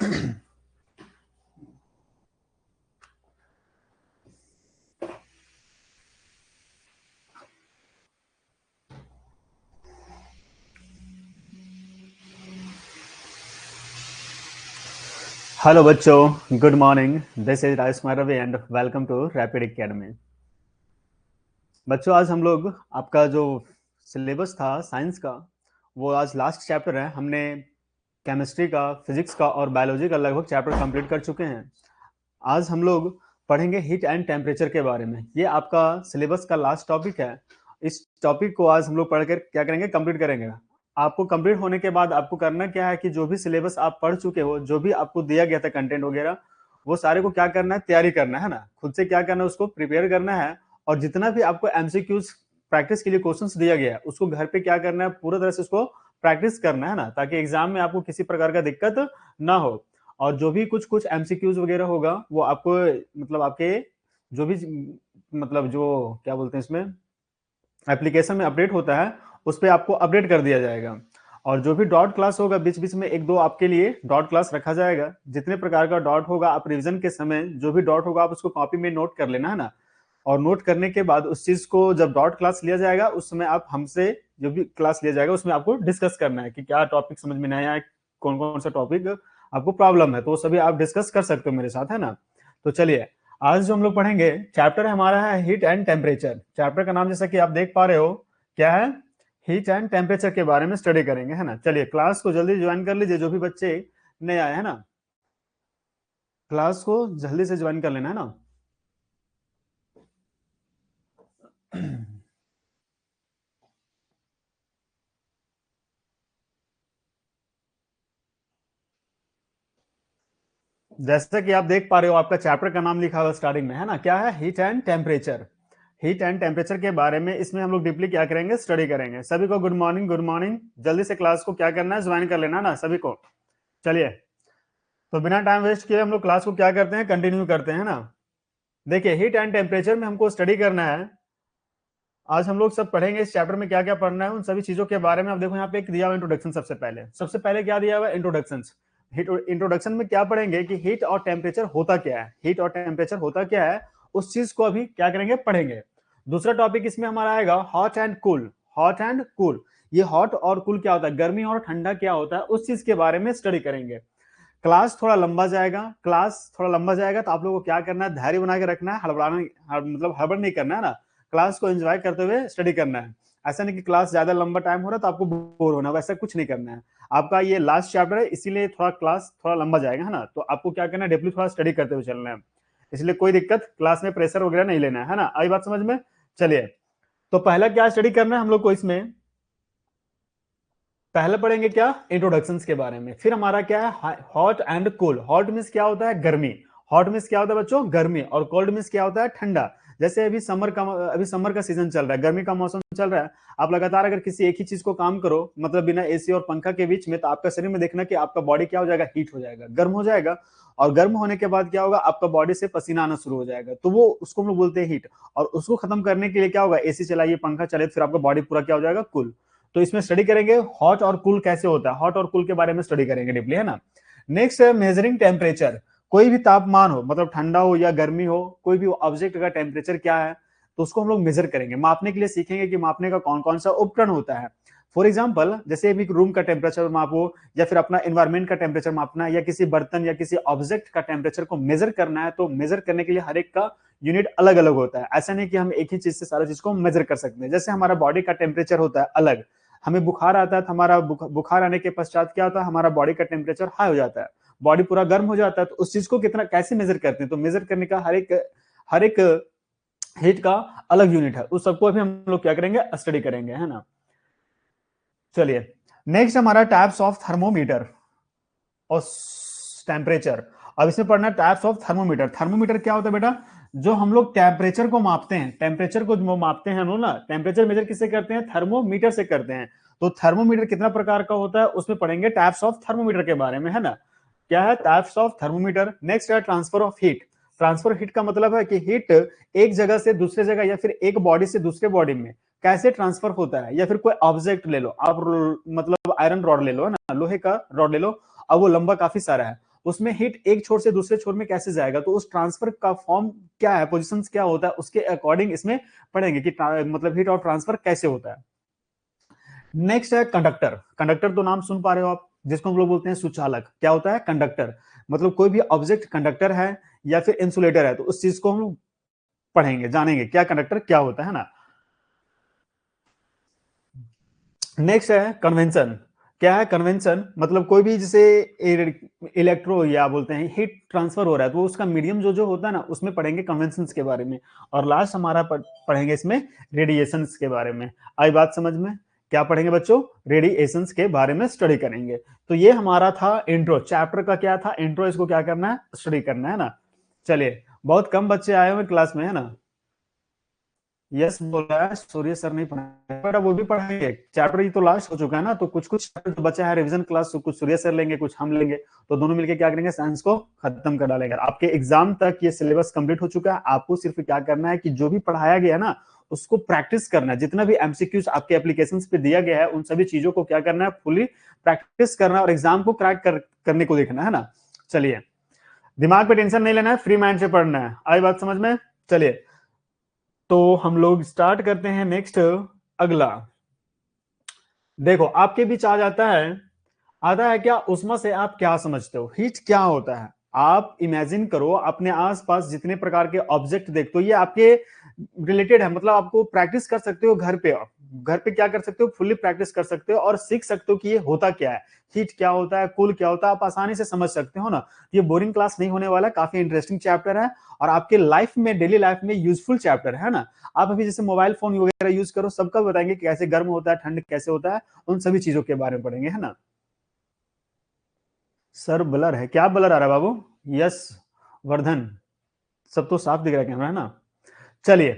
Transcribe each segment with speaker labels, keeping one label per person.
Speaker 1: Hello बच्चों, good morning. This is Rajesh Kumar Ravi and welcome to Rapid Academy. बच्चों, आज हम लोग आपका जो सिलेबस था साइंस का, वो आज लास्ट चैप्टर है। हमने केमिस्ट्री का, फिजिक्स का और बायोलॉजी का लगभग चैप्टर कंप्लीट कर चुके हैं। आज हम लोग पढ़ेंगे हीट एंड टेम्परेचर के बारे में। ये आपका सिलेबस का लास्ट टॉपिक है। इस टॉपिक को आज हम लोग पढ़कर क्या करेंगे, कंप्लीट करेंगे। आपको कंप्लीट होने के बाद आपको करना क्या है कि जो भी सिलेबस आप पढ़ चुके हो, जो भी आपको दिया गया था कंटेंट वगैरह, वो सारे को क्या करना है, तैयारी करना है ना। खुद से क्या करना है, उसको प्रिपेयर करना है। और जितना भी आपको एमसीक्यूज प्रैक्टिस के लिए क्वेश्चंस दिया गया है, उसको घर पे क्या करना है, पूरा तरह से उसको प्रैक्टिस करना है ना, ताकि एग्जाम में आपको किसी प्रकार का दिक्कत ना हो। और जो भी कुछ कुछ एमसीक्यूज वगैरह होगा, वो आपको मतलब आपके जो भी मतलब जो क्या बोलते हैं इसमें, एप्लीकेशन में अपडेट होता है, उस पर आपको अपडेट कर दिया जाएगा। और जो भी डॉट क्लास होगा, बीच बीच में एक दो आपके लिए डॉट क्लास रखा जाएगा। जितने प्रकार का डॉट होगा, आप रिवीजन के समय जो भी डॉट होगा, आप उसको कॉपी में नोट कर लेना है ना। और नोट करने के बाद उस चीज को जब डॉट क्लास लिया जाएगा, उस समय आप हमसे, जो भी क्लास लिया जाएगा उसमें आपको डिस्कस करना है कि क्या टॉपिक समझ में नहीं आया, कौन कौन सा टॉपिक आपको प्रॉब्लम है, तो वो सभी आप डिस्कस कर सकते हो मेरे साथ, है ना। तो चलिए, आज जो हम लोग पढ़ेंगे चैप्टर हमारा है हीट एंड टेम्परेचर। चैप्टर का नाम जैसा कि आप देख पा रहे हो, क्या है, हीट एंड टेम्परेचर के बारे में स्टडी करेंगे, है ना। चलिए, क्लास को जल्दी ज्वाइन कर लीजिए, जो भी बच्चे नए आए हैं ना, क्लास को जल्दी से ज्वाइन कर लेना, है ना। जैसा कि आप देख पा रहे हो, आपका चैप्टर का नाम लिखा हुआ स्टार्टिंग में, है ना, क्या है, heat and temperature. Heat and temperature के बारे में इसमें हम लोग डीपली क्या करेंगे, स्टडी करेंगे। सभी को गुड मॉर्निंग, गुड मॉर्निंग। जल्दी से क्लास को क्या करना है, ज्वाइन कर लेना ना सभी को। चलिए, तो बिना टाइम वेस्ट किए हम लोग क्लास को क्या करते हैं, कंटिन्यू करते हैं ना। देखिए, हीट एंड टेम्परेचर में हमको स्टडी करना है। आज हम लोग सब पढ़ेंगे इस चैप्टर में क्या क्या पढ़ना है, उन सभी चीजों के बारे में। आप देखो, यहाँ पे एक दिया हुआ इंट्रोडक्शन। सबसे पहले क्या दिया हुआ है, इंट्रोडक्शन। इंट्रोडक्शन में क्या पढ़ेंगे कि हीट और टेम्परेचर होता क्या है, हीट और टेम्परेचर होता क्या है, उस चीज को अभी क्या करेंगे, पढ़ेंगे। दूसरा टॉपिक इसमें हमारा आएगा hot and cool. Hot and cool, ये हॉट और कूल क्या होता है, गर्मी और ठंडा क्या होता है, उस चीज के बारे में स्टडी करेंगे। क्लास थोड़ा लंबा जाएगा, तो आप लोगों को क्या करना है, धैर्य बना के रखना है, हड़बड़ाना मतलब हड़बड़ नहीं करना है ना। क्लास को एंजॉय करते हुए स्टडी करना है। ऐसा नहीं कि क्लास ज्यादा लंबा टाइम हो रहा है तो आपको बोर होना, वैसा कुछ नहीं करना है। आपका ये लास्ट चैप्टर है, इसीलिए थोड़ा क्लास थोड़ा लंबा जाएगा, है ना। तो आपको क्या करना है, डेपली थोड़ा स्टडी करते हुए चलना है। इसलिए कोई दिक्कत, क्लास में प्रेशर वगैरह नहीं लेना है ना। आई बात समझ में। चलिए, तो पहला क्या स्टडी करना है हम लोग को इसमें, पहले पढ़ेंगे क्या, इंट्रोडक्शंस के बारे में। फिर हमारा क्या है, hot and cold. Hot means क्या होता है, गर्मी। हॉट मीन्स क्या होता है बच्चों, गर्मी। और कोल्ड मीन्स क्या होता है, ठंडा। जैसे अभी समर का सीजन चल रहा है, गर्मी का मौसम चल रहा है। आप लगातार अगर किसी एक ही चीज को काम करो, मतलब बिना एसी और पंखा के बीच में, तो आपका शरीर में देखना कि आपका बॉडी क्या हो जाएगा, हीट हो जाएगा, गर्म हो जाएगा। और गर्म होने के बाद क्या होगा, आपका बॉडी से पसीना आना शुरू हो जाएगा, तो वो उसको हम लोग बोलते हैं हीट। और उसको खत्म करने के लिए क्या होगा, एसी चलाइए, पंखा चलाइए, फिर आपका बॉडी पूरा क्या हो जाएगा, कूल। तो इसमें स्टडी करेंगे हॉट और कूल कैसे होता है, हॉट और कूल के बारे में स्टडी करेंगे डीपली, है ना। नेक्स्ट है मेजरिंग टेम्परेचर। कोई भी तापमान हो, मतलब ठंडा हो या गर्मी हो, कोई भी ऑब्जेक्ट का टेम्परेचर क्या है, तो उसको हम लोग मेजर करेंगे। मापने के लिए सीखेंगे कि मापने का कौन कौन सा उपकरण होता है। फॉर एग्जाम्पल, जैसे भी रूम का टेम्परेचर मापो, या फिर अपना एनवायरमेंट का टेम्परेचर मापना है, या किसी बर्तन या किसी ऑब्जेक्ट का टेम्परेचर को मेजर करना है, तो मेजर करने के लिए हर एक का यूनिट अलग अलग होता है। ऐसा नहीं कि हम एक ही चीज से सारा चीज को मेजर कर सकते हैं। जैसे हमारा बॉडी का टेम्परेचर होता है अलग, हमें बुखार आता है, तो हमारा बुखार आने के पश्चात क्या होता है, हमारा बॉडी का टेम्परेचर हाई हो जाता है, बॉडी पूरा गर्म हो जाता है। तो उस चीज को कितना कैसे मेजर करते हैं, तो मेजर करने का हर एक हीट का अलग यूनिट है। उस सबको अभी हम लोग क्या करेंगे, स्टडी करेंगे, है ना। चलिए, नेक्स्ट हमारा टाइप्स ऑफ थर्मोमीटर और टेम्परेचर। अब इसमें पढ़ना है टाइप्स ऑफ थर्मोमीटर। थर्मोमीटर क्या होता है बेटा, जो हम लोग टेम्परेचर को मापते हैं, टेम्परेचर को जो मापते हैं हम लोग ना, टेम्परेचर मेजर किससे करते हैं, थर्मोमीटर से करते हैं। तो थर्मोमीटर कितना प्रकार का होता है, उसमें पढ़ेंगे टाइप्स ऑफ थर्मोमीटर के बारे में, है ना। क्या है, टाइप्स ऑफ थर्मोमीटर। नेक्स्ट है transfer of heat. Transfer heat का मतलब है कि हीट एक जगह से दूसरे जगह, या फिर एक बॉडी से दूसरे बॉडी में कैसे ट्रांसफर होता है। या फिर कोई ऑब्जेक्ट ले लो आप, मतलब आयरन रॉड ले लो, है ना, लोहे का रॉड ले लो, अब वो लंबा काफी सारा है, उसमें हीट एक छोर से दूसरे छोर में कैसे जाएगा, तो उस ट्रांसफर का फॉर्म क्या है, पोजिशन क्या होता है, उसके अकॉर्डिंग इसमें पढ़ेंगे कि मतलब हीट और ट्रांसफर कैसे होता है। नेक्स्ट है कंडक्टर। कंडक्टर तो नाम सुन पा रहे हो आप, जिसको हम लोग बोलते हैं सुचालक। क्या होता है कंडक्टर, मतलब कोई भी ऑब्जेक्ट कंडक्टर है या फिर इंसुलेटर है, तो उस चीज को हम पढ़ेंगे, जानेंगे क्या कंडक्टर क्या होता है ना। नेक्स्ट है कन्वेंशन। क्या है कन्वेंशन, मतलब कोई भी जैसे इलेक्ट्रो या बोलते हैं हीट ट्रांसफर हो रहा है, तो उसका मीडियम जो जो होता है ना, उसमें पढ़ेंगे कन्वेंशन के बारे में। और लास्ट हमारा पढ़ेंगे इसमें रेडिएशन के बारे में। आई बात समझ में, क्या पढ़ेंगे बच्चों, रेडिएशन के बारे में स्टडी करेंगे। तो ये हमारा था इंट्रो, चैप्टर का क्या था इंट्रो, इसको क्या करना है, स्टडी करना है ना। चलिए, बहुत कम बच्चे आए हुए क्लास में, है ना। यस बोल रहा है, सूर्य सर नहीं पढ़ाएंगे बेटा, वो भी पढ़ाएंगे, चैप्टर ही तो लास्ट हो चुका है ना, तो कुछ कुछ चैप्टर जो बचा है रिवीजन क्लास, तो कुछ सूर्य सर लेंगे, कुछ हम लेंगे, तो दोनों मिलकर क्या करेंगे, साइंस को खत्म कर डालेंगे। आपके एग्जाम तक ये सिलेबस कंप्लीट हो चुका है, आपको सिर्फ क्या करना है कि जो भी पढ़ाया गया ना उसको प्रैक्टिस करना है। जितना भी एमसीक्यूज आपके एप्लीकेशन पे दिया गया है, उन सभी चीजों को क्या करना है, फुली प्रैक्टिस करना है और एग्जाम को क्रैक करने को देखना है ना। चलिए, दिमाग पे टेंशन नहीं लेना है, फ्री माइंड से पढ़ना है। आई बात समझ में। चलिए, तो हम लोग स्टार्ट करते हैं नेक्स्ट अगला। देखो, आपके बीच आ जाता है, आता है क्या, उष्मा से आप क्या समझते हो, हीट क्या होता है। आप इमेजिन करो अपने आसपास जितने प्रकार के ऑब्जेक्ट देखते हो, ये आपके रिलेटेड है, मतलब आपको प्रैक्टिस कर सकते हो घर पे। घर पे क्या कर सकते हो, फुल्ली प्रैक्टिस कर सकते हो और सीख सकते हो कि ये होता क्या है, हीट क्या होता है, कूल क्या होता है, आप आसानी से समझ सकते हो ना। ये बोरिंग क्लास नहीं होने वाला, काफी इंटरेस्टिंग चैप्टर है और आपके लाइफ में, डेली लाइफ में यूजफुल चैप्टर है ना। आप अभी जैसे मोबाइल फोन वगैरह यूज करो, सबका बताएंगे कैसे गर्म होता है, ठंड कैसे होता है, उन सभी चीजों के बारे में पढ़ेंगे, है ना। सर ब्लर है, क्या ब्लर आ रहा है बाबू, यस वर्धन, सब तो साफ दिख रहा है कैमरा, है ना। चलिए,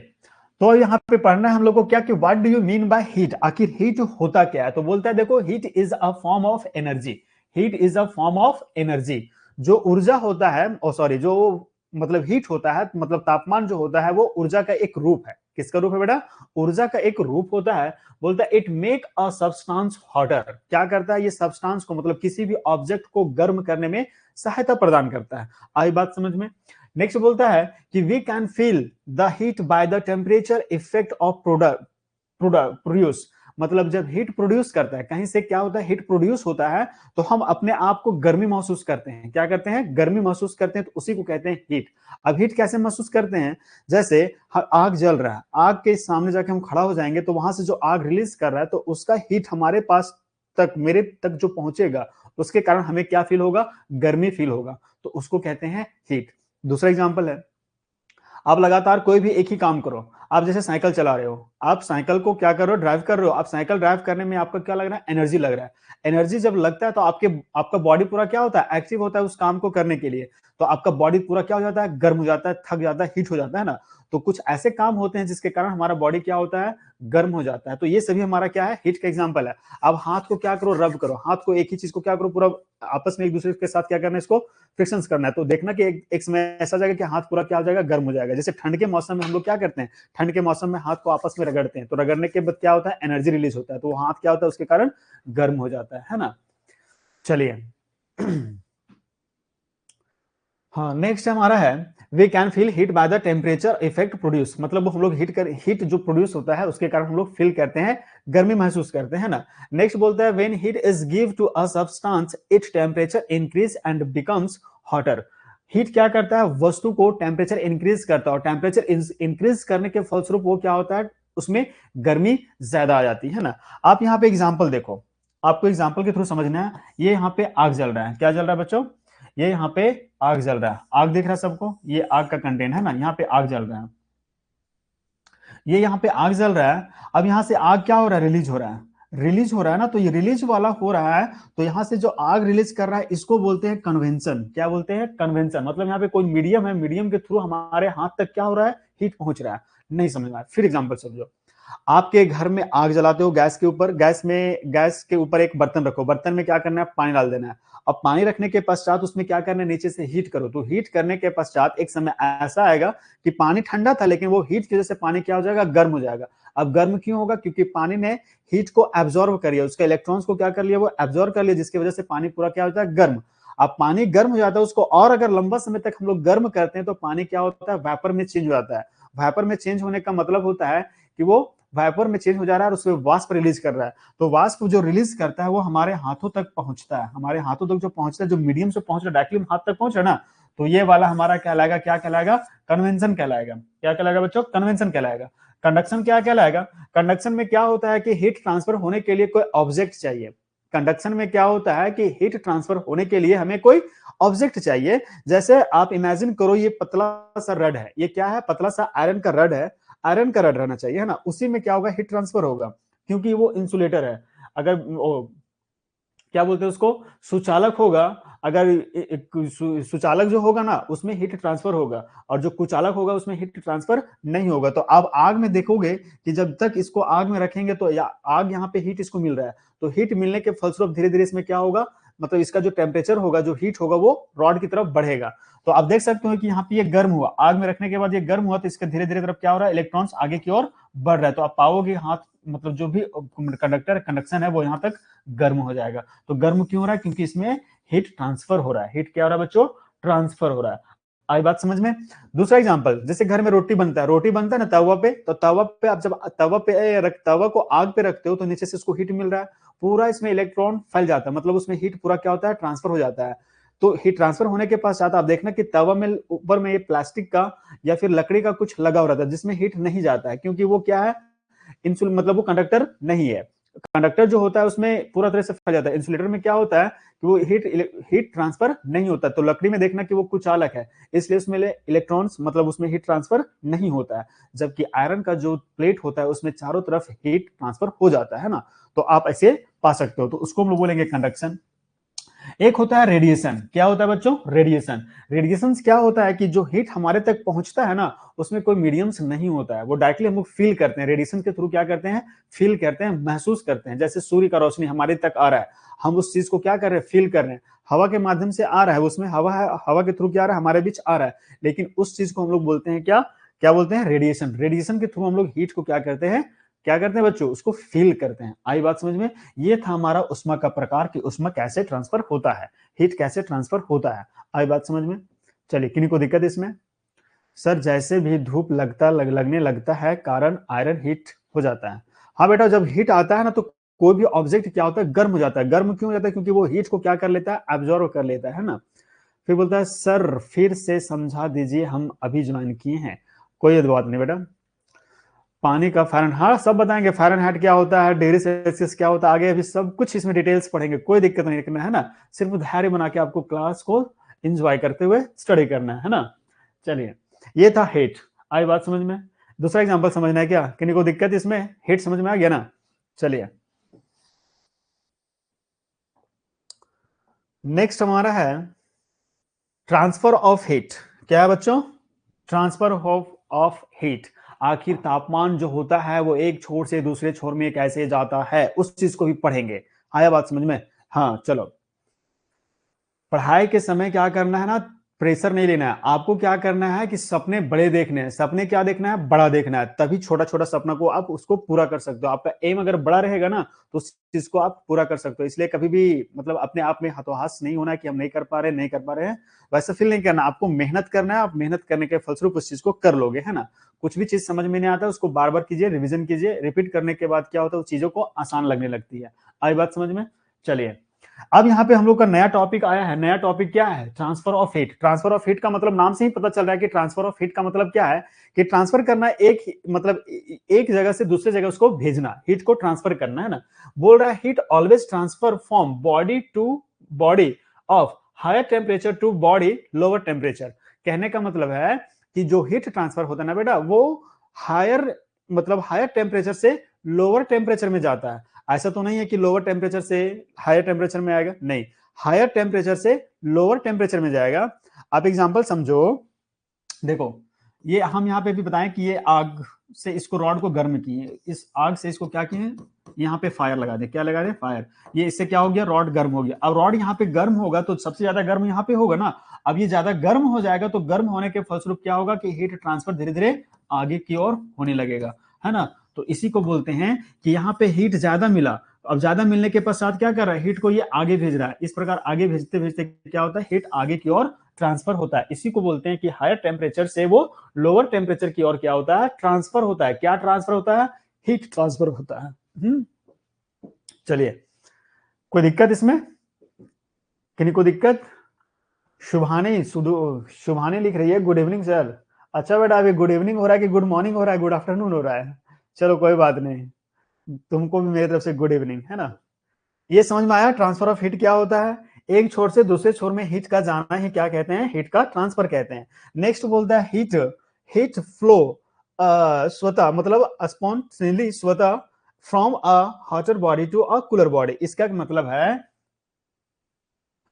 Speaker 1: तो यहाँ पे पढ़ना है हम लोग को क्या, कि what do you mean by heat, आखिर हीट होता क्या है। तो बोलता है देखो, heat is a form of energy. Heat is a form of energy. जो ऊर्जा होता है, ओ सॉरी, जो मतलब हीट होता है, मतलब तापमान जो होता है, वो ऊर्जा का एक रूप है। किसका रूप है बेटा, ऊर्जा का एक रूप होता है। बोलता है it make a substance hotter, क्या करता है ये सब्सटेंस को, मतलब किसी भी ऑब्जेक्ट को गर्म करने में सहायता प्रदान करता है। आई बात समझ में। नेक्स्ट बोलता है कि we can feel the heat by the temperature effect of product produce, मतलब जब हीट प्रोड्यूस करता है, कहीं से क्या होता है, हीट प्रोड्यूस होता है, तो हम अपने आप को गर्मी महसूस करते हैं। क्या करते हैं, गर्मी महसूस करते हैं, तो उसी को कहते हैं हीट। अब हीट कैसे महसूस करते हैं, जैसे आग जल रहा है, आग के सामने जाके हम खड़ा हो जाएंगे, तो वहां से जो आग रिलीज कर रहा है, तो उसका हीट हमारे पास तक, मेरे तक जो पहुंचेगा, उसके कारण हमें क्या फील होगा, गर्मी फील होगा, तो उसको कहते हैं हीट। दूसरा एग्जाम्पल है, आप लगातार कोई भी एक ही काम करो, आप जैसे साइकिल चला रहे हो, आप साइकिल को क्या कर रहे हो, ड्राइव कर रहे हो, आप साइकिल ड्राइव करने में आपका क्या लग रहा है, एनर्जी लग रहा है। एनर्जी जब लगता है तो आपका बॉडी पूरा क्या होता है, एक्टिव होता है उस काम को करने के लिए, तो आपका बॉडी पूरा क्या हो जाता है, गर्म हो जाता है, थक जाता है, हीट हो जाता है ना। तो कुछ ऐसे काम होते हैं जिसके कारण हमारा बॉडी क्या होता है, गर्म हो जाता है, तो ये सभी हमारा क्या है, हीट का एग्जाम्पल है। अब हाथ को क्या करो, रब करो, हाथ को एक ही चीज को क्या करो, पूरा आपस में एक दूसरे के साथ क्या करना है, इसको फ्रिक्शंस करना है, तो देखना कि एक समय ऐसा जाएगा कि हाथ पूरा क्या हो जाएगा, गर्म हो जाएगा। जैसे ठंड के मौसम में हम लोग क्या करते हैं, ठंड के मौसम में हाथ को आपस में रगड़ते हैं, तो रगड़ने के बाद क्या होता है, एनर्जी रिलीज होता है, तो वो हाथ क्या होता है, उसके कारण गर्म हो जाता है ना। चलिए, हाँ, नेक्स्ट हमारा है, we can feel heat by the temperature effect produce, मतलब हम लोग हीट जो प्रोड्यूस होता है उसके कारण हम लोग फील करते हैं, गर्मी महसूस करते हैं ना। नेक्स्ट बोलता है when heat is give to a substance its temperature increase and becomes hotter. Heat क्या करता है, वस्तु को टेम्परेचर इंक्रीज करता है, और टेम्परेचर इंक्रीज करने के फलस्वरूप वो क्या होता है, उसमें गर्मी ज्यादा आ जाती है ना। आप यहाँ पे एग्जाम्पल देखो, आपको एग्जाम्पल के थ्रू समझना है। ये यहाँ पे आग जल रहा है, क्या जल रहा है बच्चों, ये यहाँ पे आग जल रहा है, आग दिख रहा है सबको, ये आग का कंटेंट है ना, यहाँ पे आग जल रहा है, ये यहाँ पे आग जल रहा है। अब यहाँ से आग क्या हो रहा है, रिलीज हो रहा है, रिलीज हो रहा है ना, तो ये रिलीज वाला हो रहा है, तो यहाँ से जो आग रिलीज कर रहा है इसको बोलते हैं कन्वेंशन। क्या बोलते हैं, कन्वेंशन, मतलब यहाँ पे कोई मीडियम है, मीडियम के थ्रू हमारे हाथ तक क्या हो रहा है, हीट पहुंच रहा है। नहीं समझ में आया, फिर एग्जाम्पल समझो। आपके घर में आग जलाते हो गैस के ऊपर, गैस के ऊपर एक बर्तन रखो, बर्तन में क्या करना है, पानी डाल देना है। अब पानी रखने के पश्चात उसमें क्या करना है, नीचे से हीट करो, तो हीट करने के पश्चात एक समय ऐसा आएगा कि पानी ठंडा था, लेकिन वो हीट की वजह से पानी क्या हो जाएगा, गर्म हो जाएगा। अब गर्म क्यों होगा, क्योंकि पानी ने हीट को एब्जॉर्व कर लिया, उसके इलेक्ट्रॉन्स को क्या कर लिया, वो एब्जॉर्व कर लिया, जिसकी वजह से पानी पूरा क्या होता है, गर्म। अब पानी गर्म हो जाता है, उसको और अगर लंबा समय तक हम लोग गर्म करते हैं तो पानी क्या होता है, वेपर में चेंज हो जाता है। वेपर में चेंज होने का मतलब होता है कि वो वेपर में चेंज हो जा रहा है और उसमें वाष्प रिलीज कर रहा है। तो वाष्प जो रिलीज करता है वो हमारे हाथों तक पहुंचता है, हमारे हाथों तक जो पहुंचता है, जो मीडियम से पहुंच रहा है, डायरेक्टली हाथ तक पहुंच रहा है ना, तो ये वाला हमारा कहलाएगा, क्या कहलाएगा, कन्वेंशन कहलाएगा। क्या कहलाएगा बच्चों, कन्वेंशन कहलाएगा। कंडक्शन क्या कहलाएगा, कंडक्शन में क्या होता है कि हीट ट्रांसफर होने के लिए कोई ऑब्जेक्ट चाहिए। कंडक्शन में क्या होता है कि हीट ट्रांसफर होने के लिए हमें कोई ऑब्जेक्ट चाहिए। जैसे आप इमेजिन करो, ये पतला सा रड है, ये क्या है, पतला सा आयरन का रड है, आयरन का रड रहना चाहिए, है ना, उसी में क्या होगा, हीट ट्रांसफर होगा, क्योंकि वो इंसुलेटर है। अगर क्या बोलते हैं उसको, सुचालक होगा, अगर सुचालक जो होगा ना उसमें हीट ट्रांसफर होगा, और जो कुचालक होगा उसमें हीट ट्रांसफर नहीं होगा। तो आप आग में देखोगे कि जब तक इसको आग में रखेंगे तो आग यहाँ पे हीट इसको मिल रहा है, तो हीट मिलने के फलस्वरूप धीरे धीरे इसमें क्या होगा, मतलब इसका जो टेम्परेचर होगा, जो हीट होगा, वो रॉड की तरफ बढ़ेगा। तो आप देख सकते हो कि यहाँ पे ये गर्म हुआ, आग में रखने के बाद ये गर्म हुआ, तो इसके धीरे धीरे तरफ क्या हो रहा है, इलेक्ट्रॉन्स आगे की ओर बढ़ रहा है। तो आप पाओगे हाथ, मतलब जो भी कंडक्टर कंडक्शन है वो यहाँ तक गर्म हो जाएगा। तो गर्म क्यों हो रहा है, क्योंकि इसमें हीट ट्रांसफर हो रहा है। हीट क्या हो रहा है बच्चों, ट्रांसफर हो रहा है। आई बात समझ में। दूसरा एग्जांपल, जैसे घर में रोटी बनता है, रोटी बनता है ना तवा पे, तो तवा पे आप जब तवा को आग पे रखते हो तो नीचे से इसको हीट मिल रहा है, पूरा इसमें इलेक्ट्रॉन फैल जाता है, मतलब उसमें हीट पूरा क्या होता है, ट्रांसफर हो जाता है। तो हीट ट्रांसफर होने के पश्चात आप देखना कि तवा में ऊपर में ये प्लास्टिक का या फिर लकड़ी का कुछ लगा हो रहता है, जिसमें हीट नहीं जाता है, क्योंकि वो क्या है, इंसुल मतलब वो कंडक्टर नहीं है। कंडक्टर जो होता है उसमें पूरा तरह से फैल जाता है। इंसुलेटर में क्या होता है कि वो हीट ट्रांसफर नहीं होता। तो लकड़ी में देखना कि वो कुचालक है, इसलिए उसमें इलेक्ट्रॉन्स, मतलब उसमें हीट ट्रांसफर नहीं होता है। जबकि आयरन का जो प्लेट होता है उसमें चारों तरफ हीट ट्रांसफर हो जाता है ना। तो आप ऐसे पा सकते हो, तो उसको हम लोग बोलेंगे कंडक्शन। एक होता है रेडिएशन। क्या होता है बच्चों, रेडिएशन। रेडिएशन क्या होता है कि जो हीट हमारे तक पहुंचता है ना, उसमें कोई मीडियम्स नहीं होता है, वो डायरेक्टली हम लोग फील करते हैं। रेडिएशन के थ्रू क्या करते हैं, फील करते हैं, महसूस करते हैं। जैसे सूर्य का रोशनी हमारे तक आ रहा है, हम उस चीज को क्या कर रहे हैं, फील कर रहे हैं। हवा के माध्यम से आ रहा है, उसमें हवा है, हवा के थ्रू क्या आ रहा है, हमारे बीच आ रहा है, लेकिन उस चीज को हम लोग बोलते हैं क्या, क्या बोलते हैं, रेडिएशन। रेडिएशन के थ्रू हम लोग हीट को क्या करते हैं, क्या करते हैं बच्चों, उसको फील करते हैं। आई बात समझ में। ये था हमारा उष्मा का प्रकार, कि उष्मा कैसे ट्रांसफर होता है, हीट कैसे ट्रांसफर होता है। आई बात समझ में। चलिए, किन्हीं को दिक्कत इसमें, सर जैसे भी धूप लगने लगता है कारण आयरन हीट हो जाता है। हाँ बेटा, जब हीट आता है ना तो कोई भी ऑब्जेक्ट क्या होता है, गर्म हो जाता है। गर्म क्यों हो जाता है, क्योंकि वो हीट को क्या कर लेता है, एब्जॉर्व कर लेता है ना। फिर बोलता है सर फिर से समझा दीजिए, हम अभी ज्वाइन किए हैं। कोई बात नहीं बेटा, पानी का फ़ारेनहाइट सब बताएंगे, फ़ारेनहाइट क्या होता है, डिग्री सेल्सियस क्या होता है, आगे अभी सब कुछ इसमें डिटेल्स पढ़ेंगे, कोई दिक्कत नहीं करना है ना। सिर्फ धैर्य बना के आपको क्लास को एंजॉय करते हुए स्टडी करना है ना। चलिए, ये था हीट। आई बात समझ में। दूसरा एग्जांपल समझना है क्या, किन्हीं को दिक्कत इसमें, हीट समझ में आ गया ना। चलिए, नेक्स्ट हमारा है ट्रांसफर ऑफ हीट। क्या है बच्चों, ट्रांसफर ऑफ हीट। आखिर तापमान जो होता है वो एक छोर से दूसरे छोर में कैसे जाता है, उस चीज को भी पढ़ेंगे। आया बात समझ में। हाँ चलो, पढ़ाई के समय क्या करना है ना, प्रेशर नहीं लेना है आपको। क्या करना है कि सपने बड़े देखने हैं, सपने क्या देखना है, बड़ा देखना है, तभी छोटा छोटा सपना को आप उसको पूरा कर सकते हो। आपका एम अगर बड़ा रहेगा ना तो उस चीज को आप पूरा कर सकते हो। इसलिए कभी भी मतलब अपने आप में हतोहास नहीं होना है कि हम नहीं कर पा रहे, नहीं कर पा रहे हैं, वैसा फील नहीं करना। आपको मेहनत करना है, आप मेहनत करने के फलस्वरूप उस चीज को कर लोगे, है ना। कुछ भी चीज समझ में नहीं आता उसको बार बार कीजिए, रिविजन कीजिए, रिपीट करने के बाद क्या होता है, चीजों को आसान लगने लगती है। आई बात समझ में। चलिए, अब यहाँ पे हम लोग का नया टॉपिक आया है। नया टॉपिक क्या है, transfer of heat. Transfer of heat का मतलब नाम से ही पता चल रहा है कि ट्रांसफर ऑफ हीट का मतलब क्या है, कि ट्रांसफर करना, एक मतलब एक जगह से दूसरे जगह उसको भेजना, हीट को ट्रांसफर करना, है ना। बोल रहा है heat always transfer from body to body of higher temperature to body lower temperature. कहने का मतलब है कि जो हीट ट्रांसफर होता है ना बेटा, वो हायर मतलब हायर टेम्परेचर से लोअर टेम्परेचर में जाता है। ऐसा तो नहीं है कि लोअर टेम्परेचर से हायर टेम्परेचर में आएगा, नहीं, हायर टेम्परेचर से लोअर टेम्परेचर में जाएगा। आप एग्जांपल समझो, देखो ये हम यहाँ पे भी बताएं कि ये आग से इसको रॉड को गर्म किए, इस आग से इसको क्या किए, यहाँ पे फायर लगा दे, क्या लगा दे, फायर। ये इससे क्या हो गया, रॉड गर्म हो गया। अब रॉड यहाँ पे गर्म होगा तो सबसे ज्यादा गर्म यहाँ पे होगा ना। अब ये ज्यादा गर्म हो जाएगा तो गर्म होने के फलस्वरूप क्या होगा कि हीट ट्रांसफर धीरे धीरे आगे की ओर होने लगेगा, है ना। तो इसी को बोलते हैं कि यहाँ पे हीट ज्यादा मिला अब ज्यादा मिलने के पश्चात क्या कर रहा है, हीट को ये आगे भेज रहा है। इस प्रकार आगे भेजते भेजते क्या होता है, हीट आगे की ओर ट्रांसफर होता है। इसी को बोलते हैं कि हायर टेम्परेचर से वो लोअर टेम्परेचर की ओर क्या होता है, ट्रांसफर होता है। क्या ट्रांसफर होता है, हीट ट्रांसफर होता है। चलिए, कोई दिक्कत इसमें, किन्हीं को दिक्कत? शुभानी लिख रही है गुड इवनिंग सर। अच्छा बेटा, अभी गुड इवनिंग हो रहा है कि गुड मॉर्निंग हो रहा है, गुड आफ्टरनून हो रहा है? चलो कोई बात नहीं, तुमको भी मेरी तरफ से गुड इवनिंग, है ना। ये समझ में आया ट्रांसफर ऑफ हीट क्या होता है? एक छोर से दूसरे छोर में हीट का जाना ही क्या कहते हैं, हीट का ट्रांसफर कहते हैं। नेक्स्ट बोलता है हीट, हीट फ्लो स्वतः, मतलब स्पॉन्टेनियसली स्वतः, from a hotter body to a cooler body. इसका मतलब है,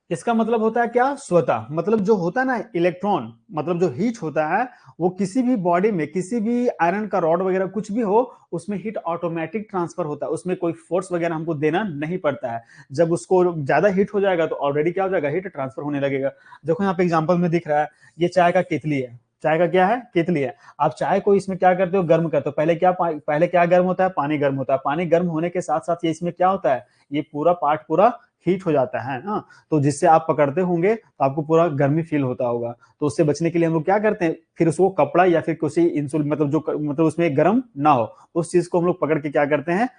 Speaker 1: इसका मतलब होता है क्या, स्वतः, मतलब जो होता है ना इलेक्ट्रॉन, मतलब जो हीट होता है वो किसी भी बॉडी में, किसी भी आयरन का रॉड वगैरह कुछ भी हो, उसमें हीट ऑटोमेटिक ट्रांसफर होता है, उसमें कोई फोर्स वगैरह हमको देना नहीं पड़ता है। जब उसको ज्यादा हीट हो जाएगा तो ऑलरेडी क्या हो जाएगा, हीट ट्रांसफर होने लगेगा। देखो यहाँ पे एग्जाम्पल में दिख रहा है, ये चाय का केतली है, चाय का क्या है, केतली है। आप चाय को इसमें क्या करते हो, गर्म करते हो। पहले क्या गर्म होता है, पानी गर्म होता है। पानी गर्म होने के साथ साथ ये इसमें क्या होता है, ये पूरा पार्ट पूरा हीट हो जाता है। हाँ, तो जिससे आप पकड़ते होंगे तो आपको पूरा गर्मी फील होता होगा। तो उससे बचने के लिए हम लोग क्या करते हैं, फिर उसको कपड़ा या फिर किसी इंसुल, मतलब जो मतलब उसमें गर्म ना हो, उस चीज को हम लोग पकड़ के क्या करते हैं,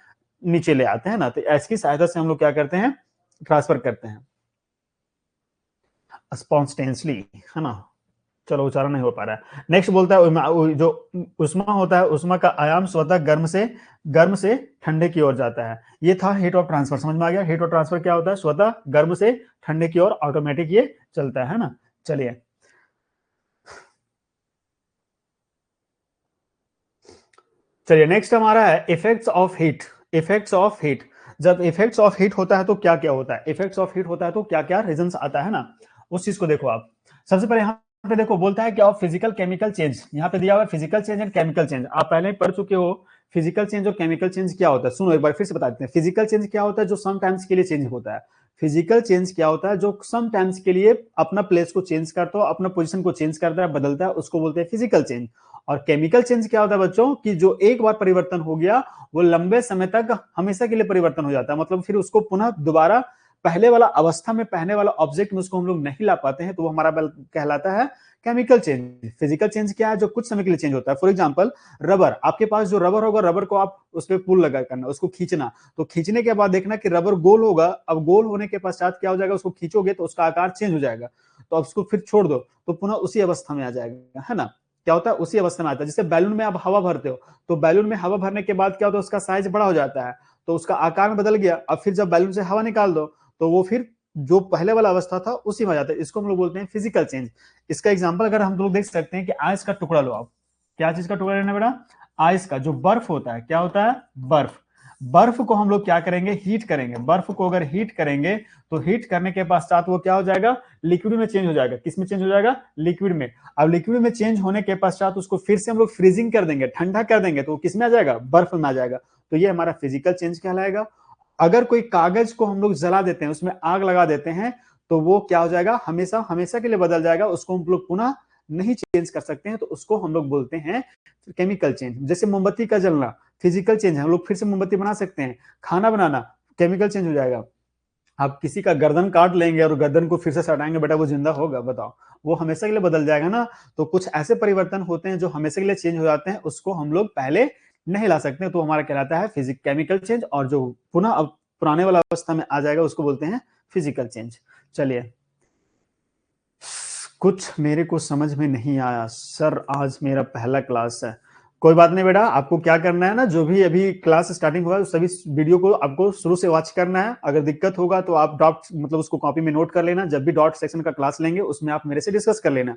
Speaker 1: नीचे ले आते हैं ना। तो इसकी सहायता से हम लोग क्या करते हैं, ट्रांसफर करते हैं स्पॉन्टेनियसली, है ना। चलो उच्चारण नहीं हो पा रहा है। नेक्स्ट बोलता है जो उष्मा होता है, उष्मा का आयाम स्वतः गर्म से ठंडे की ओर जाता है। ये था हीट ऑफ ट्रांसफर, समझ में आ गया। हीट ऑफ ट्रांसफर क्या होता है, स्वतः गर्म से ठंडे की ओर ऑटोमेटिक ये चलता है ना। चलिए, नेक्स्ट हमारा है effects of heat. Effects of heat, जब इफेक्ट्स ऑफ हीट होता है तो क्या क्या होता है, इफेक्ट्स ऑफ हीट होता है तो क्या क्या रीजंस आता है ना, उस चीज को देखो आप। सबसे पहले यहाँ पे देखो, बोलता है क्या, फिजिकल केमिकल चेंज। यहाँ पे दिया हुआ है physical change and chemical change, आप पहले ही पढ़ चुके हो। फिजिकल चेंज और केमिकल चेंज क्या होता है, सुनो एक बार फिर से बता देते हैं। फिजिकल चेंज क्या होता है, जो सम टाइम्स के लिए चेंज होता है। फिजिकल चेंज क्या होता है, जो सम टाइम्स के लिए अपना प्लेस को चेंज करता हो, अपना पोजीशन को चेंज करता है, बदलता है, उसको बोलते हैं फिजिकल चेंज। और केमिकल चेंज क्या होता है बच्चों, कि जो एक बार परिवर्तन हो गया वो लंबे समय तक हमेशा के लिए परिवर्तन हो जाता है, मतलब फिर उसको पुनः दोबारा पहले वाला अवस्था में, पहले वाला ऑब्जेक्ट में उसको हम लोग नहीं ला पाते हैं, तो वो हमारा कहलाता है केमिकल चेंज। फिजिकल चेंज क्या है, जो कुछ समय के लिए चेंज होता है। फॉर एग्जांपल रबर, आपके पास जो रबर होगा, रबर को आप उस पर पुल लगा करना, उसको खींचना, तो खींचने के बाद देखना कि रबर गोल होगा। अब गोल होने के पश्चात क्या हो जाएगा, उसको खींचोगे तो उसका आकार चेंज हो जाएगा, तो अब उसको फिर छोड़ दो तो पुनः उसी अवस्था में आ जाएगा, है ना। क्या होता है, उसी अवस्था में आता है। जैसे बैलून में आप हवा भरते हो, तो बैलून में हवा भरने के बाद क्या होता है, उसका साइज बड़ा हो जाता है, तो उसका आकार में बदल गया। अब फिर जब बैलून से हवा निकाल दो तो वो फिर जो पहले वाला अवस्था था उसी में आ जाता है। इसको हम लोग बोलते हैं फिजिकल चेंज। इसका एग्जांपल अगर हम लोग देख सकते हैं कि आइस का टुकड़ा लो आप, क्या चीज का टुकड़ा लेना बेटा, आइस का। जो बर्फ होता है, क्या होता है, बर्फ। बर्फ को हम लोग क्या करेंगे, हीट करेंगे। बर्फ को अगर हीट करेंगे तो हीट करने के पश्चात वो क्या हो जाएगा, लिक्विड में चेंज हो जाएगा। किस में चेंज हो जाएगा, लिक्विड में। अब लिक्विड में चेंज होने के पश्चात उसको फिर से हम लोग फ्रीजिंग कर देंगे, ठंडा कर देंगे, तो किस में आ जाएगा, बर्फ में आ जाएगा। तो ये हमारा फिजिकल चेंज कहलाएगा। अगर कोई कागज को हम लोग जला देते हैं, उसमें आग लगा देते हैं, तो वो क्या हो जाएगा, हमेशा हमेशा के लिए बदल जाएगा, उसको हम लोग पुनः नहीं चेंज कर सकते हैं, तो उसको हम लोग बोलते हैं केमिकल चेंज। जैसे मोमबत्ती का जलना फिजिकल चेंज है, हम लोग फिर से मोमबत्ती बना सकते हैं। खाना बनाना केमिकल चेंज हो जाएगा। आप किसी का गर्दन काट लेंगे और गर्दन को फिर से सटाएंगे, बेटा वो जिंदा होगा, बताओ, वो हमेशा के लिए बदल जाएगा ना। तो कुछ ऐसे परिवर्तन होते हैं जो हमेशा के लिए चेंज हो जाते हैं, उसको हम लोग पहले नहीं ला सकते, तो हमारा कहलाता है फिजिक केमिकल चेंज। और जो पुनः अब पुराने वाला अवस्था में आ जाएगा उसको बोलते हैं फिजिकल चेंज। चलिए, कुछ मेरे को समझ में नहीं आया सर, आज मेरा पहला क्लास है। कोई बात नहीं बेटा, आपको क्या करना है ना, जो भी अभी क्लास स्टार्टिंग होगा सभी वीडियो को आपको शुरू से वॉच करना है। अगर दिक्कत होगा तो आप डॉट, मतलब उसको कॉपी में नोट कर लेना। जब भी डॉट सेक्शन का क्लास लेंगे उसमें आप मेरे से डिस्कस कर लेना।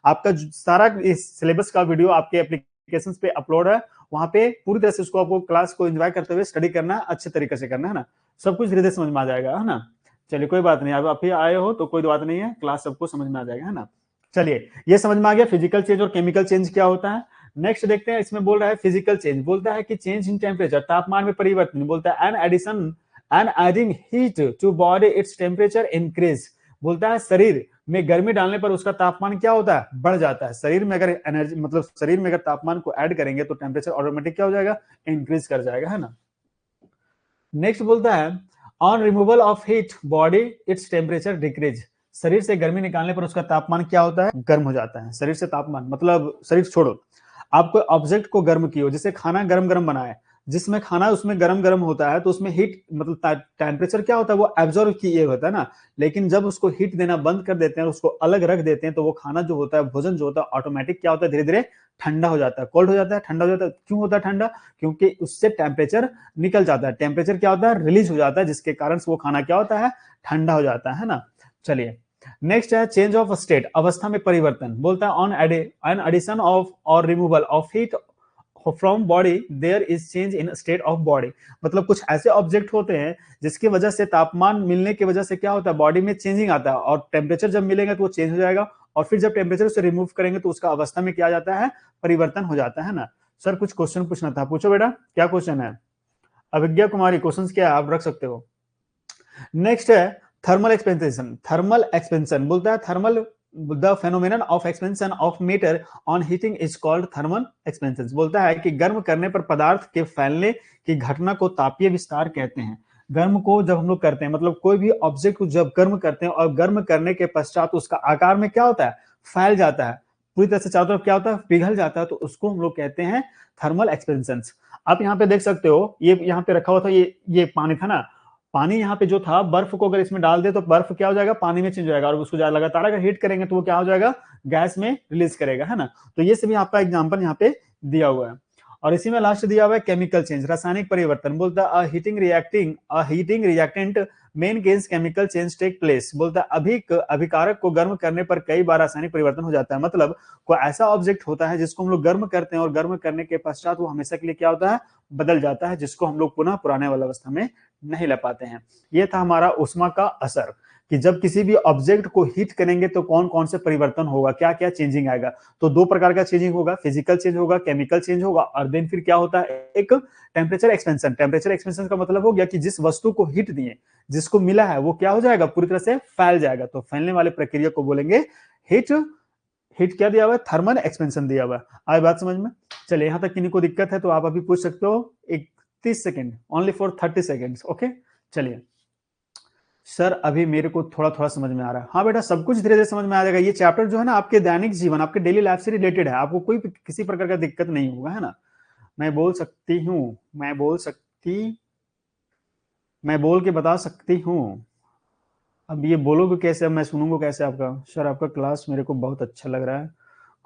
Speaker 1: आपका सारा इस सिलेबस का वीडियो आपके एप्लीकेशन पे अपलोड है, वहां पे पूरी तरह से उसको आपको क्लास को एंजॉय करते हुए स्टडी करना है, अच्छे तरीके से करना है ना। सब कुछ धीरे धीरे समझ में आ जाएगा, है ना। चलिए कोई बात नहीं, अब आप ही आए हो तो कोई बात नहीं है, क्लास सबको समझ में आ जाएगा, है ना। चलिए, ये समझ में आ गया फिजिकल चेंज और केमिकल चेंज क्या होता है। नेक्स्ट देखते हैं, इसमें बोल रहा है फिजिकल चेंज, बोलता है कि चेंज इन टेम्परेचर, तापमान में परिवर्तन। बोलता है an addition an adding heat to body its temperature increase. बोलता है शरीर में गर्मी डालने पर उसका तापमान क्या होता है, बढ़ जाता है। शरीर में अगर एनर्जी, मतलब शरीर में अगर तापमान को ऐड करेंगे तो टेम्परेचर ऑटोमेटिक क्या हो जाएगा, इंक्रीज कर जाएगा, है ना। नेक्स्ट बोलता है on removal of heat body its temperature decrease. शरीर से गर्मी निकालने पर उसका तापमान क्या होता है, गर्म हो जाता है। शरीर से तापमान मतलब शरीर छोड़ो, आप कोई ऑब्जेक्ट को गर्म किए हो, जैसे खाना गरम गरम बनाए, जिसमें खाना उसमें गरम गरम होता है तो उसमें हीट मतलब टेम्परेचर क्या होता है, वो एब्जॉर्व किए होता है ना। लेकिन जब उसको हीट देना बंद कर देते हैं, उसको अलग रख देते हैं, तो वो खाना जो होता है, भोजन जो होता है, ऑटोमेटिक क्या होता है, धीरे धीरे ठंडा हो जाता है, कोल्ड हो जाता है, ठंडा हो जाता है। क्यों होता है ठंडा? क्योंकि उससे टेम्परेचर निकल जाता है, टेम्परेचर क्या होता है, रिलीज हो जाता है, जिसके कारण से वो खाना क्या होता है, ठंडा हो जाता है ना। चलिए नेक्स्ट है चेंज ऑफ स्टेट, अवस्था में परिवर्तन। बोलता है ऑन एन एडिशन ऑफ और removal of heat from body there is change in state of body. मतलब कुछ ऐसे ऑब्जेक्ट होते हैं जिसकी वजह से तापमान मिलने की वजह से क्या होता है, बॉडी में चेंजिंग आता है, और टेम्परेचर जब मिलेगा तो वो चेंज हो जाएगा, और फिर जब टेम्परेचर से रिमूव करेंगे तो उसका अवस्था में क्या जाता है, परिवर्तन हो जाता है ना। सर कुछ क्वेश्चन पूछना था, पूछो बेटा, क्या क्वेश्चन है? अभिज्ञा कुमारी, क्वेश्चंस क्या है, आप रख सकते हो। नेक्स्ट है थर्मल एक्सपेंशन। थर्मल एक्सपेंशन बोलता है thermal the phenomenon of expansion of matter on heating is called thermal expansion. बोलता है कि गर्म करने पर पदार्थ के फैलने की घटना को तापीय विस्तार कहते हैं। गर्म को जब हम लोग करते हैं, मतलब कोई भी ऑब्जेक्ट को जब गर्म करते हैं और गर्म करने के पश्चात उसका आकार में क्या होता है, फैल जाता है, पूरी तरह से चारों तरफ क्या होता है, पिघल जाता है, तो उसको हम लोग कहते हैं थर्मल एक्सपेंशन। आप यहाँ पे देख सकते हो, ये यहाँ पे रखा हुआ था, ये पानी था ना, पानी यहाँ पे जो था, बर्फ को अगर इसमें डाल दे तो बर्फ क्या हो जाएगा, पानी में चेंज हो जाएगा, और उसको लगातार अगर हीट करेंगे तो वो क्या हो जाएगा, गैस में रिलीज करेगा, है ना। तो ये सभी आपका एग्जांपल यहाँ पे दिया हुआ है। और इसी में लास्ट दिया हुआ है केमिकल चेंज, रासायनिक परिवर्तन। बोलता है a heating reactant main gains chemical change take place. बोलता है अभिकारक को गर्म करने पर कई बार रासायनिक परिवर्तन हो जाता है। मतलब कोई ऐसा ऑब्जेक्ट होता है जिसको हम लोग गर्म करते हैं, और गर्म करने के पश्चात वो हमेशा के लिए क्या होता है, बदल जाता है, जिसको हम लोग पुनः पुराने वाला अवस्था में नहीं ला पाते हैं। ये था हमारा ऊष्मा का असर, कि जब किसी भी ऑब्जेक्ट को हीट करेंगे तो कौन कौन से परिवर्तन होगा, क्या क्या चेंजिंग आएगा। तो दो प्रकार का चेंजिंग होगा, फिजिकल चेंज होगा, केमिकल चेंज होगा, और देन फिर क्या होता है, एक टेम्परेचर एक्सपेंशन। टेम्परेचर एक्सपेंशन का मतलब हो गया कि जिस वस्तु को हीट दिए, जिसको मिला है, वो क्या हो जाएगा, पूरी तरह से फैल जाएगा। तो फैलने वाले प्रक्रिया को बोलेंगे हीट। हीट क्या दिया हुआ है, थर्मल एक्सपेंशन दिया हुआ है। आए बात समझ में? चलिए यहाँ तक किन्हीं को दिक्कत है तो आप अभी पूछ सकते हो, 31 second, only for 30 second, okay. चलिए सर अभी मेरे को थोड़ा थोड़ा समझ में आ रहा है। हाँ बेटा, सब कुछ धीरे धीरे समझ में आ जाएगा। ये चैप्टर जो है ना, आपके दैनिक जीवन, आपके डेली लाइफ से रिलेटेड है, आपको कोई किसी प्रकार का दिक्कत नहीं होगा, है ना। मैं बोल सकती हूँ, मैं बोल के बता सकती हूँ। अब ये बोलोगे कैसे, अब मैं सुनूंगा कैसे आपका? सर आपका क्लास मेरे को बहुत अच्छा लग रहा है।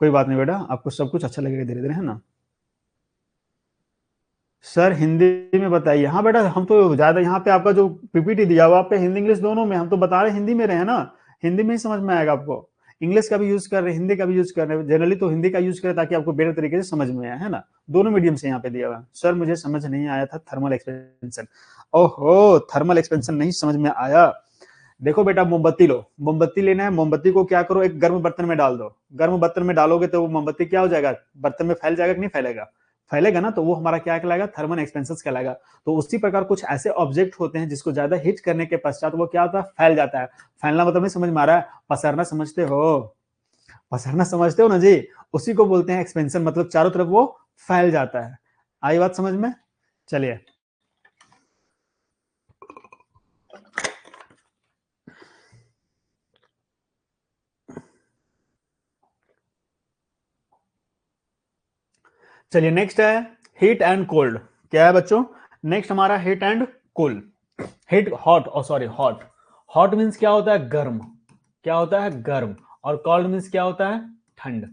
Speaker 1: कोई बात नहीं बेटा, आपको सब कुछ अच्छा लगेगा धीरे धीरे, है ना। सर हिंदी में बताइए। हाँ बेटा, हम तो ज्यादा यहाँ पे आपका जो पीपीटी दिया हुआ, आप पे हिंदी इंग्लिश दोनों में, हम तो बता रहे हिंदी में रहे ना, हिंदी में ही समझ में आएगा आपको। इंग्लिश का भी यूज कर रहे हैं, हिंदी का भी यूज कर रहे हैं, जनरली तो हिंदी का यूज करें ताकि आपको बेहतर तरीके से समझ में आए, है ना। दोनों मीडियम से यहाँ पे दिया हुआ है। सर मुझे समझ नहीं आया था थर्मल एक्सपेंशन। ओहो, थर्मल एक्सपेंशन नहीं समझ में आया। देखो बेटा, मोमबत्ती लो, मोमबत्ती लेना है, मोमबत्ती को क्या करो, एक गर्म बर्तन में डाल दो। गर्म बर्तन में डालोगे तो वो मोमबत्ती क्या हो जाएगा, बर्तन में फैल जाएगा कि नहीं फैलेगा, फैलेगा ना। तो वो हमारा क्या कहलाएगा, थर्मल एक्सपेंशन कहलाएगा। तो उसी प्रकार कुछ ऐसे ऑब्जेक्ट होते हैं जिसको ज्यादा हीट करने के पश्चात वो क्या होता है, फैल जाता है। फैलना मतलब नहीं समझ में आ रहा है, पसरना समझते हो, पसरना समझते हो ना जी, उसी को बोलते हैं एक्सपेंशन, मतलब चारों तरफ वो फैल जाता है। आई बात समझ में? चलिए चलिए नेक्स्ट है हीट एंड कोल्ड। क्या है बच्चों, नेक्स्ट हमारा heat and cold. Hit hot, और सॉरी हॉट, हॉट मीन्स क्या होता है, गर्म, क्या होता है, गर्म। और कोल्ड मीन्स क्या होता है, ठंड।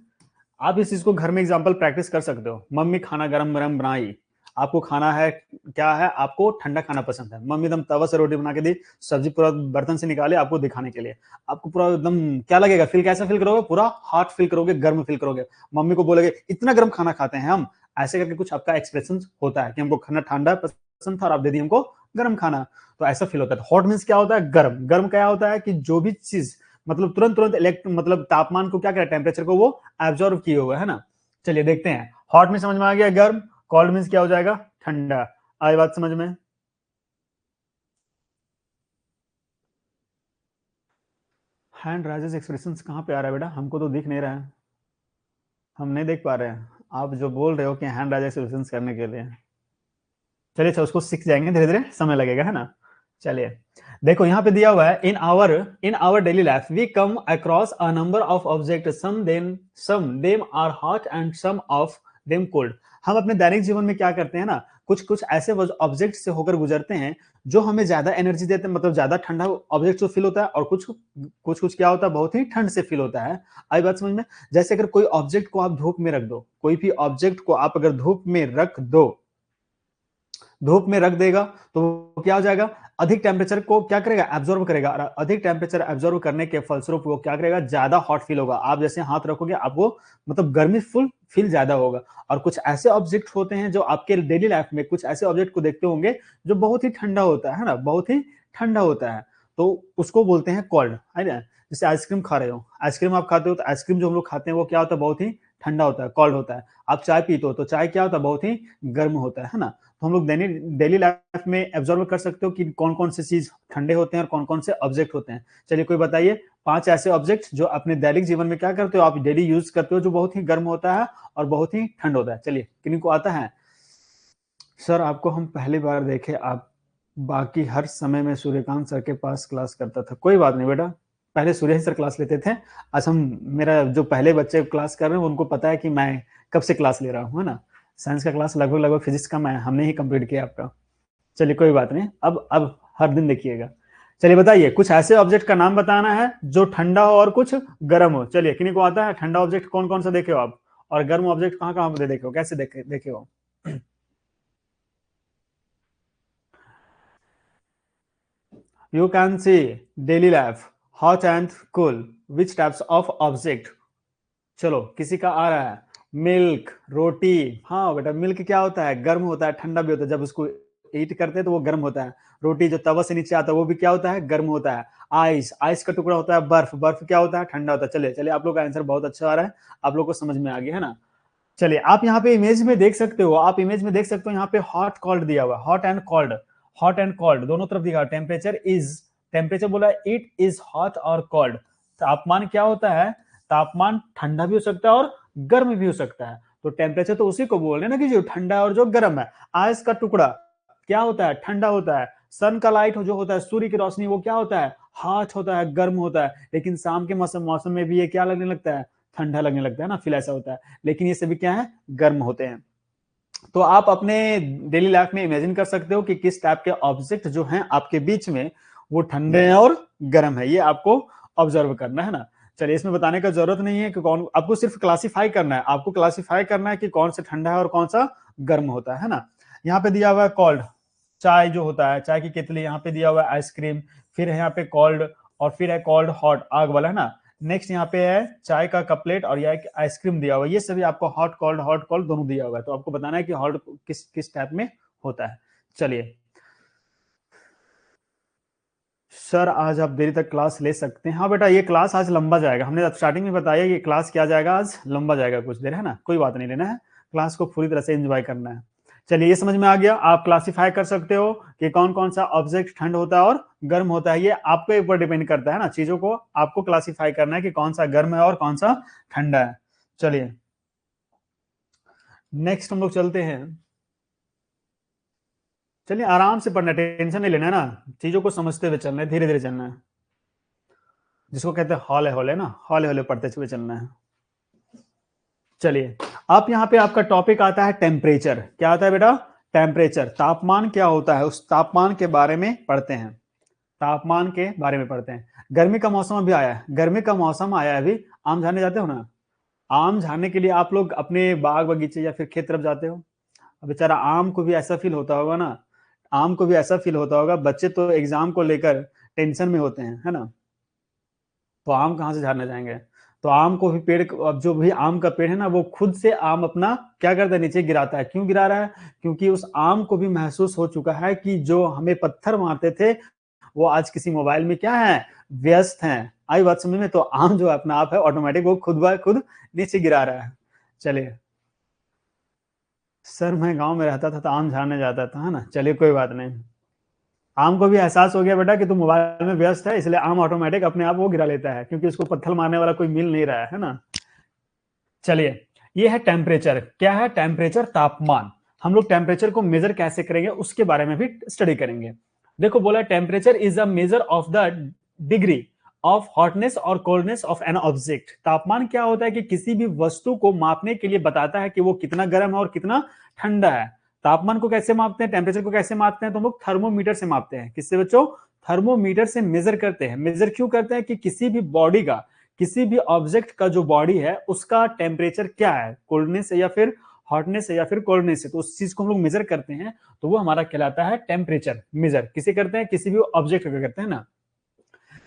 Speaker 1: आप इस चीज को घर में एग्जांपल प्रैक्टिस कर सकते हो। मम्मी खाना गरम गरम बनाई, आपको खाना है, क्या है, आपको ठंडा खाना पसंद है, मम्मी एकदम तवा से रोटी बना के दी, सब्जी पूरा बर्तन से निकाले आपको दिखाने के लिए, आपको पूरा एकदम क्या लगेगा, फील कैसा फील करोगे, पूरा हॉट फील करोगे, गर्म फील करोगे। मम्मी को बोलोगे इतना गर्म खाना खाते हैं हम, ऐसे करके कुछ आपका एक्सप्रेशन होता है कि हमको खाना ठंडा पसंद था और आप दे दी हमको गर्म खाना। तो ऐसा फील होता है। हॉट मीन्स क्या होता है, गर्म। गर्म क्या होता है कि जो भी चीज मतलब तुरंत तुरंत मतलब तापमान को क्या करे, टेम्परेचर को वो एब्जॉर्व किए हुए, है ना। चलिए देखते हैं, हॉट में समझ में आ गया, गर्म। कोल्ड मीन्स क्या हो जाएगा, ठंडा। आई बात समझ में? हैंड राइजेस एक्सप्रेशन कहाँ पे आ रहा है बेटा, हमको तो दिख नहीं रहा है, हम नहीं देख पा रहे हैं। आप जो बोल रहे हो कि हैंड राइजेस एक्सप्रेशन करने के लिए, चलिए अच्छा उसको सीख जाएंगे, धीरे धीरे समय लगेगा, है ना। चलिए देखो यहाँ पे दिया हुआ है, in our daily life we come across a number of object, some them are hot and some of them cold. हम अपने दैनिक जीवन में क्या करते हैं ना, कुछ कुछ ऐसे ऑब्जेक्ट से होकर गुजरते हैं जो हमें ज्यादा एनर्जी देते हैं, मतलब ज्यादा ठंडा ऑब्जेक्ट से फील होता है, और कुछ कुछ कुछ क्या होता है, बहुत ही ठंड से फील होता है। आई बात समझ में। जैसे अगर कोई ऑब्जेक्ट को आप धूप में रख दो, कोई भी ऑब्जेक्ट को आप अगर धूप में रख दो, धूप में रख देगा तो क्या हो जाएगा, अधिक टेम्परेचर को क्या करेगा, एब्जॉर्ब करेगा, और अधिक टेम्परेचर एब्जॉर्ब करने के फलस्वरूप वो क्या करेगा, ज्यादा हॉट फील होगा। आप जैसे हाथ रखोगे आपको मतलब गर्मी फुल फील ज्यादा होगा। और कुछ ऐसे ऑब्जेक्ट होते हैं जो आपके डेली लाइफ में, कुछ ऐसे ऑब्जेक्ट को देखते होंगे जो बहुत ही ठंडा होता है ना, बहुत ही ठंडा होता है, तो उसको बोलते हैं कोल्ड, है ना। जैसे आइसक्रीम खा रहे हो, आइसक्रीम आप खाते हो तो आइसक्रीम जो हम लोग खाते हैं वो क्या होता है, बहुत ही ठंडा होता है, कोल्ड होता है। आप चाय पीते हो तो चाय क्या होता है, बहुत ही गर्म होता है ना। तो हम लोग डेली लाइफ में एब्जॉर्व कर सकते हो कि कौन कौन से चीज ठंडे होते हैं और कौन कौन से ऑब्जेक्ट होते हैं। चलिए कोई बताइए 5 ऐसे ऑब्जेक्ट जो अपने दैनिक जीवन में क्या करते हो, आप डेली यूज करते हो, जो बहुत ही गर्म होता है और बहुत ही ठंड होता है। चलिए किन्हीं को आता है। सर आपको हम पहली बार देखे, आप बाकी हर समय में सूर्यकांत सर के पास क्लास करता था। कोई बात नहीं बेटा, पहले सूर्य सर क्लास लेते थे। आज हम, मेरा जो पहले बच्चे क्लास कर रहे हैं उनको पता है कि मैं कब से क्लास ले रहा हूँ, है ना। साइंस का क्लास लगभग लगभग फिजिक्स का मैं हमने ही कंप्लीट किया आपका। चलिए कोई बात नहीं, अब हर दिन देखिएगा। चलिए बताइए कुछ ऐसे ऑब्जेक्ट का नाम बताना है जो ठंडा हो और कुछ गर्म हो। चलिए किन्हीं को आता है, ठंडा ऑब्जेक्ट कौन कौन सा देखे हो आप, और गर्म ऑब्जेक्ट कहाँ कहाँ पे देखे हो, कैसे देखे हो। You can see daily life, hot and cool, which types of object। चलो किसी का आ रहा है, मिल्क, रोटी। हाँ बेटा, मिल्क क्या होता है, गर्म होता है, ठंडा भी होता है। जब उसको ईट करते हैं तो वो गर्म होता है। रोटी जो तवा से नीचे आता है वो भी क्या होता है, गर्म होता है। आइस, आइस का टुकड़ा होता है। बर्फ, बर्फ क्या होता है, ठंडा होता है। चलिए चलिए, आप लोग का आंसर बहुत अच्छा आ रहा है, आप लोग को समझ में आ गया है ना। चलिए आप यहाँ पे इमेज में देख सकते हो, आप इमेज में देख सकते हो यहाँ पे हॉट कोल्ड दिया हुआ, hot and cold, hot and cold दोनों तरफ दिखा। टेम्परेचर इज, टेम्परेचर बोला इट इज हॉट और कोल्ड। तापमान क्या होता है, तापमान ठंडा भी हो सकता है और गर्म भी हो सकता है। तो टेम्परेचर तो उसी को बोल रहे हैं ना कि जो ठंडा है और जो गर्म है। आइस का टुकड़ा क्या होता है, ठंडा होता है। सन का लाइट जो होता है, सूर्य की रोशनी, वो क्या होता है, हॉट होता है, गर्म होता है। लेकिन शाम के मौसम में भी ये क्या लगने लगता है, ठंडा लगने लगता है ना, फील ऐसा होता है। लेकिन ये सभी क्या है, गर्म होते हैं। तो आप अपने डेली लाइफ में इमेजिन कर सकते हो कि किस टाइप के ऑब्जेक्ट जो हैं आपके बीच में, वो ठंडे हैं और गर्म है। ये आपको ऑब्जर्व करना है ना। चलिए इसमें बताने का जरूरत नहीं है कि कौन, आपको सिर्फ क्लासिफाई करना है, आपको क्लासिफाई करना है कि कौन सा ठंडा है और कौन सा गर्म होता है ना। यहाँ पे दिया हुआ है कोल्ड, चाय जो होता है, चाय की केतली। यहाँ पे दिया हुआ है आइसक्रीम, फिर है यहाँ पे कोल्ड, और फिर है कोल्ड हॉट, आग वाला, है ना। नेक्स्ट यहाँ पे है चाय का कप प्लेट, और यह आइसक्रीम दिया हुआ है। ये सभी आपको हॉट कोल्ड दोनों दिया हुआ है। तो आपको बताना है कि हॉट किस किस टाइप में होता है। चलिए सर आज आप देरी तक क्लास ले सकते हैं। हाँ बेटा, ये क्लास आज लंबा जाएगा, हमने स्टार्टिंग में बताया कि क्लास क्या जाएगा, आज लंबा जाएगा कुछ देर, है ना। कोई बात नहीं, लेना है क्लास को पूरी तरह से एंजॉय करना है। चलिए ये समझ में आ गया, आप क्लासिफाई कर सकते हो कि कौन कौन सा ऑब्जेक्ट ठंड होता है और गर्म होता है। ये आपके ऊपर डिपेंड करता है ना, चीजों को आपको क्लासिफाई करना है कि कौन सा गर्म है और कौन सा ठंडा है। चलिए नेक्स्ट हम लोग चलते हैं। चलिए आराम से पढ़ना, टेंशन नहीं लेना है ना, चीजों को समझते हुए चलना है, धीरे धीरे चलना है। जिसको कहते हैं हौले हौले ना, हौले हौले पढ़ते हुए चलना है। चलिए आप यहाँ पे आपका टॉपिक आता है टेम्परेचर। क्या आता है बेटा, टेम्परेचर, तापमान क्या होता है, उस तापमान के बारे में पढ़ते हैं, तापमान के बारे में पढ़ते हैं। गर्मी का मौसम अभी आया है, गर्मी का मौसम आया है अभी। आम झाड़ने जाते हो ना, आम झाड़ने के लिए आप लोग अपने बाग बगीचे या फिर खेत तरफ जाते हो। अब बेचारा आम को भी ऐसा फील होता होगा ना, आम को भी ऐसा फील होता होगा, बच्चे तो एग्जाम को लेकर टेंशन में होते हैं, है ना। तो आम कहाँ से झाड़ने जाएंगे। तो आम को भी पेड़, अब जो भी आम का पेड़ है ना, वो खुद से आम अपना क्या करता है, नीचे गिराता है। क्यों गिरा रहा है, क्योंकि उस आम को भी महसूस हो चुका है कि जो हमें पत्थर मारते थे वो आज किसी मोबाइल में क्या है, व्यस्त हैं। आई बात समझ में। तो आम जो अपना आप है ऑटोमेटिक वो खुद ब खुद नीचे गिरा रहा है। चलिए सर मैं गांव में रहता था तो आम झाड़ने जाता था, है ना। चलिए कोई बात नहीं, आम को भी एहसास हो गया बेटा कि तू मोबाइल में व्यस्त है, इसलिए आम ऑटोमेटिक अपने आप वो गिरा लेता है, क्योंकि उसको पत्थर मारने वाला कोई मिल नहीं रहा है ना। चलिए ये है टेम्परेचर, क्या है टेम्परेचर, तापमान। हम लोग टेम्परेचर को मेजर कैसे करेंगे उसके बारे में भी स्टडी करेंगे। देखो बोला temperature is a measure of the degree of hotness और कोल्डनेस ऑफ एन ऑब्जेक्ट। तापमान क्या होता है कि किसी भी वस्तु को मापने के लिए बताता है कि वो कितना गर्म है और कितना ठंडा है। तापमान को कैसे मापते हैं, टेम्परेचर को कैसे मापते हैं, तो हम लोग थर्मोमीटर से मापते हैं। किससे बच्चों, थर्मोमीटर से मेजर करते हैं। मेजर क्यों करते हैं कि किसी भी बॉडी का, किसी भी ऑब्जेक्ट का जो बॉडी है उसका टेम्परेचर क्या है, कोल्डनेस है या फिर हॉटनेस है या फिर कोल्डनेस है, तो उस चीज को हम लोग मेजर करते हैं, तो वो हमारा कहलाता है टेम्परेचर। मेजर किसे करते हैं, किसी भी ऑब्जेक्ट का करते हैं ना।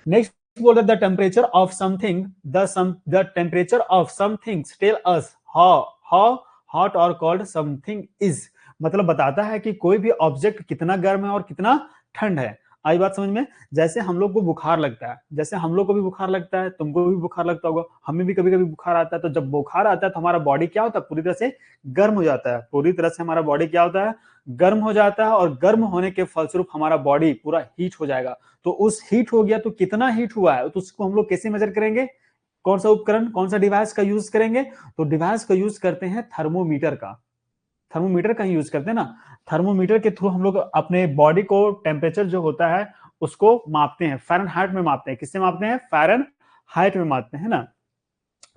Speaker 1: नेक्स्ट बोल रहे the temperature of something, the temperature of somethings tell us how hot और कोल्ड समथिंग इज। मतलब बताता है कि कोई भी ऑब्जेक्ट कितना गर्म है और कितना ठंड है। आई बात समझ में। जैसे हम लोग को बुखार लगता है, जैसे हम लोग को भी बुखार लगता है, तुमको भी बुखार लगता होगा, हमें भी कभी कभी बुखार आता है। तो जब बुखार आता है तो हमारा बॉडी क्या होता है, पूरी तरह से गर्म हो जाता है। पूरी तरह से हमारा बॉडी क्या होता है, गर्म हो जाता है। और गर्म होने के फलस्वरूप हमारा बॉडी पूरा हीट हो जाएगा। तो उस हीट हो गया तो कितना हीट हुआ है तो उसको हम लोग कैसे मेजर करेंगे, कौन सा उपकरण, कौन सा डिवाइस का यूज करेंगे, तो डिवाइस का यूज करते हैं थर्मोमीटर का। थर्मोमीटर का यूज करते हैं ना। थर्मोमीटर के थ्रू हम लोग अपने बॉडी को टेम्परेचर जो होता है उसको मापते हैं, फ़ारेनहाइट में मापते हैं। किससे मापते हैं, फ़ारेनहाइट में मापते हैं ना।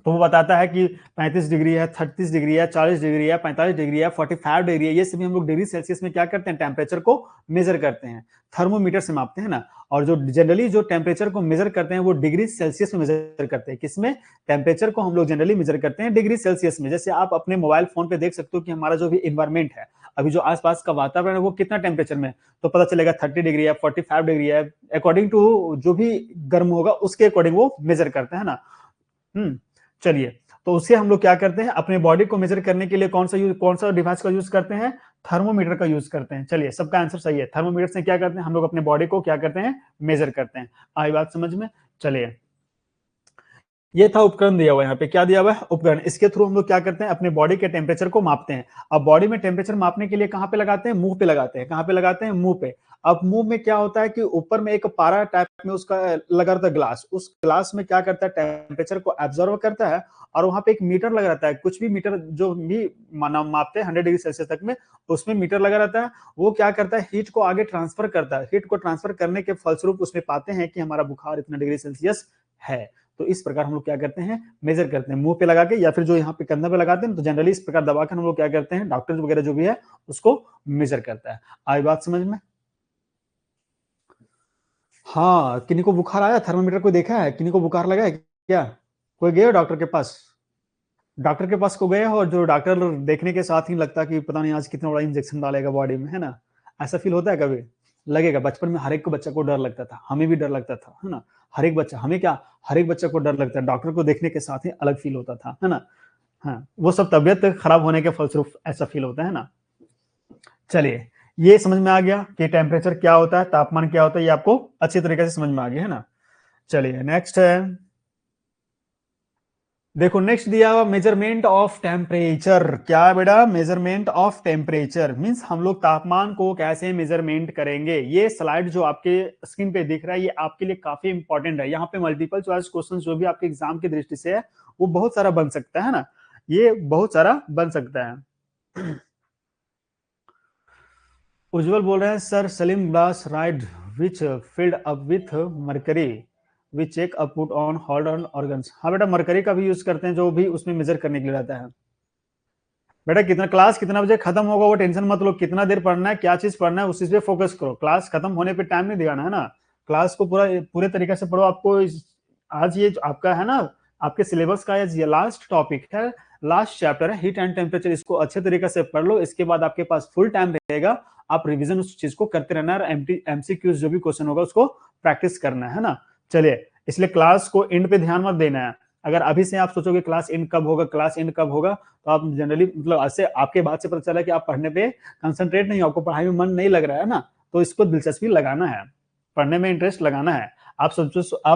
Speaker 1: तो वो बताता है कि 35 डिग्री है, 36 डिग्री है, 40 डिग्री है, 45 डिग्री है, 45 डिग्री है। ये सभी हम लोग डिग्री सेल्सियस में क्या करते हैं, टेम्परेचर को मेजर करते हैं, थर्मोमीटर से मापते हैं ना। और जो जनरली जो टेम्परेचर को मेजर करते हैं वो डिग्री सेल्सियस में मेजर करते हैं। किसमें, टेम्परेचर को हम लोग जनरली मेजर करते हैं डिग्री सेल्सियस में। जैसे आप अपने मोबाइल फोन पे देख सकते हो कि हमारा जो भी इन्वायरमेंट है, अभी जो आसपास का वातावरण है वो कितना टेम्परेचर में, तो पता चलेगा 30 डिग्री है, 45 डिग्री है। अकॉर्डिंग टू जो भी गर्म होगा उसके अकॉर्डिंग वो मेजर करते हैं ना। चलिए, तो उससे हम लोग क्या करते हैं, अपने बॉडी को मेजर करने के लिए कौन सा डिवाइस का यूज करते हैं, थर्मोमीटर का यूज करते हैं। चलिए, सबका आंसर सही है। थर्मोमीटर से क्या करते हैं, हम लोग अपने बॉडी को क्या करते हैं, मेजर करते हैं। आई बात समझ में। चलिए, ये था उपकरण दिया हुआ है, यहाँ पे क्या दिया हुआ है, उपकरण। इसके थ्रू हम लोग क्या करते हैं, अपने बॉडी के टेम्परेचर को मापते हैं। अब बॉडी में टेम्परेचर मापने के लिए कहाँ पे लगाते हैं, मुंह पे लगाते हैं। कहाँ पे लगाते हैं, मुंह पे। अब मुंह में क्या होता है कि ऊपर में एक पारा टाइप में उसका लगा रहता है ग्लास, उस ग्लास में क्या करता है, टेम्परेचर को एब्जॉर्व करता है। और वहां पे एक मीटर लगा रहता है, कुछ भी मीटर जो भी मापते हैं 100 डिग्री सेल्सियस तक में, उसमें मीटर लगा रहता है। वो क्या करता है, हीट को आगे ट्रांसफर करता है। हीट को ट्रांसफर करने के फलस्वरूप उसमें पाते हैं कि हमारा बुखार इतना डिग्री सेल्सियस है। तो इस प्रकार हम लोग क्या करते हैं, मेजर करते हैं मुंह पे लगा के, या फिर जो यहाँ पे कंधा पे लगाते हैं। तो जनरली इस प्रकार दबाकर हम लोग क्या करते हैं, डॉक्टर वगैरह जो भी है उसको मेजर करता है। आई बात समझ में। हाँ, किन्हीं को बुखार आया, थर्मामीटर को देखा है, किन्हीं को बुखार लगा है क्या, कोई गए डॉक्टर के पास, डॉक्टर के पास को गए हो और जो डॉक्टर देखने के साथ ही लगता कि पता नहीं आज कितना बड़ा इंजेक्शन डालेगा बॉडी में, है ना। ऐसा फील होता है कभी, लगेगा। बचपन में हर एक को बच्चा को डर लगता था, हमें भी डर लगता था, है ना। हर एक बच्चा, हमें क्या, हर एक बच्चा को डर लगता है। डॉक्टर को देखने के साथ ही अलग फील होता था, है ना। हाँ, वो सब तबियत खराब होने के फलस्वरूप ऐसा फील होता है ना। चलिए, ये समझ में आ गया कि टेम्परेचर क्या होता है, तापमान क्या होता है, ये आपको अच्छी तरीके से समझ में आ गया, है ना। चलिए, नेक्स्ट है, देखो नेक्स्ट दिया हुआ मेजरमेंट ऑफ टेम्परेचर। क्या है बेटा, मेजरमेंट ऑफ टेम्परेचर मींस हम लोग तापमान को कैसे मेजरमेंट करेंगे। ये स्लाइड जो आपके स्क्रीन पे दिख रहा है ये आपके लिए काफी इंपॉर्टेंट है। यहाँ पे मल्टीपल चॉइस क्वेश्चन जो भी आपके एग्जाम की दृष्टि से है वो बहुत सारा बन सकता है ना, ये बहुत सारा बन सकता है। उज्जवल बोल रहे हैं sir, slim glass rod which filled up with mercury we check up put on hold on organs. हाँ बेटा, मरकरी का भी यूज करते हैं जो भी उसमें मेजर करने के लिए रहता है। बेटा कितना क्लास कितना बजे खत्म होगा वो टेंशन मत लो, कितना देर पढ़ना है, क्या चीज पढ़ना है उस चीज पे फोकस करो। क्लास खत्म होने पे टाइम नहीं दिखाना है ना, क्लास को पूरा पूरे तरीके से पढ़ो। आपको आज ये आपका है ना, आपके सिलेबस का ये लास्ट टॉपिक है, लास्ट चैप्टर है हीट एंड टेम्परेचर। इसको अच्छे तरीके से पढ़ लो, इसके बाद आपके पास फुल टाइम रहेगा। आप रिविजन उस चीज को करते रहना है, एमसीक्यूज जो भी क्वेश्चन होगा उसको प्रैक्टिस करना है ना। चलिए, इसलिए क्लास को एंड पे ध्यान मत देना है। अगर अभी से आप सोचोगे क्लास एंड कब होगा, क्लास एंड कब होगा, तो आप जनरली मतलब ऐसे आपके बात से पता चला कि आप पढ़ने पे कंसंट्रेट नहीं, आपको पढ़ाई में मन नहीं लग रहा है ना, तो इसको दिलचस्पी लगाना है, पढ़ने में इंटरेस्ट लगाना है। आप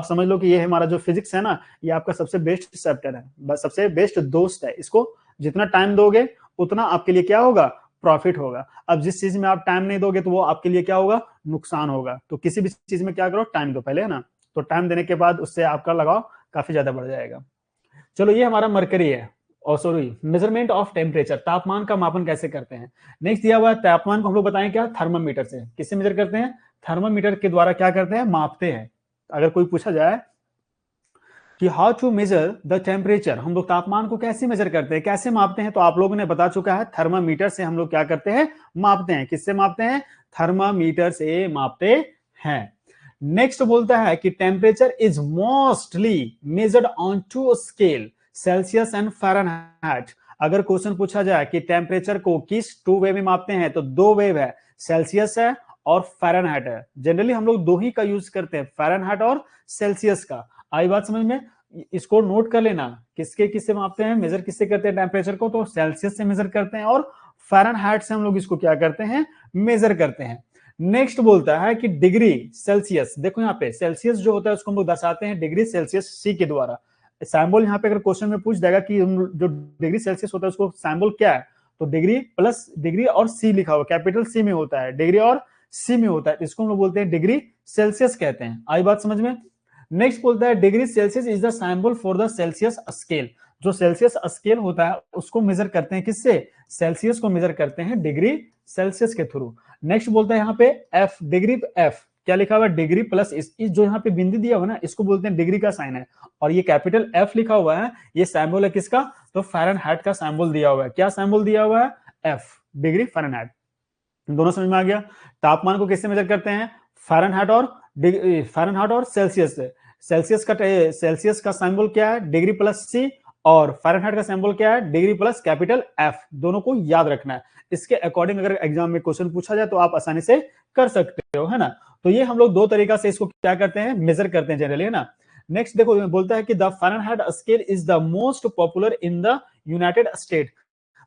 Speaker 1: समझ लो कि ये हमारा जो फिजिक्स है ना, ये आपका सबसे बेस्ट चैप्टर है, बस सबसे बेस्ट दोस्त है। इसको जितना टाइम दोगे उतना आपके लिए क्या होगा, प्रॉफिट होगा। अब जिस चीज में आप टाइम नहीं दोगे तो वो आपके लिए क्या होगा, नुकसान होगा। तो किसी भी चीज में क्या करो, टाइम दो पहले, है ना। तो टाइम देने के बाद उससे आपका लगाव काफी ज्यादा बढ़ जाएगा। चलो, ये हमारा मरकरी है। और सॉरी मेजरमेंट ऑफ टेम्परेचर, तापमान का मापन कैसे करते हैं। नेक्स्ट दिया हुआ है तापमान को हम लोग बताएं क्या, थर्मामीटर से। किससे मेजर करते हैं, थर्मामीटर के द्वारा क्या करते हैं, मापते हैं। अगर कोई पूछा जाए कि how to measure the temperature, हम लोग तापमान को कैसे मेजर करते हैं, कैसे मापते हैं, तो आप लोगों ने बता चुका है थर्मामीटर से हम लोग क्या करते हैं, मापते हैं। किससे मापते हैं, थर्मामीटर से मापते हैं। नेक्स्ट बोलता है कि temperature is mostly measured on two scale, Celsius and Fahrenheit. अगर क्वेश्चन पूछा जाए कि टेम्परेचर को किस टू वे में मापते हैं, तो दो वेव है, सेल्सियस है और फ़ारेनहाइट है। जनरली हम लोग दो ही का यूज करते हैं, फ़ारेनहाइट और सेल्सियस का। आई बात समझ में, इसको नोट कर लेना, किसके किससे मापते हैं, मेजर किससे करते हैं टेम्परेचर को, तो सेल्सियस से मेजर करते हैं और फ़ारेनहाइट से हम लोग इसको क्या करते हैं, मेजर करते हैं। नेक्स्ट बोलता है कि डिग्री सेल्सियस, देखो यहाँ पे सेल्सियस जो होता है उसको हम लोग दर्शाते हैं डिग्री सेल्सियस सी के द्वारा। सैम्बल यहाँ पे अगर क्वेश्चन में पूछ जाएगा कि जो डिग्री सेल्सियस होता है उसको सैम्बल क्या है, तो डिग्री प्लस डिग्री और सी लिखा हुआ, कैपिटल सी में होता है, डिग्री और सी में होता है, इसको हम लोग बोलते हैं डिग्री सेल्सियस कहते हैं। आई बात समझ में। नेक्स्ट बोलता है degree Celsius is the sample for the Celsius scale, जो सेल्सियस स्केल होता है उसको मेजर करते हैं किससे, सेल्सियस को मेजर करते हैं डिग्री सेल्सियस के थ्रू। नेक्स्ट बोलता है यहाँ पे एफ, डिग्री एफ क्या लिखा हुआ है, डिग्री प्लस इस जो यहाँ पे बिंदु दिया हुआ ना, इसको बोलते हैं डिग्री का साइन है, और ये कैपिटल एफ लिखा हुआ है, ये सैम्बल है किसका, तो फ़ारेनहाइट का सैम्बल दिया हुआ है। क्या सैम्बल दिया हुआ है, एफ, डिग्री फ़ारेनहाइट। दोनों समझ में आ गया। तापमान को किससे मेजर करते हैं, फ़ारेनहाइट और सेल्सियस से। सेल्सियस का सिंबल क्या है, डिग्री प्लस सी, और फ़ारेनहाइट का सिंबल क्या है, डिग्री प्लस कैपिटल एफ। दोनों को याद रखना है, इसके अकॉर्डिंग अगर एग्जाम में क्वेश्चन पूछा जाए तो आप आसानी से कर सकते हो, है ना। तो ये हम लोग दो तरीका से इसको क्या करते हैं, मेजर करते हैं जनरली, है ना। नेक्स्ट देखो बोलता है कि the Fahrenheit scale is the most popular in the United state,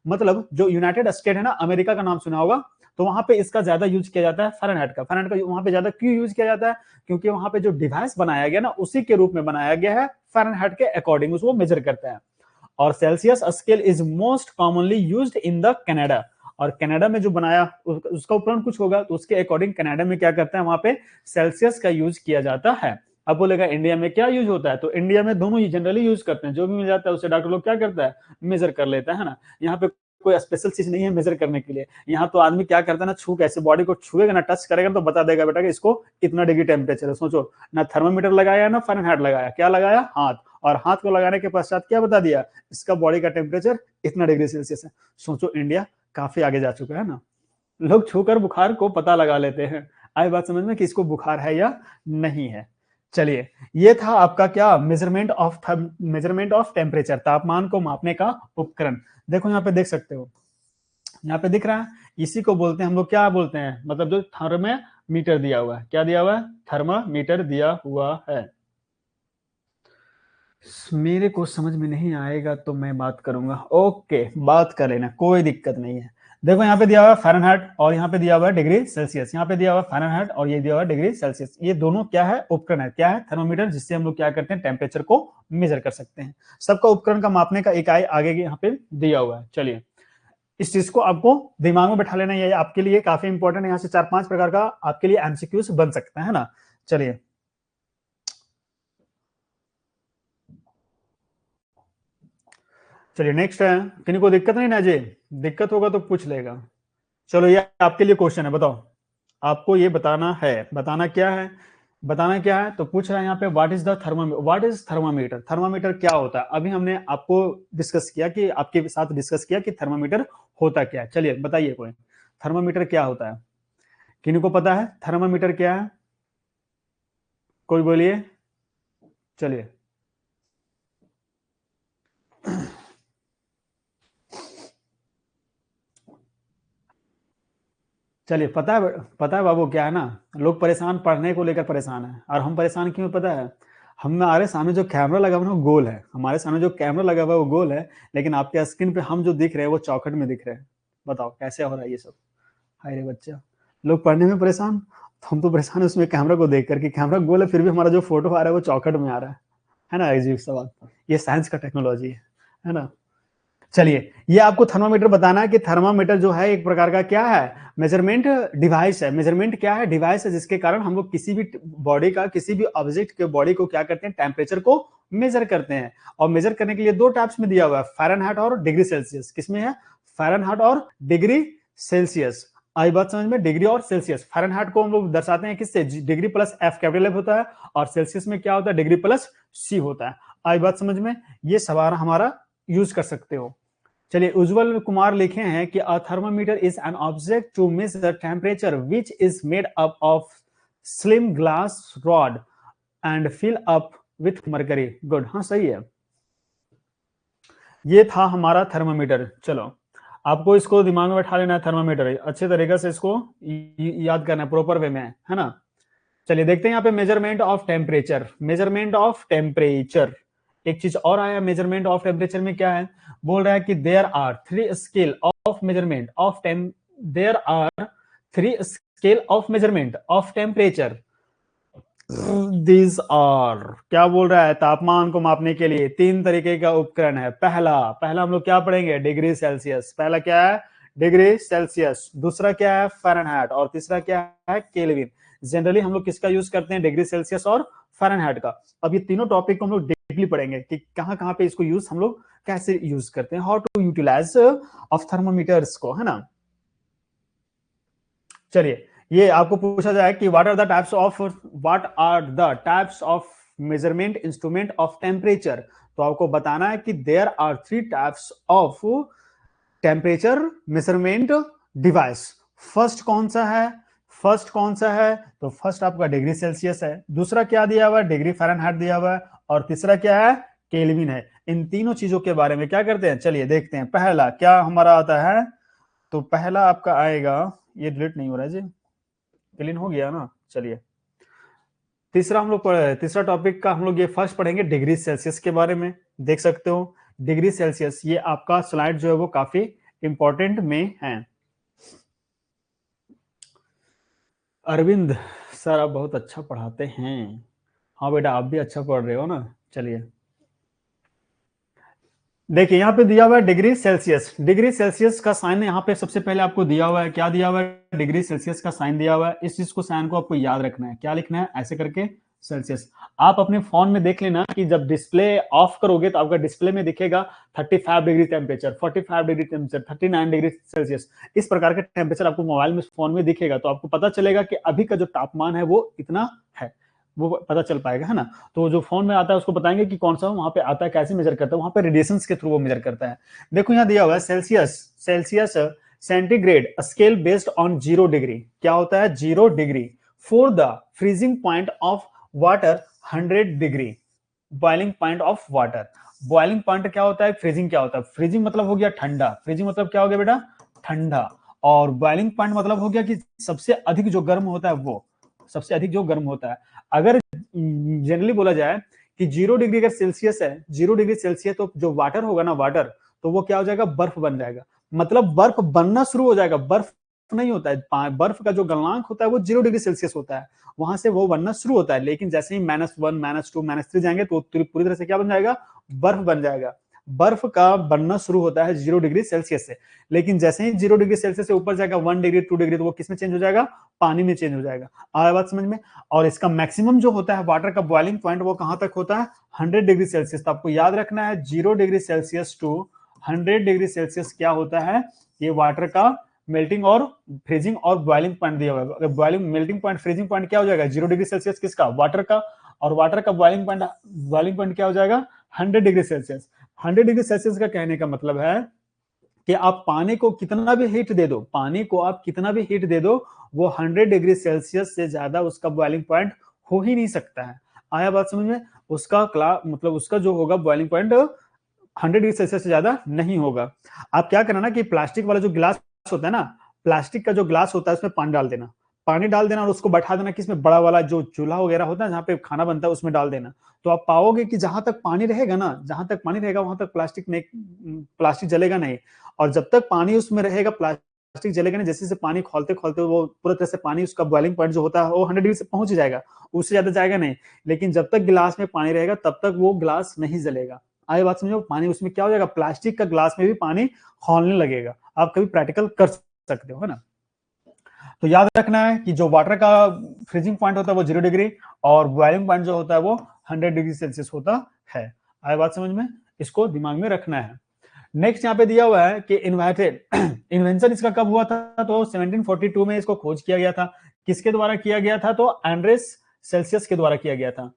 Speaker 1: मतलब जो यूनाइटेड स्टेट है ना, अमेरिका का नाम सुना होगा, तो वहां पे इसका ज्यादा यूज किया जाता है फ़ारेनहाइट का। फ़ारेनहाइट का वहां पे ज्यादा क्यों यूज किया जाता है, क्योंकि वहां पे जो डिवाइस बनाया गया ना, उसी के रूप में बनाया गया है, फ़ारेनहाइट के अकॉर्डिंग उसको मेजर करता है। और Celsius scale is most commonly used in the Canada, और कनाडा में जो बनाया उसका उपकरण कुछ होगा, तो उसके अकॉर्डिंग कनाडा में क्या करता है, वहां पे सेल्सियस का यूज किया जाता है। अब बोलेगा इंडिया में क्या यूज होता है, तो इंडिया में दोनों ही जनरली यूज करते हैं, जो भी मिल जाता है उसे डॉक्टर लोग क्या करता है, मेजर कर लेता है ना। यहाँ पे कोई स्पेशल चीज नहीं है मेजर करने के लिए, यहाँ तो आदमी क्या करता है ना, छू कैसे बॉडी को छुएगा ना, टच करेगा तो बता देगा बेटा कि इसको इतना डिग्री टेम्परेचर है। सोचो ना, थर्मामीटर लगाया ना फ़ारेनहाइट लगाया, क्या लगाया, हाथ, और हाथ को लगाने के पश्चात क्या बता दिया, इसका बॉडी का टेम्परेचर इतना डिग्री सेल्सियस है। सोचो इंडिया काफी आगे जा चुका है ना, लोग छूकर बुखार को पता लगा लेते हैं। आई बात समझ में कि इसको बुखार है या नहीं है। चलिए, ये था आपका क्या, मेजरमेंट ऑफ टेम्परेचर, तापमान को मापने का उपकरण। देखो यहाँ पे देख सकते हो, यहाँ पे दिख रहा है, इसी को बोलते हैं हम लोग, क्या बोलते हैं, मतलब जो थर्मामीटर दिया हुआ है, क्या दिया हुआ है, थर्मामीटर दिया हुआ है। मेरे को समझ में नहीं आएगा तो मैं बात करूंगा, ओके बात कर लेना, कोई दिक्कत नहीं है। देखो यहाँ पे दिया हुआ है फ़ारेनहाइट, और यहाँ पे दिया हुआ है डिग्री सेल्सियस, यहाँ पे दिया हुआ है फ़ारेनहाइट और ये दिया हुआ है डिग्री सेल्सियस। ये दोनों क्या है, उपकरण है, क्या है, थर्मोमीटर, जिससे हम लोग क्या करते हैं, टेम्परेचर को मेजर कर सकते हैं। सबका उपकरण का मापने का इकाई आगे यहाँ पे दिया हुआ है। चलिए, इस चीज को आपको दिमाग में बैठा लेना, ये आपके लिए काफी इंपॉर्टेंट है। यहाँ से 4-5 प्रकार का आपके लिए एमसीक्यूज बन सकता है ना। चलिए, चलिए नेक्स्ट है, किन्हीं को दिक्कत नहीं ना जी, दिक्कत होगा तो पूछ लेगा। चलो, ये आपके लिए क्वेश्चन है, बताओ, आपको ये बताना है, बताना क्या है, बताना क्या है, तो पूछ रहा है यहाँ पे what is the thermometer, what is thermometer, thermometer क्या होता है। अभी हमने आपको डिस्कस किया, कि आपके साथ डिस्कस किया कि थर्मामीटर होता क्या है। चलिए बताइए, कोई थर्मामीटर क्या होता है, किन्हीं को पता है थर्मामीटर क्या है, कोई बोलिए। चलिए, चलिए, पता है बाबू क्या है ना, लोग परेशान, पढ़ने को लेकर परेशान है, और हम परेशान क्यों पता है, हमारे सामने जो कैमरा लगा हुआ है वो गोल है, हमारे सामने जो कैमरा लगा हुआ है वो गोल है, लेकिन आपके स्क्रीन पे हम जो दिख रहे हैं वो चौखट में दिख रहे हैं। बताओ कैसे हो रहा है ये सब। हाय रे बच्चा, लोग पढ़ने में परेशान, तो हम तो परेशान है उसमें कैमरा को देख कर, कि कैमरा गोल है फिर भी हमारा जो फोटो आ रहा है वो चौखट में आ रहा है ना, अजीब सा बात। ये साइंस का टेक्नोलॉजी है ना। चलिए, ये आपको थर्मामीटर बताना है कि थर्मामीटर जो है एक प्रकार का क्या है, मेजरमेंट डिवाइस है। मेजरमेंट क्या है? डिवाइस है जिसके कारण हम लोग किसी भी बॉडी का, किसी भी ऑब्जेक्ट के बॉडी को क्या करते हैं? टेम्परेचर को मेजर करते हैं। और मेजर करने के लिए दो टाइप्स में दिया हुआ है, फ़ारेनहाइट और डिग्री सेल्सियस। किसमें है? फ़ारेनहाइट और डिग्री सेल्सियस। आई बात समझ में? डिग्री और सेल्सियस। फ़ारेनहाइट को हम लोग दर्शाते हैं किससे? Degree plus F, capital F होता है, और सेल्सियस में क्या होता है? डिग्री प्लस सी होता है। आई बात समझ में? ये सवाल हमारा यूज कर सकते हो। चलिए, उज्जवल कुमार लिखे हैं कि a thermometer is an object to measure temperature which is made up of slim glass rod and fill up with mercury. Good, हाँ सही है। ये था हमारा थर्मामीटर। चलो, आपको इसको दिमाग में बैठा लेना है। थर्मामीटर अच्छे तरीके से इसको याद करना है, प्रॉपर वे में, है ना। चलिए देखते हैं यहाँ पे measurement of temperature. Measurement of temperature, एक चीज और आया मेजरमेंट ऑफ टेम्परेचर में, क्या है? बोल रहा है कि there are three scale of measurement of tem there are three scale of measurement of temperature. These are, क्या बोल रहा है? तापमान को मापने के लिए तीन तरीके का उपकरण है। पहला हम लोग क्या पढ़ेंगे? Degree Celsius. पहला क्या है? Degree Celsius. दूसरा क्या है? फ़ारेनहाइट। और तीसरा क्या है? केल्विन। जनरली हम लोग किसका यूज करते हैं? डिग्री सेल्सियस और फ़ारेनहाइट का। अब ये तीनों टॉपिक को हम लोग डीपली पढ़ेंगे कि कहां कहां पे इसको यूज हम लोग कैसे यूज करते हैं, how to utilize of thermometers को, है ना। चलिए, ये आपको पूछा जाए कि what are the types of measurement instrument of temperature, तो आपको बताना है कि there are three types of temperature measurement device. First कौन सा है? तो फर्स्ट आपका डिग्री सेल्सियस है। दूसरा क्या दिया हुआ है? डिग्री फ़ारेनहाइट दिया हुआ है। और तीसरा क्या है? केल्विन है। इन तीनों चीजों के बारे में क्या करते हैं? चलिए देखते हैं। पहला क्या हमारा आता है? तो पहला आपका आएगा, ये डिलीट नहीं हो रहा है जी, क्लीन हो गया ना। चलिए, तीसरा हम लोग तीसरा टॉपिक का हम लोग ये फर्स्ट पढ़ेंगे डिग्री सेल्सियस के बारे में। देख सकते हो डिग्री सेल्सियस, ये आपका स्लाइड जो है वो काफी इंपॉर्टेंट में है। अरविंद सर, आप बहुत अच्छा पढ़ाते हैं। हाँ बेटा, आप भी अच्छा पढ़ रहे हो ना। चलिए देखिए, यहाँ पे दिया हुआ है डिग्री सेल्सियस। डिग्री सेल्सियस का साइन यहाँ पे सबसे पहले आपको दिया हुआ है। क्या दिया हुआ है? डिग्री सेल्सियस का साइन दिया हुआ है। इस चीज को, साइन को आपको याद रखना है। क्या लिखना है? ऐसे करके सेल्सियस। आप अपने फोन में देख लेना कि जब डिस्प्ले ऑफ करोगे तो आपका डिस्प्ले में दिखेगा 35 degree temperature, 45 degree temperature, 39 degree Celsius. इस प्रकार का टेम्परेचर आपको मोबाइल में, फोन में दिखेगा। तो आपको पता चलेगा कि अभी का जो तापमान है वो इतना है, वो पता चल पाएगा, है ना। तो जो फोन में आता है उसको बताएंगे कि कौन सा वहां पे आता है, कैसे मेजर करता है, वहां पे रेडिएशन के थ्रू वो मेजर करता है। देखो यहाँ दिया हुआ है Celsius centigrade scale based on 0 degree. क्या होता है? 0 degree. For the freezing point of water 100 degree. Boiling point of water. Boiling point क्या होता है? फ्रीजिंग क्या होता है? फ्रीजिंग मतलब हो गया ठंडा। फ्रीजिंग मतलब क्या हो गया बेटा? ठंडा। और बॉइलिंग पॉइंट मतलब हो गया कि सबसे अधिक जो गर्म होता है वो, सबसे अधिक जो गर्म होता है। अगर जनरली बोला जाए कि 0 डिग्री अगर सेल्सियस है, 0 डिग्री सेल्सियस, तो जो वाटर होगा ना, वाटर, तो वो क्या हो जाएगा? बर्फ बन जाएगा। मतलब बर्फ बनना शुरू हो जाएगा। बर्फ नहीं होता है, बर्फ का जो गलनांक होता है वो 0 डिग्री सेल्सियस होता है, वहां से वो बनना शुरू होता है। लेकिन जैसे ही -1, -2, -3 जाएंगे तो पूरी तरह से क्या बन जाएगा? बर्फ बन जाएगा। बर्फ का बनना शुरू होता है 0 डिग्री सेल्सियस से। लेकिन जैसे ही 0 डिग्री सेल्सियस से ऊपर जाएगा 1 डिग्री, 2 डिग्री, तो वो किसमें चेंज हो जाएगा? पानी में चेंज हो जाएगा। आया बात समझ में? और इसका मैक्सिमम जो होता है वाटर का बॉइलिंग पॉइंट, वो कहां तक होता है? 100 डिग्री सेल्सियस। तो आपको याद रखना है 0 degree Celsius to 100 degree Celsius क्या होता है? ये वाटर का मेल्टिंग और फ्रीजिंग और बॉइलिंग पॉइंट दिया हुआ है। अगर boiling, melting point, freezing point क्या हो जाएगा? 0 डिग्री सेल्सियस किसका? वाटर का। और वाटर का बॉइलिंग पॉइंट क्या हो जाएगा? 100 डिग्री सेल्सियस। 100 डिग्री सेल्सियस का कहने का मतलब है कि आप पानी को कितना भी हीट दे दो, पानी को आप कितना भी हीट दे दो, वो 100 डिग्री सेल्सियस से ज्यादा उसका बॉइलिंग पॉइंट हो ही नहीं सकता है। आया बात समझ में? उसका मतलब उसका जो होगा बॉइलिंग पॉइंट 100 डिग्री सेल्सियस से ज्यादा नहीं होगा। आप क्या करना ना कि प्लास्टिक वाला जो गिलास होता है ना, प्लास्टिक का जो ग्लास होता है उसमें पानी डाल देना। पानी डाल देना और उसको बैठा देना किसमें? बड़ा वाला जो चूल्हा वगैरह होता है जहाँ पे खाना बनता है उसमें डाल देना। तो आप पाओगे कि जहां तक पानी रहेगा ना, जहां तक पानी रहेगा वहां तक प्लास्टिक जलेगा नहीं। और जब तक पानी उसमें रहेगा प्लास्टिक जलेगा नहीं। जैसे जैसे पानी खोलते खोलते वो पूरा तरह से पानी, उसका बॉइलिंग पॉइंट जो होता है वो 100 डिग्री से पहुंच जाएगा, उससे ज्यादा जाएगा नहीं। लेकिन जब तक गिलास में पानी रहेगा तब तक वो गिलास नहीं जलेगा। आगे बात समझो? पानी उसमें क्या हो जाएगा? प्लास्टिक का ग्लास में भी पानी खौलने लगेगा। आप कभी प्रैक्टिकल कर सकते हो, है ना। तो याद रखना है कि जो वाटर का फ्रीजिंग पॉइंट होता है वो 0 डिग्री और बॉइलिंग पॉइंट जो होता है वो 100 डिग्री सेल्सियस होता है। आए बात समझ में? इसको दिमाग में रखना है। नेक्स्ट यहाँ पे दिया हुआ है कि इन्वर्टेड इन्वेंशन इसका कब हुआ था? तो 1742 में इसको खोज किया गया था। किसके द्वारा किया गया था? तो एंड्रेस सेल्सियस के द्वारा किया गया था।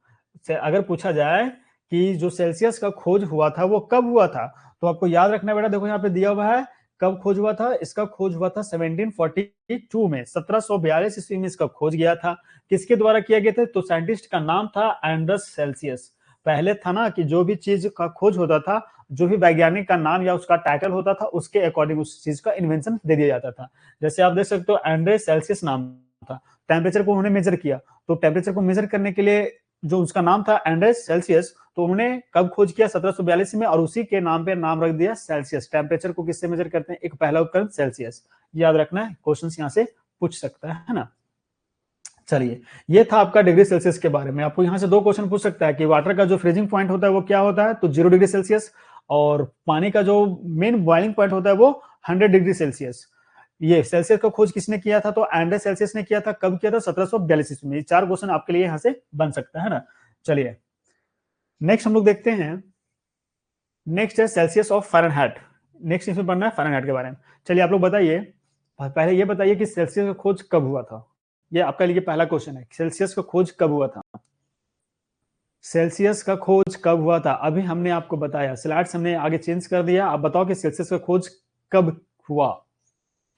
Speaker 1: अगर पूछा जाए कि जो सेल्सियस का खोज हुआ था वो कब हुआ था, तो आपको याद रखना बेटा, देखो यहाँ पे दिया हुआ है कब खोज हुआ था। इसका खोज हुआ था 1742 में, 1742 ईस्वी में इसका खोज गया था। किसके द्वारा किया गया था? तो साइंटिस्ट का नाम था एंड्रस सेल्सियस। पहले था ना कि जो भी चीज का खोज होता था, जो भी वैज्ञानिक का नाम या उसका टाइटल होता था, उसके अकॉर्डिंग उस चीज का इन्वेंशन दे दिया जाता था। जैसे आप देख सकते हो एंड्रेस सेल्सियस नाम था। टेम्परेचर को उन्होंने मेजर किया, तो टेम्परेचर को मेजर करने के लिए जो उसका नाम था एंड्रेस सेल्सियस, तो उन्होंने कब खोज किया? 1742 में, और उसी के नाम पे नाम रख दिया सेल्सियस। टेम्परेचर को किससे मेजर करते हैं? एक पहला उपकरण सेल्सियस। याद रखना है, क्वेश्चन यहाँ से पूछ सकता है ना। चलिए, ये था आपका डिग्री सेल्सियस के बारे में। आपको यहाँ से दो क्वेश्चन पूछ सकता है कि वाटर का जो फ्रीजिंग पॉइंट होता है वो क्या होता है? तो 0 डिग्री सेल्सियस। और पानी का जो मेन बॉइलिंग पॉइंट होता है वो 100 डिग्री सेल्सियस। ये सेल्सियस का खोज किसने किया था? तो एंड्रे सेल्सियस ने किया था। कब किया था? 1742 में। ये चार क्वेश्चन आपके लिए यहाँ से बन सकता है ना। चलिए, नेक्स्ट हम लोग देखते हैं। नेक्स्ट है सेल्सियस ऑफ फ़ारेनहाइट। नेक्स्ट इसमें पढ़ना है फ़ारेनहाइट के बारे में। चलिए, आप लोग बताइए, पहले ये बताइए कि सेल्सियस का खोज कब हुआ था। ये आपका लिए पहला क्वेश्चन है, सेल्सियस का खोज कब हुआ था? सेल्सियस का खोज कब हुआ था? अभी हमने आपको बताया, स्लाइड्स हमने आगे चेंज कर दिया। आप बताओ कि सेल्सियस का खोज कब हुआ।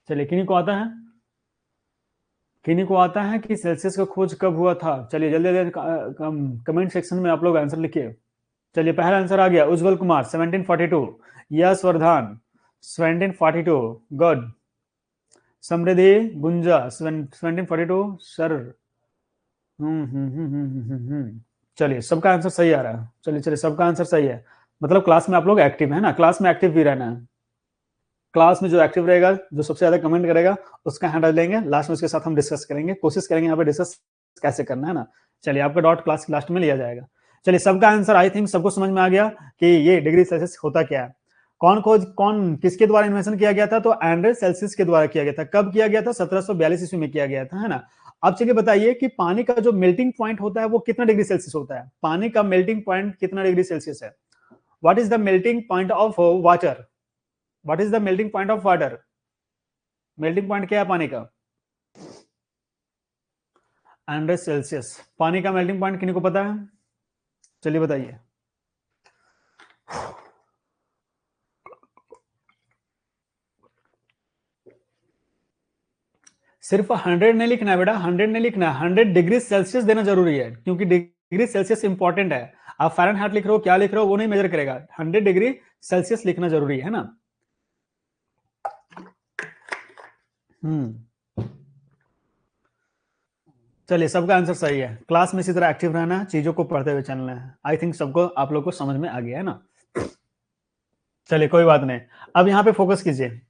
Speaker 1: चलिए, किन्हीं को आता है? किन्हीं को आता है कि सेल्सियस का खोज कब हुआ था? चलिए जल्दी जल्दी कमेंट सेक्शन में आप लोग आंसर लिखिए। चलिए, पहला आंसर आ गया, उज्जवल कुमार 1742। यश वर्धन 1742, गुड। समृद्धि गुंजा 1742, सर। चलिए, सबका आंसर सही आ रहा है। चलिए चलिए, सबका आंसर सही है। मतलब क्लास में आप लोग एक्टिव है ना, क्लास में एक्टिव भी रहना है। क्लास में जो एक्टिव रहेगा, जो सबसे ज्यादा कमेंट करेगा, उसका हैंडल लेंगे। लास्ट में उसके साथ हम डिस्कस करेंगे, कोशिश करेंगे यहाँ पे डिस्कस कैसे करना है ना। चलिए, आपका डॉट क्लास लास्ट में लिया जाएगा। चलिए, सबका आंसर आई थिंक सबको समझ में आ गया कि ये डिग्री सेल्सियस होता क्या है। कौन किसके द्वारा इन्वेंशन किया गया था? तो एंड्रे सेल्सियस के द्वारा किया गया था। कब किया गया था? 1742 ईस्वी में किया गया था, है ना। अब चलिए बताइए कि पानी का जो मेल्टिंग पॉइंट होता है वो कितना डिग्री सेल्सियस होता है? पानी का मेल्टिंग पॉइंट कितना डिग्री सेल्सियस है? What is the melting point of water? What is the melting point of water? Melting point क्या है पानी का? 100 सेल्सियस। पानी का मेल्टिंग पॉइंट किन्हीं को पता है? चलिए बताइए। सिर्फ 100 नहीं लिखना है बेटा, 100 नहीं लिखना है, 100 डिग्री सेल्सियस देना जरूरी है, क्योंकि डिग्री सेल्सियस इंपॉर्टेंट है। आप फ़ारेनहाइट लिख रहे हो, क्या लिख रहे हो, वो नहीं मेजर करेगा। 100 डिग्री सेल्सियस लिखना जरूरी है ना। चलिए, सबका आंसर सही है। क्लास में इसी तरह एक्टिव रहना है, चीजों को पढ़ते हुए चलना है। आई थिंक सबको, आप लोग को समझ में आ गया है ना। चलिए, कोई बात नहीं। अब यहाँ पे फोकस कीजिए।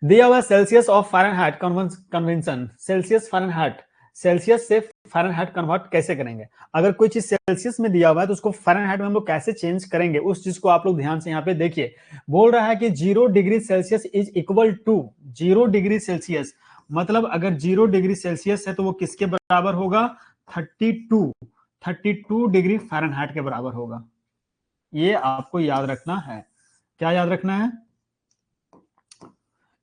Speaker 1: दिया हुआ Celsius of Fahrenheit convention, Celsius Fahrenheit, Celsius से फ़ारेनहाइट कन्वर्ट कैसे करेंगे? अगर कोई चीज सेल्सियस में दिया हुआ है तो उसको फ़ारेनहाइट में हम लोग कैसे चेंज करेंगे, उस चीज को आप लोग ध्यान से यहाँ पे देखिए। बोल रहा है कि 0 degree Celsius is equal to 0 degree Celsius, मतलब अगर 0 डिग्री सेल्सियस है तो वो किसके बराबर होगा? 32 डिग्री फ़ारेनहाइट के बराबर होगा। ये आपको याद रखना है। क्या याद रखना है?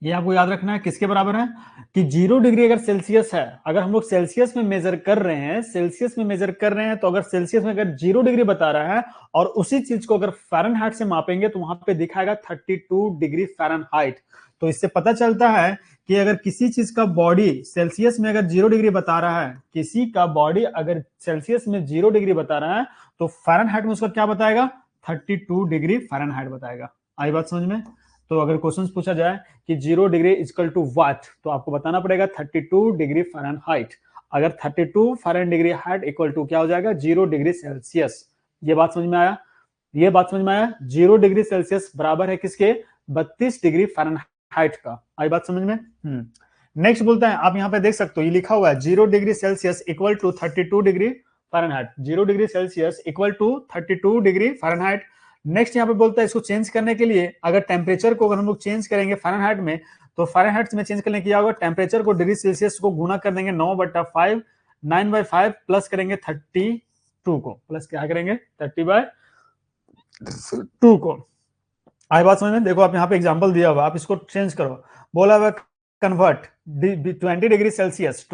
Speaker 1: ये आपको याद रखना है किसके बराबर है? कि 0 डिग्री अगर सेल्सियस है, अगर हम लोग सेल्सियस में मेजर कर रहे हैं, सेल्सियस में मेजर कर रहे हैं, तो अगर सेल्सियस में अगर 0 डिग्री बता रहा है और उसी चीज को अगर फ़ारेनहाइट से मापेंगे तो वहां पे दिखाएगा 32 डिग्री फ़ारेनहाइट। तो इससे पता चलता है कि अगर किसी चीज का बॉडी सेल्सियस में अगर 0 डिग्री बता रहा है, किसी का बॉडी अगर सेल्सियस में 0 डिग्री बता रहा है, तो फ़ारेनहाइट में उसका क्या बताएगा? 32 डिग्री फ़ारेनहाइट बताएगा। आई बात समझ में? तो अगर क्वेश्चन पूछा जाए कि 0 डिग्री इक्वल टू व्हाट, तो आपको बताना पड़ेगा 32 डिग्री फ़ारेनहाइट। अगर 32 फ़ारेन डिग्री हाइट इक्वल टू क्या हो जाएगा? 0 डिग्री सेल्सियस। ये बात समझ में आया? ये बात समझ में आया? 0 डिग्री सेल्सियस बराबर है किसके? 32 डिग्री फ़ारेनहाइट का। आई बात समझ में? नेक्स्ट बोलता है, आप यहाँ पे देख सकते हो, ये लिखा हुआ है 0 degree Celsius equal to 32 degree Fahrenheit. 0 degree Celsius equal to 32 degree Fahrenheit. Next यहाँ पे बोलता है इसको चेंज करने के लिए अगर टेम्परेचर को अगर हम लोग चेंज करेंगे फ़ारेनहाइट में, तो फ़ारेनहाइट में चेंज करने क्या होगा, टेम्परेचर को डिग्री सेल्सियस को गुना कर देंगे 9/5, 9/5 प्लस करेंगे 32 को, प्लस क्या करेंगे 30/2 को। आई बात समझ में? देखो आप यहाँ पे एग्जांपल दिया हुआ, आप इसको चेंज करो, बोला हुआ convert 20 degree Celsius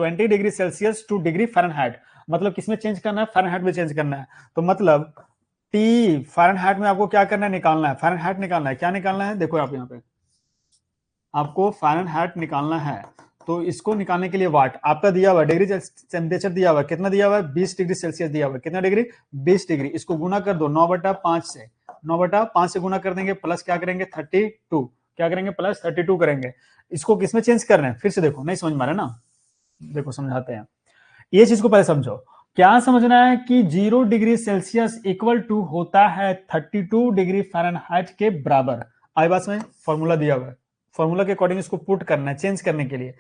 Speaker 1: two degree Fahrenheit, मतलब किसमें चेंज करना है, फ़ारेनहाइट में चेंज करना है। तो मतलब टी फ़ारेनहाइट में आपको क्या करना है, निकालना है, फ़ारेनहाइट निकालना है। क्या निकालना है, देखो आप यहाँ पे आपको फ़ारेनहाइट निकालना है, तो इसको निकालने के लिए वाट आपका दिया हुआ, डिग्री टेम्परेचर दिया हुआ, कितना दिया हुआ है, 20 डिग्री सेल्सियस दिया हुआ है, कितना डिग्री, 20 डिग्री। इसको गुना कर दो 9/5 से, 9/5 से गुना कर देंगे, प्लस क्या करेंगे 32, क्या करेंगे प्लस 32 करेंगे। इसको किसमें चेंज कर रहे हैं, फिर से देखो, नहीं समझ में आ रहा ना, देखो समझाते हैं। ये चीज को पहले समझो, क्या समझना है कि 0 डिग्री सेल्सियस इक्वल टू होता है 32 डिग्री फ़ारेनहाइट के बराबर। आई बात में, फॉर्मूला दिया हुआ है, फॉर्मूला के अकॉर्डिंग इसको पुट करना है, चेंज करने के लिए।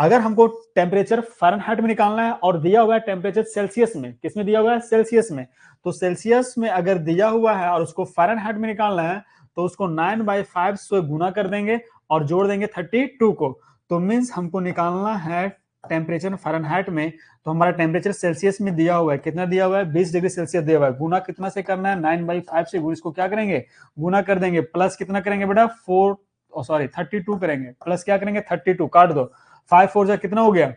Speaker 1: अगर हमको टेम्परेचर फ़ारेनहाइट में निकालना है और दिया हुआ है टेम्परेचर सेल्सियस में, किसमें दिया हुआ है, सेल्सियस में, तो सेल्सियस में अगर दिया हुआ है और उसको फ़ारेनहाइट में निकालना है तो उसको 9/5 से गुना कर देंगे और जोड़ देंगे 32 को। तो मीन्स हमको निकालना है टेम्परेचर फ़ारेनहाइट में, तो हमारा टेम्परेचर सेल्सियस में दिया हुआ है, कितना दिया हुआ है, 20 डिग्री सेल्सियस दिया हुआ है। गुना कितना से करना है, 9/5 से, इसको क्या करेंगे, गुना कर देंगे, प्लस कितना करेंगे बेटा 32 करेंगे, प्लस क्या करेंगे 32, काट दो, 5 4 जा कितना हो गया,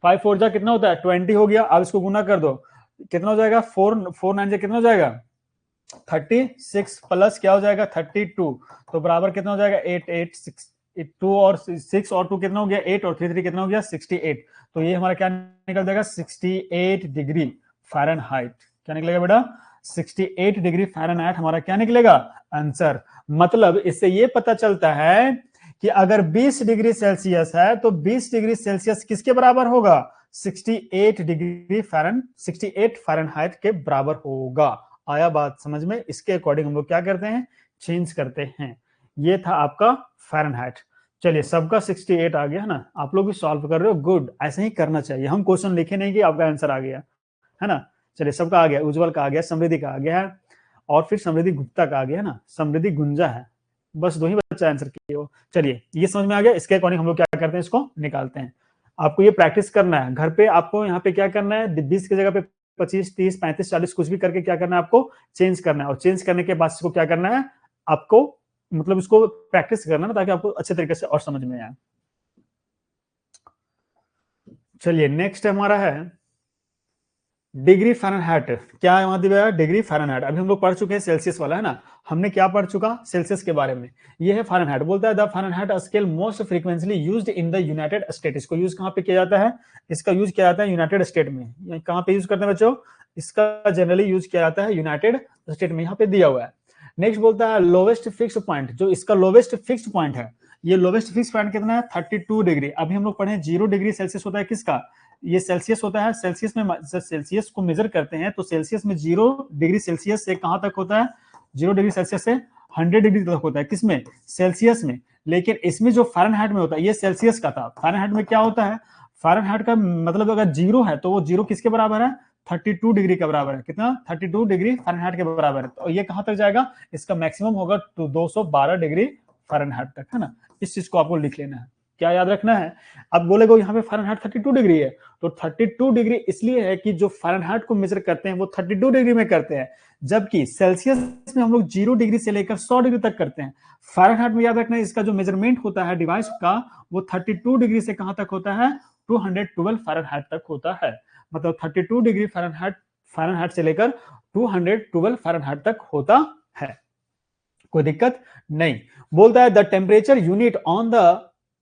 Speaker 1: 5 4 जा कितना होता है 20 हो गया। अब इसको गुना कर दो, कितना हो जाएगा, 4 9 जा कितना हो जाएगा 36, प्लस क्या हो जाएगा 32, तो बराबर कितना हो जाएगा 8 8 6 2 और 6 और 2 कितना हो गया 8 और 3 3 कितना हो गया 68। तो ये हमारा क्या निकल जाएगा 68 डिग्री फ़ारेनहाइट। क्या निकलेगा बेटा, 68 डिग्री फ़ारेनहाइट हमारा क्या निकलेगा आंसर। मतलब इससे ये पता चलता है कि अगर 20 डिग्री सेल्सियस है तो 20 डिग्री सेल्सियस किसके बराबर होगा, 68 फ़ारेनहाइट के बराबर होगा। आया बात समझ में? इसके अकॉर्डिंग हम लोग क्या करते हैं, चेंज करते हैं। ये था आपका फ़ारेनहाइट। चलिए सबका 68 आ गया है ना, आप लोग भी सॉल्व कर रहे हो, गुड, ऐसे ही करना चाहिए। हम क्वेश्चन लिखे नहीं कि आपका आंसर आ गया है ना। चलिए सबका आ गया, उज्जवल का आ गया, समृद्धि का आ गया है, और फिर समृद्धि गुप्ता का आ गया है ना, समृद्धि गुंजा है, बस 2 ही बच्चा आंसर किए हो। चलिए ये समझ में आ गया। इसके अकॉर्डिंग हम लोग क्या करते हैं, इसको निकालते हैं। आपको ये प्रैक्टिस करना है घर पे, आपको यहाँ पे क्या करना है, 20 की जगह पे 25 30 35 40 कुछ भी करके क्या करना है, आपको चेंज करना है। और चेंज करने के बाद इसको क्या करना है, आपको मतलब इसको प्रैक्टिस करना है ताकि आपको अच्छे तरीके से और समझ में आए। चलिए नेक्स्ट हमारा है डिग्री फ़ारेनहाइट। क्या है वहां दिया है, डिग्री फ़ारेनहाइट। अभी हम लोग पढ़ चुके हैं सेल्सियस वाला है ना, हमने क्या पढ़ चुका सेल्सियस के बारे में। ये है फ़ारेनहाइट। बोलता है the Fahrenheit scale most frequently used in the United state. इसको यूज कहां पे किया जाता है, इसका यूज किया जाता है यूनाइटेड स्टेट में। कहां पे यूज करते हैं बच्चों, इसका जनरली यूज किया जाता है यूनाइटेड स्टेट में, यहाँ पे दिया हुआ है। नेक्स्ट बोलता है लोवेस्ट फिक्स पॉइंट, जो इसका लोवेस्ट फिक्स पॉइंट है, ये लोवेस्ट फिक्स पॉइंट कितना है 32 डिग्री। अभी हम लोग पढ़े 0 डिग्री सेल्सियस होता है किसका, ये सेल्सियस होता है। सेल्सियस में सेल्सियस को मेजर करते हैं तो सेल्सियस में 0 डिग्री सेल्सियस से कहां तक होता है, 0 डिग्री सेल्सियस से 100 डिग्री तक होता है, किसमें, सेल्सियस में। लेकिन इसमें जो फ़ारेनहाइट में होता है, ये सेल्सियस का था, फ़ारेनहाइट में क्या होता है, फ़ारेनहाइट का मतलब अगर 0 है तो वो 0 किसके बराबर है, 32 डिग्री के बराबर है। कितना, 32 डिग्री फ़ारेनहाइट के बराबर है। तो ये कहां तक जाएगा, इसका मैक्सिमम होगा 212 डिग्री फ़ारेनहाइट तक, है ना। इस चीज को आपको लिख लेना है, क्या याद रखना है। अब बोलेगा यहाँ पे फ़ारेनहाइट 32 डिग्री है, तो 32 डिग्री इसलिए है कि जो फ़ारेनहाइट को मेजर करते हैं वो 32 डिग्री में करते हैं, जबकि सेल्सियस में हम लोग 0 डिग्री से लेकर 100 डिग्री तक करते हैं। फ़ारेनहाइट में याद रखना है, इसका जो मेजरमेंट होता है डिवाइस का, वो 32 डिग्री से कहां तक होता है, 212 फ़ारेनहाइट तक होता है। मतलब 32 डिग्री फ़ारेनहाइट से लेकर 212 फ़ारेनहाइट तक होता है, कोई दिक्कत नहीं। बोलता है the temperature unit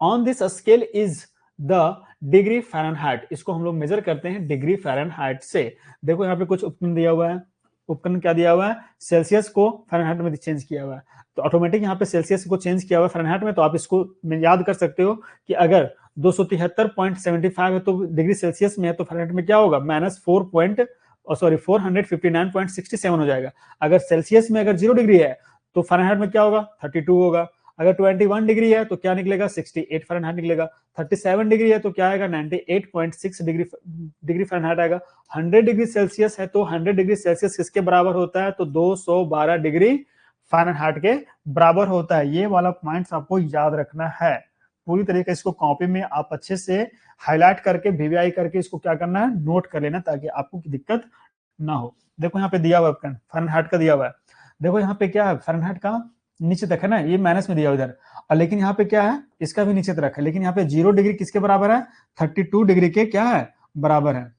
Speaker 1: on this scale is the degree Fahrenheit. इसको हम लोग मेजर करते हैं डिग्री फ़ारेनहाइट से। देखो यहाँ पे कुछ उपकरण दिया हुआ है, उपकरण क्या दिया हुआ है, सेल्सियस को फ़ारेनहाइट में चेंज किया हुआ है, तो ऑटोमेटिक यहाँ पे सेल्सियस को चेंज किया हुआ है फ़ारेनहाइट में। तो आप इसको याद कर सकते हो कि अगर 273.75 है तो डिग्री सेल्सियस में है, तो फ़ारेनहाइट में क्या होगा, -459.67 हो जाएगा। अगर सेल्सियस में अगर 0 डिग्री है तो फ़ारेनहाइट में क्या होगा, 32 होगा। अगर 21 डिग्री है तो क्या निकलेगा, 68 फ़ारेनहाइट निकलेगा। 37 डिग्री है तो क्या आएगा, 98.6 डिग्री फ़ारेनहाइट आएगा। 100 डिग्री सेल्सियस है तो 100 डिग्री सेल्सियस किसके बराबर होता है, तो 212 डिग्री फ़ारेनहाइट के बराबर होता है। ये वाला पॉइंट्स आपको याद रखना है। पूरी तरीके से इसको कॉपी में आप अच्छे से हाईलाइट करके वीवीआई करके इसको क्या करना है, नोट कर लेना, ताकि आपको दिक्कत ना हो। देखो यहाँ पे दिया हुआ है, फ़ारेनहाइट का दिया हुआ है। देखो यहाँ पे क्या है, फ़ारेनहाइट का नीचे तक है ना, ये माइनस में दिया उधर, और लेकिन यहाँ पे क्या है, इसका भी नीचे तरफ है, लेकिन यहाँ पे 0 डिग्री किसके बराबर है, 32 डिग्री के क्या है, बराबर है।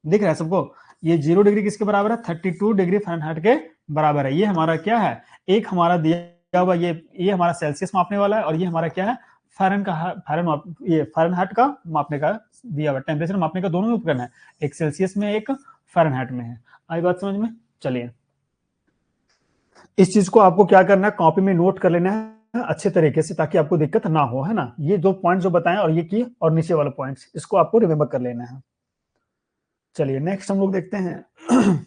Speaker 1: दिख रहा है सबको, ये 0 डिग्री किसके बराबर है, 32 डिग्री फ़ारेनहाइट के बराबर है। ये हमारा क्या है, एक हमारा दिया हुआ, ये हमारा सेल्सियस मापने वाला है, और ये हमारा क्या है, फ़ारेनहाइट का मापने का दिया हुआ, टेम्परेचर मापने का दोनों उपकरण है, एक सेल्सियस में एक फ़ारेनहाइट में है। आई बात समझ में? चलिए, इस चीज को आपको क्या करना है, कॉपी में नोट कर लेना है अच्छे तरीके से, ताकि आपको दिक्कत ना हो, है ना। ये दो पॉइंट जो बताएं, और ये की और नीचे वाला पॉइंट्स, इसको आपको रिमेम्बर कर लेना है। चलिए नेक्स्ट हम लोग देखते हैं।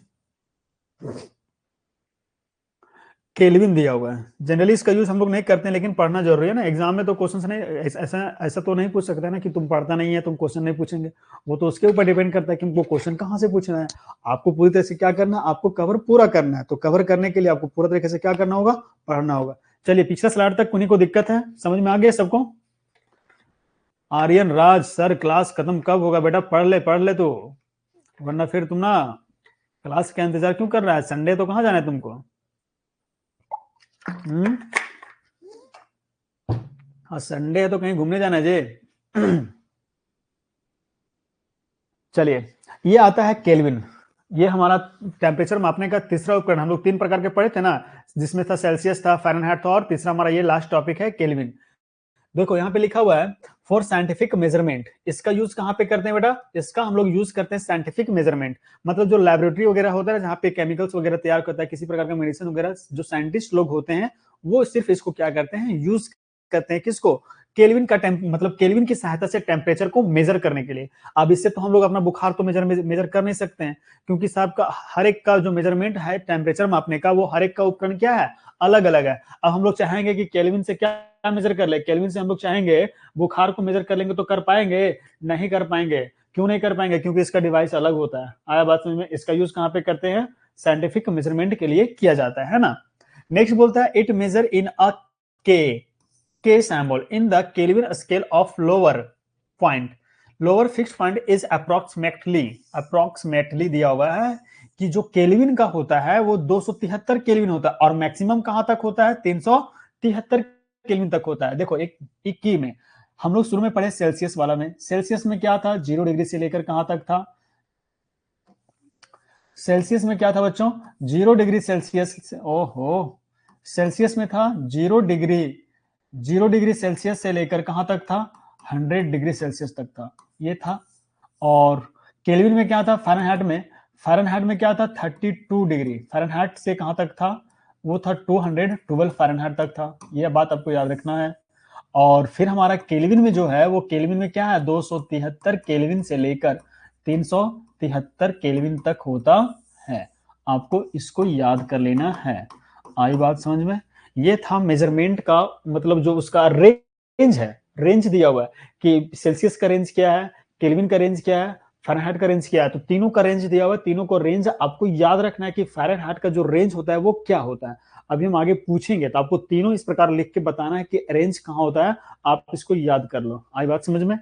Speaker 1: केल्विन दिया हुआ है, जनरली इसका यूज हम लोग नहीं करते हैं, लेकिन पढ़ना जरूरी है ना, एग्जाम में तो क्वेश्चन नहीं, ऐसा तो नहीं पूछ सकता ना कि तुम पढ़ता नहीं है, तुम क्वेश्चन नहीं पूछेंगे। वो तो उसके ऊपर डिपेंड करता है कि हमको क्वेश्चन कहाँ से पूछना है। आपको पूरी तरह से क्या करना है, आपको कवर पूरा करना है, तो कवर करने के लिए आपको पूरा तरीके से क्या करना होगा, पढ़ना होगा। चलिए पिछला स्लाइड तक उन्हीं को दिक्कत है, समझ में आ गया सबको? आर्यन राज सर, क्लास खत्म कब होगा बेटा, पढ़ ले तो, वरना फिर तुम ना क्लास का इंतजार क्यों कर रहा है, संडे तो कहाँ जाना है तुमको? हाँ संडे है तो कहीं घूमने जाना है जी। चलिए, ये आता है केल्विन, ये हमारा टेम्परेचर मापने का तीसरा उपकरण। हम लोग 3 प्रकार के पढ़े थे ना, जिसमें था सेल्सियस था, फ़ारेनहाइट था, और तीसरा हमारा ये लास्ट टॉपिक है केल्विन। देखो यहाँ पे लिखा हुआ है फॉर साइंटिफिक मेजरमेंट, इसका यूज कहाँ पे करते हैं बेटा, इसका हम लोग यूज करते हैं साइंटिफिक मेजरमेंट, मतलब जो लैबोरेटरी वगैरह होता है जहाँ पे केमिकल्स वगैरह तैयार करता है, किसी प्रकार का मेडिसिन वगैरह, जो साइंटिस्ट लोग होते हैं वो सिर्फ इसको क्या करते हैं, यूज करते हैं, किसको, केल्विन का मतलब केल्विन की सहायता से टेम्परेचर को मेजर करने के लिए। अब इससे तो हम लोग अपना बुखार तो मेजर कर नहीं सकते हैं, क्योंकि साहब का हर एक का जो मेजरमेंट है टेम्परेचर मापने का, वो हर एक का उपकरण क्या है, अलग अलग है। अब हम लोग चाहेंगे कि केल्विन से क्या मेजर कर ले, केल्विन से हम लोग चाहेंगे बुखार को मेजर कर लेंगे, तो कर पाएंगे? नहीं कर पाएंगे। क्यों नहीं कर पाएंगे? क्योंकि इसका डिवाइस अलग होता है। आया बात समझ में? इसका यूज कहाँ पे करते हैं, साइंटिफिक मेजरमेंट के लिए किया जाता है ना। नेक्स्ट बोलता है इट मेजर इन अ के sample in the kelvin scale of lower point, lower fixed point is approximately दिया हुआ है कि जो केल्विन का होता है वो 273 केल्विन होता है, और मैक्सिमम कहां तक होता है, 373 केल्विन तक होता है। देखो एक की में हम लोग शुरू में पढ़े सेल्सियस वाला में, सेल्सियस में क्या था, 0 डिग्री से लेकर कहां तक था, सेल्सियस में क्या था बच्चों, 0 डिग्री सेल्सियस, ओहो, सेल्सियस में था 0 डिग्री सेल्सियस से लेकर कहां तक था, 100 डिग्री सेल्सियस तक था, ये था। और केल्विन में क्या था, फ़ारेनहाइट में क्या था, 32 डिग्री फ़ारेनहाइट से कहां तक था, वो था 212 फ़ारेनहाइट तक था। यह बात आपको याद रखना है। और फिर हमारा केल्विन में जो है, वो केल्विन में क्या है, 273 केल्विन से लेकर 373 केल्विन तक होता है। आपको इसको याद कर लेना है। आई बात समझ में? ये था मेजरमेंट का, मतलब जो उसका रेंज है, रेंज दिया हुआ है कि सेल्सियस का रेंज क्या है, केल्विन का रेंज क्या है, फ़ारेनहाइट का रेंज क्या है, तो तीनों का रेंज दिया हुआ है। तीनों को रेंज आपको याद रखना है कि फ़ारेनहाइट का जो रेंज होता है वो क्या होता है। अभी हम आगे पूछेंगे तो आपको तीनों इस प्रकार लिख के बताना है कि रेंज कहाँ होता है, आप इसको याद कर लो। आई बात समझ में?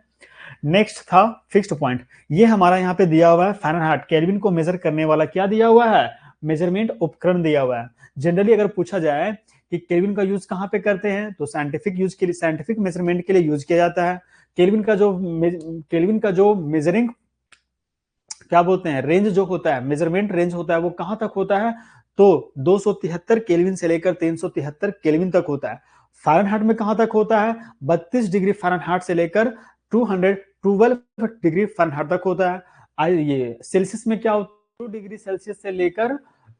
Speaker 1: नेक्स्ट था फिक्स्ड पॉइंट, ये हमारा यहाँ पे दिया हुआ है फ़ारेनहाइट, केल्विन को मेजर करने वाला क्या दिया हुआ है, मेजरमेंट उपकरण दिया हुआ है। जनरली अगर पूछा जाए कि केल्विन का यूज कहाँ पे करते हैं, तो साइंटिफिक यूज के लिए, साइंटिफिक मेजरमेंट के लिए यूज किया जाता है। केल्विन का जो मेजरिंग क्या बोलते हैं, रेंज जो होता है, मेजरमेंट रेंज होता है, वो कहां तक होता है, तो 273 केल्विन से लेकर 373 केल्विन तक होता है। फ़ारेनहाइट में कहां तक होता है, 32 डिग्री फ़ारेनहाइट से लेकर 212 डिग्री फ़ारेनहाइट तक होता है। ये सेल्सियस में क्या होता है, 2 डिग्री सेल्सियस से लेकर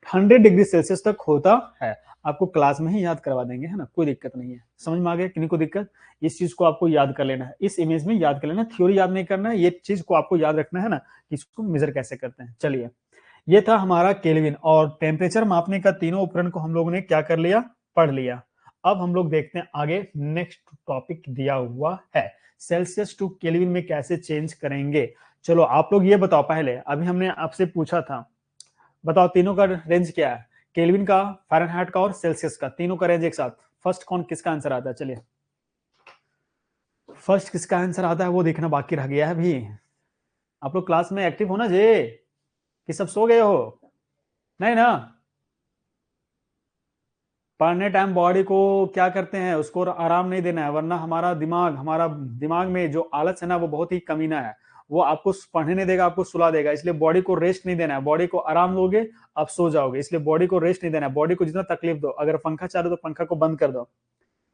Speaker 1: 100 डिग्री सेल्सियस तक होता है। आपको क्लास में ही याद करवा देंगे, है ना, कोई दिक्कत नहीं है। समझ में आ गया किन्हीं को दिक्कत? इस चीज को आपको याद कर लेना है, इस इमेज में याद कर लेना, थ्योरी याद नहीं करना है, ये चीज को आपको याद रखना है ना, कि इसको मेजर कैसे करते हैं। चलिए, ये था हमारा केल्विन, और टेम्परेचर मापने का तीनों उपकरण को हम लोगों ने क्या कर लिया, पढ़ लिया। अब हम लोग देखते हैं आगे, नेक्स्ट टॉपिक दिया हुआ है सेल्सियस टू केल्विन में कैसे चेंज करेंगे। चलो आप लोग ये बताओ, पहले अभी हमने आपसे पूछा था, बताओ तीनों का रेंज क्या है, केल्विन का, फ़ारेनहाइट का और सेल्सियस का, तीनों का रेंज एक साथ, फर्स्ट कौन किसका आंसर आता है, चलिए। फर्स्ट किसका आंसर आता है वो देखना बाकी रह गया है अभी। आप लोग क्लास में एक्टिव हो ना जे, कि सब सो गए हो? नहीं ना? पढ़ने टाइम बॉडी को क्या करते हैं, उसको आराम नहीं देना है, वरना हमारा दिमाग में जो आलस है ना वो बहुत ही कमीना है, वो आपको पढ़ने नहीं देगा, आपको सुला देगा। इसलिए बॉडी को रेस्ट नहीं देना है, बॉडी को आराम दोगे आप सो जाओगे, इसलिए बॉडी को रेस्ट नहीं देना है। बॉडी को जितना तकलीफ दो, अगर पंखा चालू तो पंखा को बंद कर दो,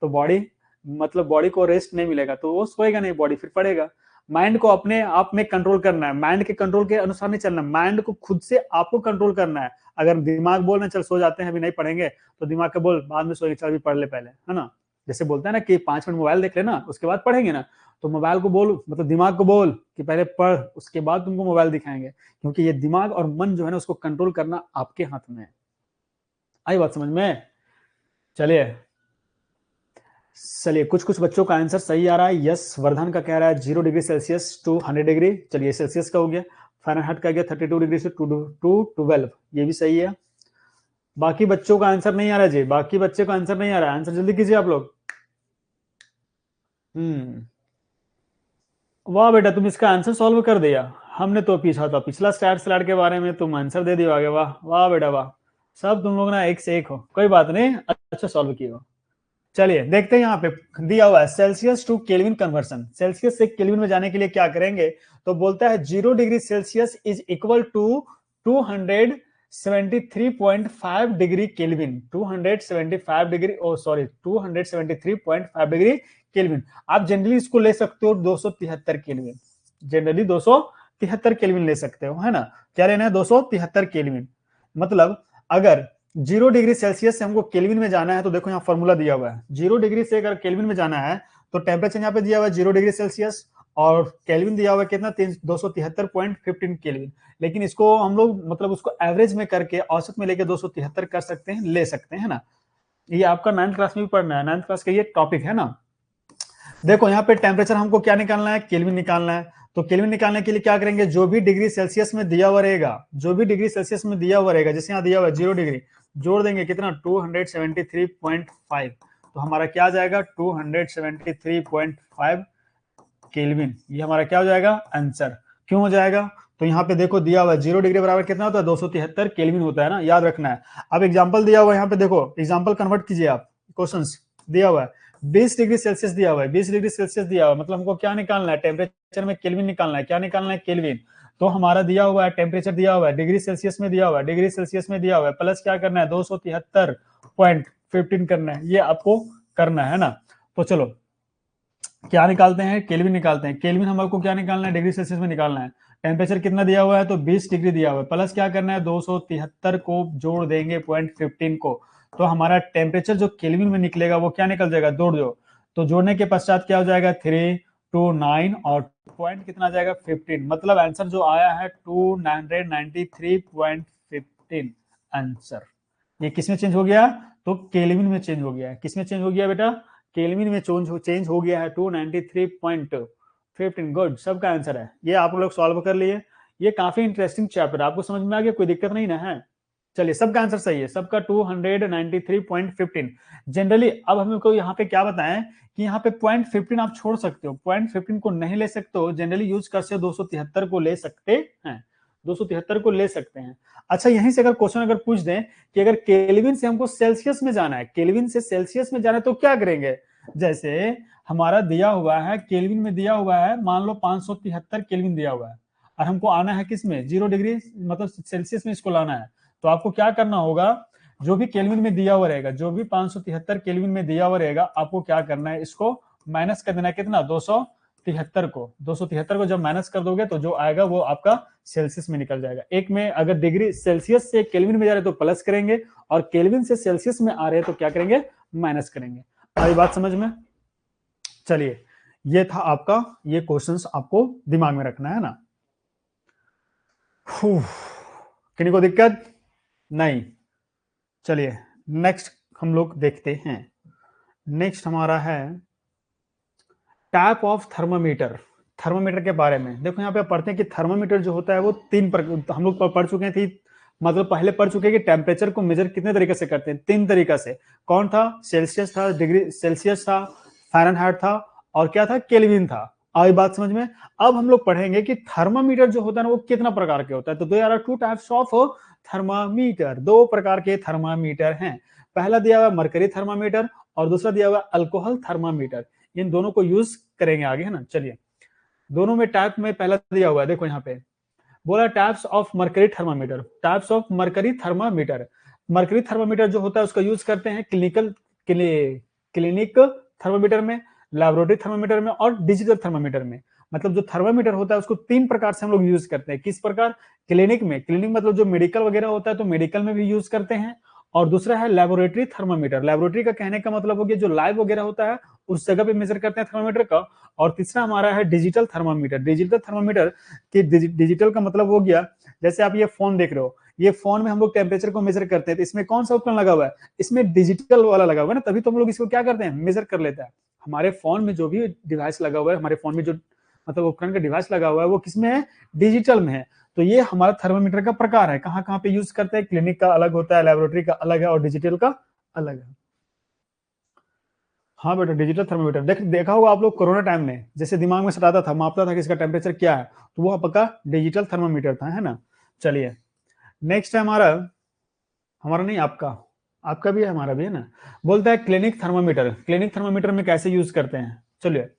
Speaker 1: तो बॉडी मतलब बॉडी को रेस्ट नहीं मिलेगा तो वो सोएगा नहीं, बॉडी फिर पड़ेगा। माइंड को अपने आप में कंट्रोल करना है, माइंड के कंट्रोल के अनुसार नहीं चलना, माइंड को खुद से आपको कंट्रोल करना है। अगर दिमाग बोल रहे चल सो जाते हैं अभी नहीं पढ़ेंगे, तो दिमाग का बोल बाद में सोएंगे, चल अभी पढ़ ले पहले, है ना। जैसे बोलते हैं ना कि 5 मिनट मोबाइल देख लेना उसके बाद पढ़ेंगे ना, तो मोबाइल को बोल मतलब दिमाग को बोल कि पहले पढ़ उसके बाद तुमको मोबाइल दिखाएंगे, क्योंकि ये दिमाग और मन जो है ना उसको कंट्रोल करना आपके हाथ में है। आई बात समझ में? चलिए कुछ कुछ बच्चों का आंसर सही आ रहा है। यस, वर्धन का कह रहा है 0 डिग्री सेल्सियस टू 100 डिग्री। चलिए सेल्सियस का हो गया। फ़ारेनहाइट का गया 32 डिग्री से 2 12, ये भी सही है। बाकी बच्चों का आंसर नहीं आ रहा जी, बाकी बच्चे का आंसर नहीं आ रहा है, आंसर जल्दी कीजिए आप लोग। वाह बेटा, तुम इसका आंसर सॉल्व कर दिया, हमने तो पूछा था पिछला स्टार स्लाइड के बारे में, तुम आंसर दे दिए आगे। वाह वाह बेटा वाह, सब तुम लोग ना एक से एक हो, कोई बात नहीं, अच्छा सॉल्व किए हो। चलिए देखते हैं, यहाँ पे दिया हुआ है Celsius to Kelvin conversion. Celsius से केल्विन में जाने के लिए क्या करेंगे, तो बोलता है 0 degree Celsius is equal to 273.5 degree Kelvin. 275 degree, oh sorry 273.5 degree Kelvin. आप जनरली इसको ले सकते हो 273 केल्विन, जनरली 273 केल्विन ले सकते हो, है ना। क्या लेना है, 273 केल्विन। मतलब अगर 0 डिग्री सेल्सियस से हमको केल्विन में जाना है, तो देखो यहाँ फॉर्मूला दिया हुआ है, 0 डिग्री से अगर केल्विन में जाना है तो टेम्परेचर यहाँ पे दिया हुआ है 0 डिग्री सेल्सियस, और केल्विन दिया हुआ है कितना, 273.15 केल्विन। लेकिन इसको हम लोग मतलब उसको एवरेज में करके औसत में लेके 273 कर सकते हैं, ले सकते हैं, है ना। ये आपका 9th क्लास में भी पढ़ना है, 9th क्लास का ये टॉपिक है ना। देखो यहाँ पे टेम्परेचर हमको क्या निकालना है, केल्विन निकालना है। तो केल्विन निकालने के लिए क्या करेंगे, जो भी डिग्री सेल्सियस में दिया हुआ रहेगा, जो भी डिग्री सेल्सियस में दिया हुआ रहेगा, जैसे यहाँ दिया हुआ है 0 डिग्री, जोड़ देंगे कितना 273.5, तो हमारा क्या आ जाएगा 273.5 केल्विन। ये हमारा क्या हो जाएगा आंसर। क्यों हो जाएगा, तो यहाँ पे देखो दिया हुआ है 0 डिग्री बराबर कितना होता है, 273 केल्विन होता है ना, याद रखना है। अब एग्जाम्पल दिया हुआ है यहाँ पे, देखो एग्जाम्पल कन्वर्ट कीजिए आप, क्वेश्चन दिया हुआ है 20 डिग्री सेल्सियस दिया हुआ है, 20 डिग्री सेल्सियस दिया हुआ है, मतलब हमको क्या निकालना है, टेम्परेचर में केल्विन निकालना है। क्या निकालना है, केल्विन। तो हमारा दिया हुआ है टेम्परेचर दिया हुआ है, डिग्री सेल्सियस में दिया हुआ है, डिग्री सेल्सियस में दिया हुआ है, प्लस क्या करना है 273.15 करना है, ये आपको करना है ना। तो चलो क्या निकालते हैं, केल्विन निकालते हैं। केल्विन हमारे को क्या निकालना है, डिग्री सेल्सियस में निकालना है। टेम्परेचर कितना दिया हुआ है, तो 20 डिग्री दिया हुआ है, प्लस क्या करना है 273 को जोड़ देंगे 0.15 को, तो हमारा टेम्परेचर जो केल्विन में निकलेगा वो क्या निकल जाएगा, जोड़ दो। तो जोड़ने के पश्चात क्या हो जाएगा 329 और पॉइंट कितना आ जाएगा 15, मतलब आंसर जो आया है 293.15 आंसर। ये किसमें चेंज हो गया, तो केल्विन में चेंज हो गया है। किसमें चेंज हो गया बेटा, केल्विन में चेंज हो गया है 293.15। गुड, सबका आंसर है। ये आप लोग सॉल्व कर लिए। ये काफी इंटरेस्टिंग चैप्टर, आपको समझ में आ गया, कोई दिक्कत नहीं ना है। चलिए सबका आंसर सही है, सबका 293.15। जनरली अब हमको यहाँ पे क्या बताएं कि यहाँ पे 0.15 आप छोड़ सकते हो, 0.15 को नहीं ले सकते हो, जनरली यूज कर से 273 को ले सकते हैं, 273 को ले सकते हैं। अच्छा यहीं से अगर क्वेश्चन अगर पूछ दें कि अगर केल्विन से हमको सेल्सियस में जाना है, केल्विन से सेल्सियस में जाना है तो क्या करेंगे, जैसे हमारा दिया हुआ है केल्विन में दिया हुआ है, मान लो 573 केल्विन दिया हुआ है, और हमको आना है किस में 0 डिग्री मतलब सेल्सियस में इसको लाना है। तो आपको क्या करना होगा, जो भी केल्विन में दिया हुआ रहेगा, जो भी 573 केल्विन में दिया हुआ रहेगा, आपको क्या करना है, इसको माइनस कर देना है कितना 273 को। 273 को जब माइनस कर दोगे तो जो आएगा वो आपका सेल्सियस में निकल जाएगा। एक में अगर डिग्री सेल्सियस से केल्विन में जा रहे तो प्लस करेंगे, और केल्विन से सेल्सियस में आ रहे तो क्या करेंगे, माइनस करेंगे। आई बात समझ में। चलिए ये था आपका, ये क्वेश्चंस आपको दिमाग में रखना है ना। किन्हीं को दिक्कत नहीं। चलिए नेक्स्ट हम लोग देखते हैं। नेक्स्ट हमारा है टाइप ऑफ थर्मामीटर। थर्मामीटर के बारे में देखो, यहाँ पे पढ़ते हैं कि थर्मामीटर जो होता है वो हम लोग पढ़ चुके थे, मतलब पहले पढ़ चुके हैं कि टेम्परेचर को मेजर कितने तरीके से करते हैं, 3 तरीका से। कौन था, सेल्सियस था, डिग्री सेल्सियस था, फ़ारेनहाइट था, और क्या था, केल्विन था। आई बात समझ में। अब हम लोग पढ़ेंगे कि थर्मामीटर जो होता है ना वो कितना प्रकार के होता है। तो there are two types of thermometer, दो प्रकार के थर्मामीटर हैं। पहला दिया हुआ मरकरी थर्मामीटर और दूसरा दिया हुआ अल्कोहल थर्मामीटर। इन दोनों को यूज करेंगे आगे, है ना। चलिए, दोनों में टाइप में पहला दिया हुआ है, देखो यहाँ पे बोला types of mercury thermometer. Types of mercury thermometer, mercury thermometer जो होता है उसका यूज करते हैं क्लिनिक थर्मामीटर में, लैबोरेटरी थर्मामीटर में और डिजिटल थर्मामीटर में। मतलब जो थर्मामीटर होता है उसको तीन प्रकार से हम लोग यूज करते हैं। किस प्रकार, क्लिनिक में, क्लिनिक मतलब जो मेडिकल वगैरह होता है तो मेडिकल में भी यूज करते हैं। और दूसरा है लेबोरेटरी थर्मामीटर, लेबोरेटरी का कहने का मतलब हो गया जो लैब वगैरह होता है उस जगह पे मेजर करते हैं थर्मामीटर का। और तीसरा हमारा है डिजिटल थर्मामीटर। डिजिटल थर्मामीटर कि डिजिटल का मतलब हो गया, जैसे आप ये फोन देख रहे हो, ये फोन में हम लोग टेम्परेचर को मेजर करते हैं तो इसमें कौन सा उपकरण लगा हुआ है, इसमें डिजिटल वाला लगा हुआ है ना, तभी तो हम लोग इसको क्या करते हैं, मेजर कर लेते हैं। हमारे फोन में जो भी डिवाइस लगा हुआ है, हमारे फोन में जो मतलब उपकरण का डिवाइस लगा हुआ है वो किसमें है, डिजिटल में है। तो ये हमारा थर्मामीटर का प्रकार है। कहाँ कहाँ पे यूज करते हैं, क्लिनिक का अलग होता है, लेबोरेटरी का अलग है और डिजिटल का अलग है। हाँ बेटा, डिजिटल थर्मामीटर देखा होगा आप लोग कोरोना टाइम में, जैसे दिमाग में सटाता था, मापता था कि इसका टेम्परेचर क्या है, तो वो आपका डिजिटल थर्मामीटर था, है ना। चलिए, नेक्स्ट है हमारा, हमारा नहीं आपका, आपका भी है हमारा भी है ना। बोलता है क्लिनिक थर्मामीटर। क्लिनिक थर्मामीटर में कैसे यूज करते हैं, चलिए।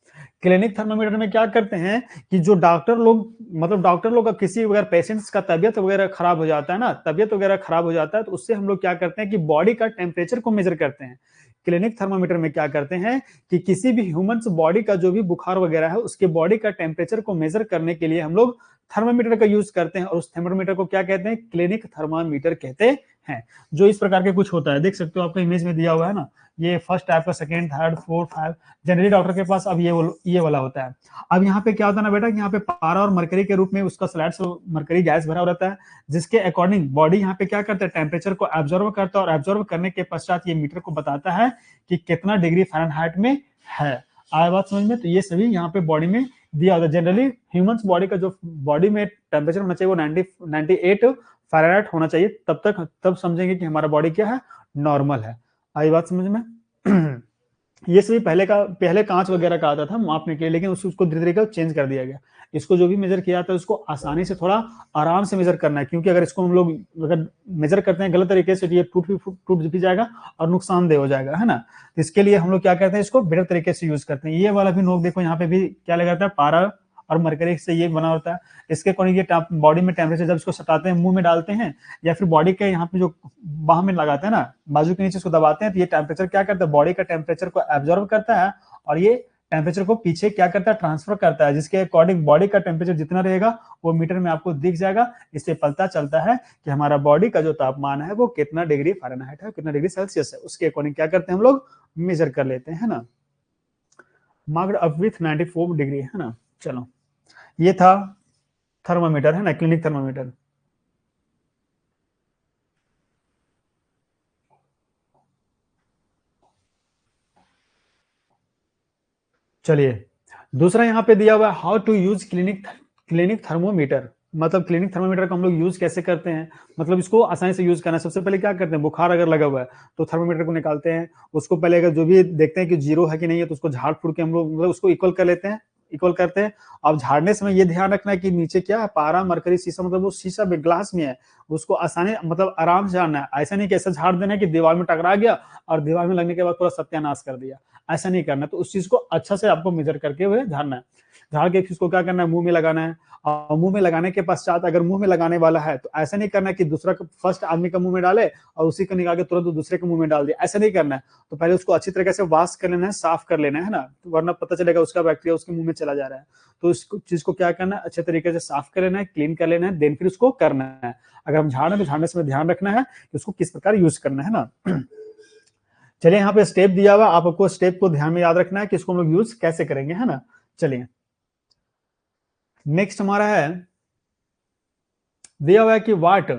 Speaker 1: क्लिनिक थर्मामीटर में क्या करते हैं कि जो डॉक्टर लोग, मतलब डॉक्टर लोग का किसी वगैरह पेशेंट्स का तबियत वगैरह खराब हो जाता है ना, तबियत वगैरह खराब हो जाता है तो उससे हम लोग क्या करते हैं कि बॉडी का टेम्परेचर को मेजर करते हैं। क्लिनिक थर्मामीटर में क्या करते हैं कि किसी भी ह्यूमन बॉडी का जो भी बुखार वगैरह है उसके बॉडी का टेम्परेचर को मेजर करने के लिए हम लोग थर्मामीटर का यूज करते हैं और उस थर्मामीटर को क्या कहते हैं, क्लिनिक थर्मामीटर कहते हैं। जो इस प्रकार के कुछ होता है, देख सकते हो आपका इमेज में दिया हुआ है ना, ये फर्स्ट टाइप का, second, third, fourth, five, generally doctor के पास अब ये वाला होता है। अब यहाँ पे क्या होता है ना बेटा कि यहाँ पे पारा और मरकरी के रूप में उसका स्लैट से मरकरी गैस भरा रहता है, जिसके अकॉर्डिंग बॉडी यहाँ पे क्या करता है, टेम्परेचर को एब्जॉर्व करता है और एब्जॉर्व करने के पश्चात ये मीटर को बताता है कि कितना डिग्री फ़ारेनहाइट में है। आया बात समझ में। तो ये सभी यहाँ पे बॉडी में दिया होता है। जनरली ह्यूमंस बॉडी का जो बॉडी में टेम्परेचर होना चाहिए वो 98 फ़ारेनहाइट होना चाहिए, तब समझेंगे कि हमारा बॉडी क्या है, नॉर्मल है। आई बात समझ में। ये सभी पहले कांच वगैरह का आता था मापने के लिए, लेकिन उसको धीरे धीरे चेंज कर दिया गया। इसको जो भी मेजर किया जाता है उसको आसानी से थोड़ा आराम से मेजर करना है, क्योंकि अगर इसको हम लोग अगर मेजर करते हैं गलत तरीके से तो ये टूट भी जाएगा और नुकसानदेह हो जाएगा, है ना। तो इसके लिए हम लोग क्या करते हैं, इसको बेटर तरीके से यूज करते हैं। ये वाला भी नोक देखो, यहाँ पे भी क्या लगा रहता है, पारा और मरकरी से ये बना होता है। इसके अकॉर्डिंग ये बॉडी में टेम्परेचर जब इसको सटाते हैं, मुंह में डालते हैं या फिर बॉडी के यहाँ पे जो बाह में लगाते हैं ना, बाजू के नीचे इसको दबाते हैं, तो ये टेम्परेचर क्या करता है, बॉडी का टेम्परेचर को एब्जॉर्व करता है और ये टेम्परेचर को पीछे क्या करता है, ट्रांसफर करता है, जिसके अकॉर्डिंग बॉडी का टेम्परेचर जितना रहेगा वो मीटर में आपको दिख जाएगा। इससे पता चलता है कि हमारा बॉडी का जो तापमान है वो कितना डिग्री फ़ारेनहाइट है, कितना डिग्री सेल्सियस है, उसके अकॉर्डिंग क्या करते हैं हम लोग, मेजर कर लेते हैं, है ना। मार्क्ड अप विथ 94 डिग्री, है ना। चलो, ये था थर्मामीटर, है ना, क्लिनिक थर्मामीटर। चलिए, दूसरा यहाँ पे दिया हुआ है how to use clinic thermometer. मतलब क्लिनिक थर्मोमीटर को हम लोग यूज कैसे करते हैं, मतलब इसको आसानी से यूज करना है। सबसे पहले क्या करते हैं, बुखार अगर लगा हुआ है तो थर्मोमीटर को निकालते हैं, उसको पहले अगर जो भी देखते हैं कि जीरो है कि नहीं है तो उसको झाड़ फूड़ के हम लोग मतलब उसको इक्वल कर लेते हैं, इक्वल करते हैं। अब झाड़ने समय ये ध्यान रखना है कि नीचे क्या है, पारा मरकरी शीशा, मतलब वो शीशा ग्लास में है, उसको आसानी मतलब आराम से झाड़ना है। ऐसा नहीं कि ऐसा झाड़ देना है कि दीवार में टकरा गया और दीवार में लगने के बाद पूरा सत्यानाश कर दिया, ऐसा नहीं करना। तो उस चीज को अच्छा से आपको मेजर करके हुए झाड़ना है। झाड़ के इसको क्या करना है, मुंह में लगाना है। और मुंह में लगाने के पश्चात अगर मुंह में लगाने वाला है तो ऐसा नहीं करना है कि दूसरा फर्स्ट आदमी का मुंह में डाले और उसी को निकाल के तुरंत दूसरे के मुंह में डाल दिया, ऐसा नहीं करना है। तो पहले उसको अच्छी तरीके से वॉश कर लेना है, साफ कर लेना है ना, तो वरना पता चलेगा उसका बैक्टीरिया उसके मुंह में चला जा रहा है। तो इस चीज को क्या करना है, अच्छे तरीके से साफ कर लेना है, क्लीन कर लेना है, देन फिर उसको करना है। अगर हम झाड़ रहे हैं तो झाड़ने से ध्यान रखना है कि उसको किस प्रकार यूज करना है ना। चलिए, यहाँ पे स्टेप दिया हुआ, आपको स्टेप को ध्यान में याद रखना है कि इसको हम लोग यूज कैसे करेंगे, है ना। चलिए, नेक्स्ट हमारा है दिया हुआ है कि what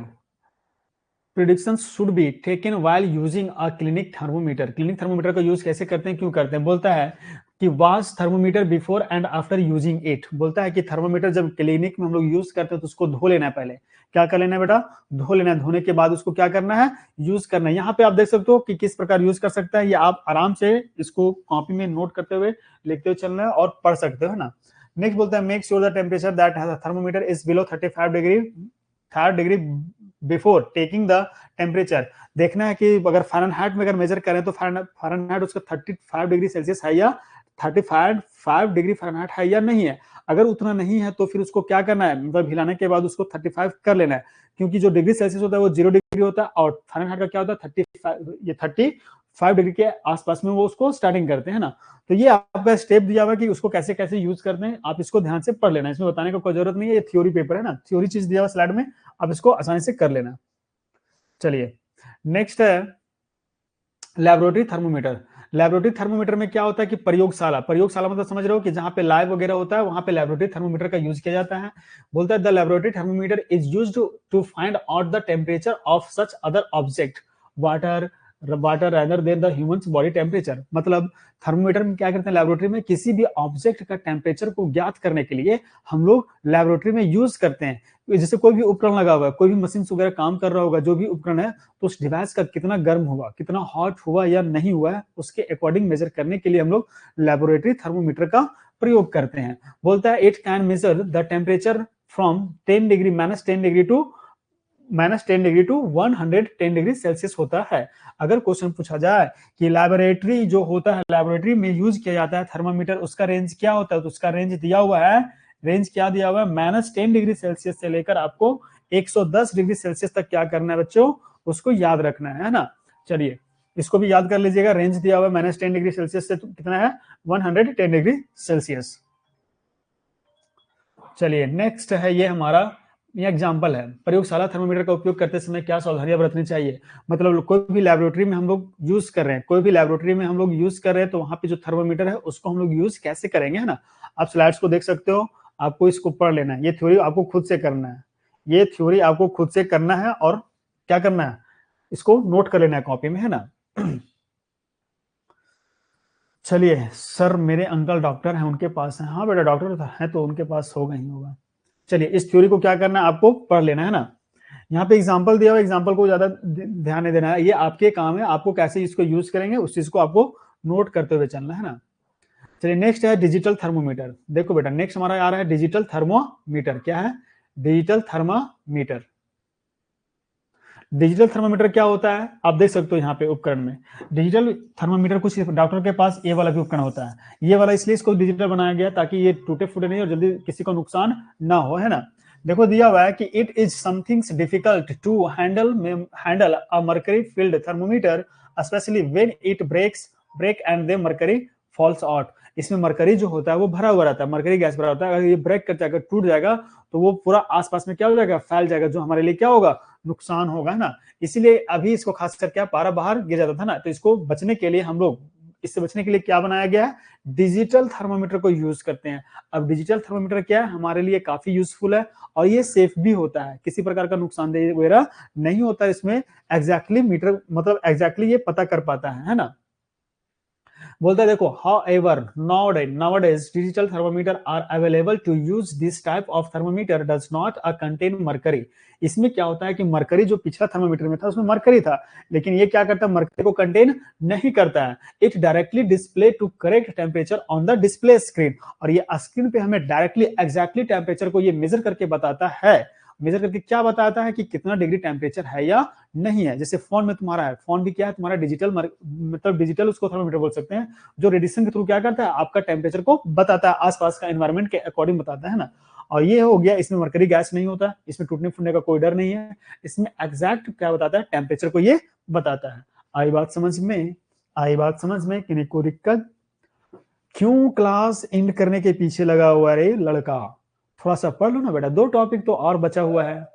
Speaker 1: predictions should be taken while using a clinic thermometer. Clinic thermometer का यूज कैसे करते हैं, क्यों करते हैं, बोलता है कि wash thermometer before and after using it. बोलता है कि थर्मोमीटर जब क्लिनिक में हम लोग यूज करते हैं तो उसको धो लेना है पहले। क्या कर लेना है बेटा? धो लेना है। धोने के बाद उसको क्या करना है? यूज करना है। यहाँ पे आप देख सकते हो कि किस प्रकार यूज कर सकता है, ये आप आराम से इसको कॉपी में नोट करते हुए लिखते हुए चलना है और पढ़ सकते हो, है ना। नेक्स्ट बोलता है make sure the temperature that thermometer is below 35 degree before taking the temperature. देखना है कि अगर फ़ारेनहाइट में अगर मेजर करें तो फ़ारेनहाइट उसका 35 डिग्री सेल्सियस है या 35 डिग्री फ़ारेनहाइट है या नहीं है। अगर उतना नहीं है तो फिर उसको क्या करना है, मतलब हिलाने के बाद उसको 35 कर लेना है, क्योंकि जो डिग्री सेल्सियस होता है वो 0 डिग्री होता है और फ़ारेनहाइट का क्या होता है 35 डिग्री के आसपास में वो उसको स्टार्टिंग करते हैं ना। तो ये आपका स्टेप दिया हुआ है कि उसको कैसे कैसे यूज करते हैं, आप इसको ध्यान से पढ़ लेना। इसमें बताने का कोई जरूरत नहीं है, ये थ्योरी पेपर है ना, थ्योरी चीज दिया हुआ स्लाइड में, आप इसको आसानी से कर लेना। चलिए नेक्स्ट है लैबोरेटरी थर्मोमीटर। लैबोरेटरी थर्मोमीटर में क्या होता है कि प्रयोगशाला, प्रयोगशाला मतलब समझ रहे हो कि जहां पे लैब वगैरह होता है वहां पे लैबोरेटरी थर्मोमीटर का यूज किया जाता है। बोलता है the laboratory thermometer is used to find out the temperature of such other object water rather than the human's body temperature। मतलब थर्मोमीटर में क्या करते हैं, लैबोरेटरी में किसी भी ऑब्जेक्ट का टेम्परेचर को ज्ञात करने के लिए हम लोग लैबोरेटरी में यूज करते हैं। जैसे कोई भी उपकरण लगा हुआ है, कोई भी मशीन वगैरह काम कर रहा होगा, जो भी उपकरण है, तो उस डिवाइस का कितना गर्म हुआ, कितना हॉट हुआ या नहीं हुआ है, उसके अकॉर्डिंग मेजर करने के लिए हम लोग लैबोरेटरी थर्मोमीटर का प्रयोग करते हैं। बोलता है it can measure the temperature from 10 degree -10 degree to 110 degree Celsius होता है। अगर क्वेश्चन पूछा जाए कि लैबोरेटरी जो होता है, लैबोरेटरी में यूज किया जाता है थर्मामीटर, उसका रेंज क्या होता है, तो उसका रेंज दिया हुआ है। रेंज क्या दिया हुआ है? -10 डिग्री सेल्सियस से लेकर आपको 110 डिग्री सेल्सियस तक क्या करना है बच्चों, उसको याद रखना है ना। चलिए इसको भी याद कर लीजिएगा। रेंज दिया हुआ है -10 डिग्री सेल्सियस से कितना है, 110 डिग्री सेल्सियस। चलिए नेक्स्ट है, ये हमारा ये एग्जाम्पल है, प्रयोगशाला थर्मोमीटर का उपयोग करते समय क्या सावधानियां बरतनी चाहिए। मतलब कोई भी लैबोरेटरी में हम लोग यूज कर रहे हैं, कोई भी लैबोरेटरी में हम लोग यूज कर रहे हैं, तो वहां पे जो थर्मोमीटर है उसको हम लोग यूज कैसे करेंगे, है ना। आप स्लाइड्स को देख सकते हो, आपको इसको पढ़ लेना है। ये थ्योरी आपको खुद से करना है, ये थ्योरी आपको खुद से करना है और क्या करना है, इसको नोट कर लेना है कॉपी में, है ना। चलिए सर मेरे अंकल डॉक्टर हैं, उनके पास है। हाँ बेटा डॉक्टर है तो उनके पास होगा ही होगा। चलिए इस थ्योरी को क्या करना है, आपको पढ़ लेना है ना। यहाँ पे एग्जांपल दिया हुआ, एग्जांपल को ज्यादा ध्यान नहीं देना है, ये आपके काम है, आपको कैसे इसको यूज करेंगे उस चीज को आपको नोट करते हुए चलना है ना। चलिए नेक्स्ट है डिजिटल थर्मोमीटर। देखो बेटा नेक्स्ट हमारा आ रहा है डिजिटल थर्मोमीटर। क्या है? Digital thermometer. डिजिटल थर्मामीटर क्या होता है, आप देख सकते हो यहाँ पे उपकरण में। डिजिटल थर्मामीटर कुछ डॉक्टर के पास ये वाला भी उपकरण होता है, ये वाला इसलिए इसको डिजिटल बनाया गया ताकि ये टूटे फूटे नहीं और जल्दी किसी को नुकसान ना हो, है ना। देखो दिया हुआ है कि it is something difficult to handle a mercury filled thermometer specially when it break and the mercury falls out. इसमें मरकरी जो होता है वो भरा हुआ रहता है, मरकरी गैस भरा होता है। अगर ये ब्रेक कर जाएगा, टूट जाएगा, तो वो पूरा आसपास में क्या हो जाएगा, फैल जाएगा, जो हमारे लिए क्या होगा, नुकसान होगा, है ना। इसीलिए अभी इसको खास कर क्या पारा बाहर गिर जाता था ना, तो इसको बचने के लिए हम लोग, इससे बचने के लिए क्या बनाया गया है, डिजिटल थर्मोमीटर को यूज करते हैं। अब डिजिटल थर्मोमीटर क्या है, हमारे लिए काफी यूजफुल है और ये सेफ भी होता है, किसी प्रकार का नुकसानदेह वगैरह नहीं होता इसमें। एग्जैक्टली मीटर मतलब एग्जैक्टली ये पता कर पाता है ना। बोलता है देखो however nowadays digital thermometer are available to use this type of thermometer does not contain mercury। इसमें क्या होता है कि मरकरी जो पिछला थर्मोमीटर में था उसमें मरकरी था, लेकिन ये क्या करता है, मरकरी को कंटेन नहीं करता है। It directly display to correct temperature on the display screen. और ये स्क्रीन पे हमें डायरेक्टली एग्जैक्टली टेम्परेचर को ये मेजर करके बताता है। मेजर करके क्या बताता है कि कितना डिग्री टेम्परेचर है या नहीं है। जैसे फोन में तुम्हारा है, फोन भी क्या है तुम्हारा डिजिटल, मतलब डिजिटल उसको थर्मोमीटर बोल सकते हैं, जो रेडिएशन के थ्रू क्या करता है, आपका टेम्परेचर को बताता है, आसपास का एनवायरमेंट के अकॉर्डिंग बताता है ना। और ये हो गया, इसमें मरकरी गैस नहीं होता, इसमें टूटने फूटने का कोई डर नहीं है, इसमें एग्जैक्ट क्या बताता है, टेम्परेचर को ये बताता है। आई बात समझ में, आई बात समझ में कि नहीं कोई दिक्कत। क्यों क्लास एंड करने के पीछे लगा हुआ रे लड़का, थोड़ा सा पढ़ लो ना बेटा, 2 टॉपिक तो और बचा हुआ है,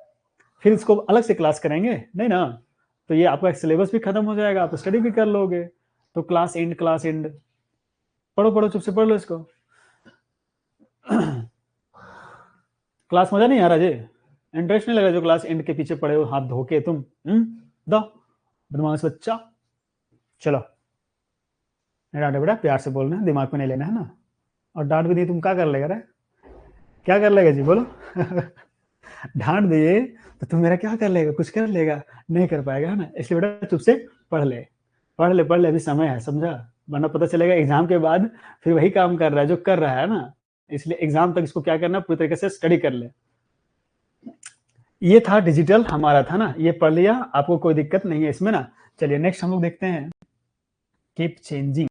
Speaker 1: फिर इसको अलग से क्लास करेंगे नहीं ना, तो ये आपका सिलेबस भी खत्म हो जाएगा, आप स्टडी भी कर लोगे। तो क्लास एंड, क्लास एंड पढ़ो पढ़ो, चुप से पढ़ लो इसको। क्लास मजा नहीं आ रहा जी, इंटरेस्ट नहीं लगा जो क्लास एंड के पीछे पड़े हो हाथ धो के तुम, दो बदमाश बच्चा। चलो डांटे बेटा, प्यार से बोलना है, दिमाग में नहीं लेना है ना। और डांट भी दी तुम क्या कर लेगा रे, क्या कर लेगा जी बोलो। डांट दिए तो तुम मेरा क्या कर लेगा, कुछ कर लेगा, नहीं कर पाएगा है ना। इसलिए बेटा चुप से पढ़ ले, पढ़ ले, पढ़ ले, अभी समय है, समझा। वरना पता चलेगा एग्जाम के बाद फिर वही काम कर रहा है जो कर रहा है ना। इसलिए एग्जाम तक इसको क्या करना, पूरी तरीके से स्टडी कर ले। ये था डिजिटल हमारा था ना, ये पढ़ लिया, आपको कोई दिक्कत नहीं है इसमें ना। चलिए नेक्स्ट हम लोग देखते हैं, कीप चेंजिंग।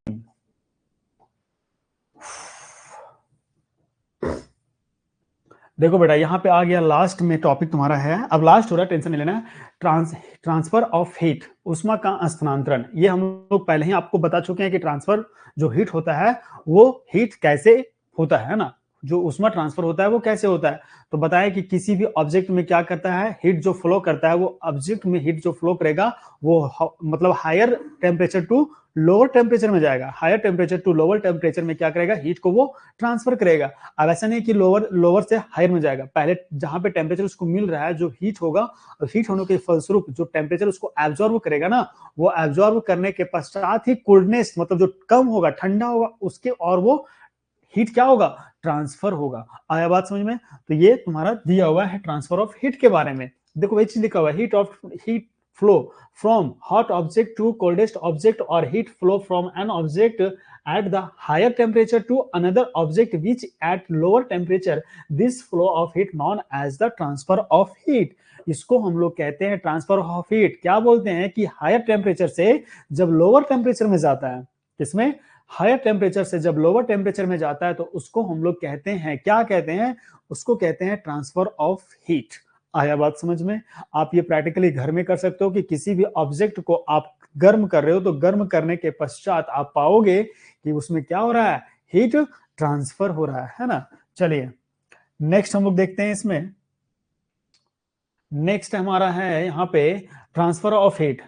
Speaker 1: देखो बेटा यहाँ पे आ गया लास्ट में टॉपिक तुम्हारा है, अब लास्ट हो रहा है, टेंशन नहीं लेना। ट्रांसफर ऑफ हीट, उष्मा का स्थानांतरण। ये हम लोग पहले ही आपको बता चुके हैं कि ट्रांसफर जो हीट होता है वो हीट कैसे होता है ना, जो उष्मा ट्रांसफर होता है वो कैसे होता है। तो बताया कि किसी भी ऑब्जेक्ट में क्या करता है, हीट जो फ्लो करता है, वो ऑब्जेक्ट में हीट जो फ्लो करेगा वो मतलब higher temperature to lower temperature में जाएगा, higher temperature to lower temperature में क्या करेगा, हीट को वो ट्रांसफर करेगा। अब ऐसा नहीं कि लोअर से हायर में जाएगा, पहले जहां पे टेम्परेचर उसको मिल रहा है, जो हीट होगा, और हीट होने के फलस्वरूप जो टेम्परेचर उसको एब्जॉर्ब करेगा ना, वो एब्जॉर्ब करने के पश्चात ही कोल्डनेस मतलब जो कम होगा, ठंडा होगा उसके, और वो हीट क्या होगा, ट्रांसफर होगा। आया बात समझ में। तो ये तुम्हारा दिया हुआ है ट्रांसफर ऑफ हीट के बारे में। देखो वही चीज लिखा हुआ है, heat flow from hot object to coldest object, और heat flow from an object at the higher temperature to another object which at lower temperature, this flow of heat known as the transfer of heat। इसको हम लोग कहते हैं transfer of heat. क्या बोलते हैं कि हायर टेम्परेचर से जब लोअर टेम्परेचर में जाता है, किसमें, हायर टेम्परेचर से जब लोअर टेम्परेचर में जाता है, तो उसको हम लोग कहते हैं, क्या कहते हैं, उसको कहते हैं ट्रांसफर ऑफ हीट। आया बात समझ में। आप ये प्रैक्टिकली घर में कर सकते हो कि किसी भी ऑब्जेक्ट को आप गर्म कर रहे हो, तो गर्म करने के पश्चात आप पाओगे कि उसमें क्या हो रहा है, हीट ट्रांसफर हो रहा है ना। चलिए नेक्स्ट हम लोग देखते हैं इसमें, नेक्स्ट हमारा है यहाँ पे transfer of heat.